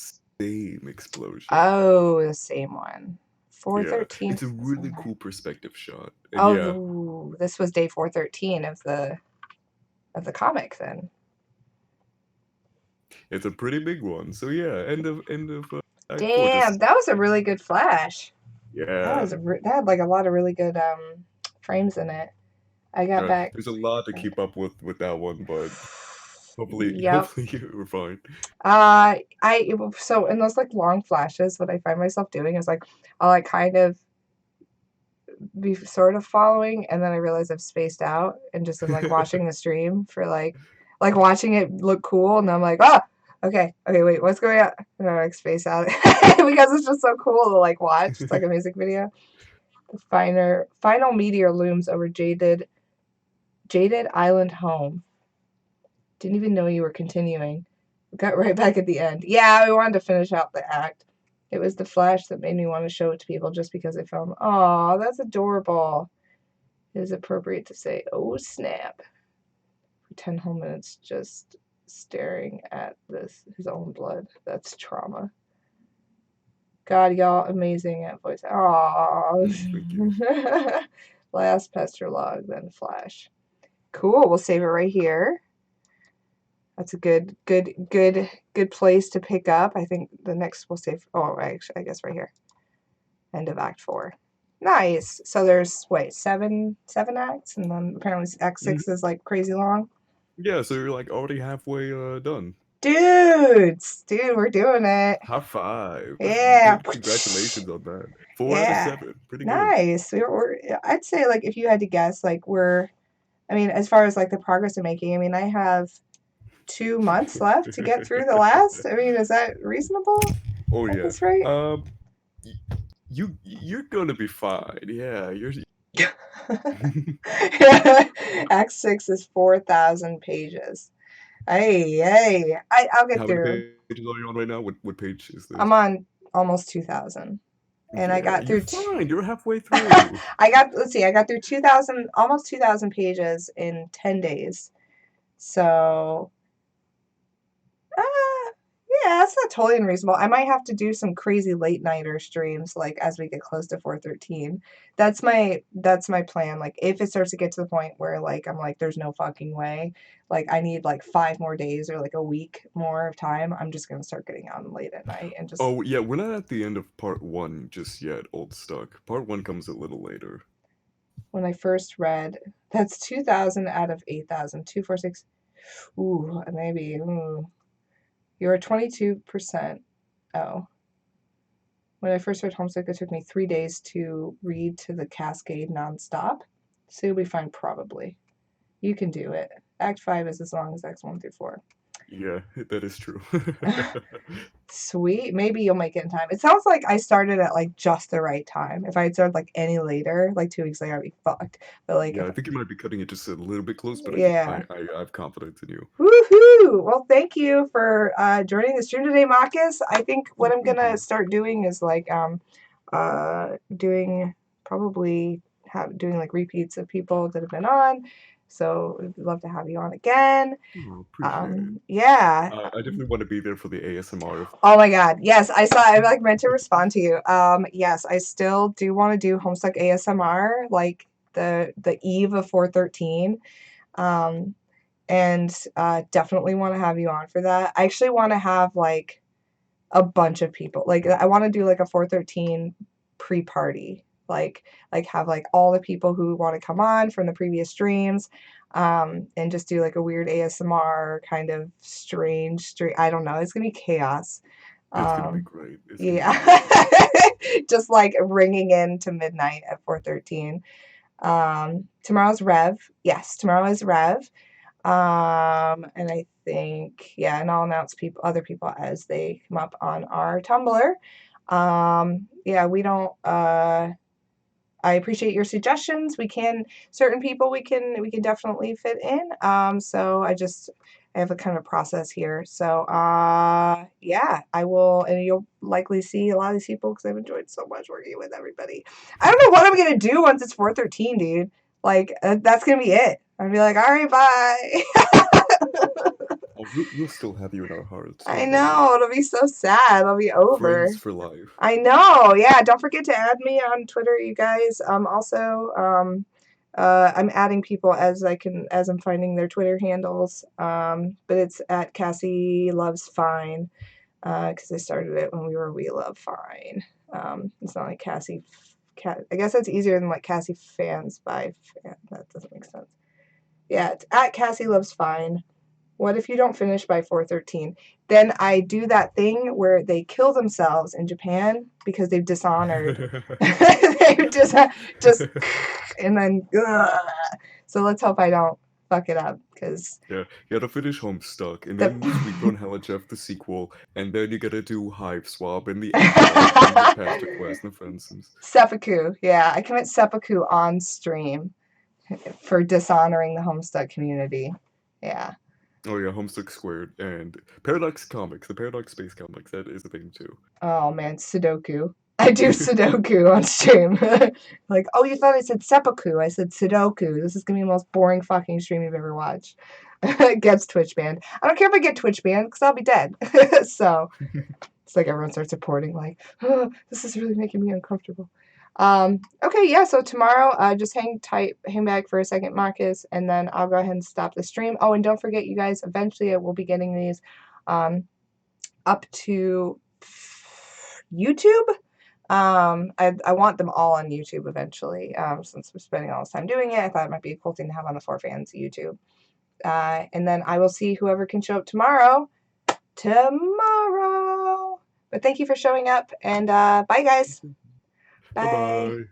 same explosion. Oh, the same one. Yeah, 413. it's a really cool perspective shot. And Oh, yeah, this was day 413 of the comic then. it's a pretty big one. So yeah, end of Act 4. Damn, that was a really good flash. That Yeah. was that had like a lot of really good frames in it. I got back. There's a lot to keep up with that one, but hopefully you were fine. So in those like long flashes, what I find myself doing is like I'll like kind of be sort of following, and then I realize I've spaced out and just am like watching the stream for like watching it look cool, and I'm like, oh, okay, wait, what's going on? And I like space out because it's just so cool to like watch. It's like a music video. The final meteor looms over Jaded Island home. Didn't even know you were continuing. Got right back at the end. Yeah, we wanted to finish out the act. It was the flash that made me want to show it to people just because I found, oh, that's adorable. It is appropriate to say, oh, snap. For 10 whole minutes just staring at his own blood. That's trauma. God, y'all, amazing at voice. Aww. Last Pester Log, then Flash. Cool, we'll save it right here. That's a good place to pick up. I think the next we'll save. Oh, actually, I guess right here. End of Act 4. Nice. So there's seven acts, and then apparently Act 6 is like crazy long. Yeah, so you're like already halfway done. Dude, we're doing it. High five. Yeah. Congratulations on that. 4 out of 7. Pretty good. Nice. I'd say like if you had to guess, like as far as like the progress I'm making, I mean, I have 2 months left to get through the last. I mean, is that reasonable? Oh yeah. That's right. You're gonna be fine. Yeah, you're. Act 6 is 4,000 pages. Hey, I'll get through. How many pages are you on right now? What page is this? I'm on almost 2,000. And I got through. You're fine. You're halfway through. I got through almost 2,000 pages in 10 days. So, yeah, that's not totally unreasonable. I might have to do some crazy late nighter streams like as we get close to 413. That's my plan. Like if it starts to get to the point where like I'm like there's no fucking way, like I need like 5 more days or like a week more of time, I'm just gonna start getting on late at night and just. Oh yeah, we're not at the end of part 1 just yet. Stuck. Part 1 comes a little later. When I first read, that's 2,000 out of 8,000. 246. Ooh, maybe. You're 22%. Oh. When I first read Homestuck, it took me 3 days to read to the Cascade nonstop. So you'll be fine, probably. You can do it. Act 5 is as long as Acts 1 through 4. Yeah, that is true. Sweet. Maybe you'll make it in time. It sounds like I started at like just the right time. If I had started like any later, like 2 weeks later, I'd be fucked. But like, yeah, I think you might be cutting it just a little bit close, but yeah. I have confidence in you. Woohoo! Well, thank you for joining the stream today, Maccus. I think what I'm gonna start doing is like doing probably doing like repeats of people that have been on. So we'd love to have you on again. Oh, appreciate it. Yeah. I definitely want to be there for the ASMR. Oh my God. Yes, I saw. I like meant to respond to you. Yes, I still do want to do Homestuck ASMR, like the eve of 413. And definitely want to have you on for that. I actually want to have like a bunch of people. Like I want to do like a 413 pre-party. Like have like all the people who want to come on from the previous streams, and just do like a weird ASMR kind of strange stream. I don't know. It's gonna be chaos. It's gonna be great. It's gonna Yeah. be great. Just like ringing in to midnight at 413. Tomorrow's Rev. Yes, tomorrow is Rev. And I think, yeah, and I'll announce other people as they come up on our Tumblr. Yeah, we don't, I appreciate your suggestions. Certain people we can definitely fit in. So I have a kind of process here. So, yeah, I will, and you'll likely see a lot of these people because I've enjoyed so much working with everybody. I don't know what I'm going to do once it's 413, dude. Like, that's going to be it. I'll be like, all right, bye. Oh, we'll still have you in our hearts. I Don't worry. know. It'll be so sad. It'll be over. Friends for life. I know. Yeah. Don't forget to add me on Twitter, you guys. Also, I'm adding people as I'm finding their Twitter handles. But it's at Cassie Loves Fine, because I started it when We Love Fine. It's not like Cassie. I guess that's easier than like Cassie Fans by Fan. That doesn't make sense. Yeah, it's at Cassie Loves Fine. What if you don't finish by 413? Then I do that thing where they kill themselves in Japan because they've dishonored. They've just and then so let's hope I don't fuck it up because Yeah, you gotta finish Homestuck, and then Sleep on Hella Jeff the sequel, and then you gotta do Hive Swap in the end, and the Pastor Quest and Fences. seppuku. Yeah, I commit seppuku on stream for dishonoring the Homestuck community. Yeah. Oh yeah, Homestuck Squared and Paradox Comics, the Paradox Space Comics, that is a thing too. Oh man, Sudoku. I do Sudoku on stream. Like, oh, you thought I said seppuku. I said Sudoku. This is gonna be the most boring fucking stream you've ever watched. Gets Twitch banned. I don't care if I get Twitch banned because I'll be dead. So it's like everyone starts reporting like, oh, this is really making me uncomfortable. Okay, yeah, so tomorrow, just hang back for a second, Maccus, and then I'll go ahead and stop the stream. Oh, and don't forget, you guys, eventually I will be getting these up to YouTube. I want them all on YouTube eventually. Since we're spending all this time doing it, I thought it might be a cool thing to have on the 4Fans YouTube. And then I will see whoever can show up tomorrow. But thank you for showing up, and bye, guys. Bye. Bye-bye.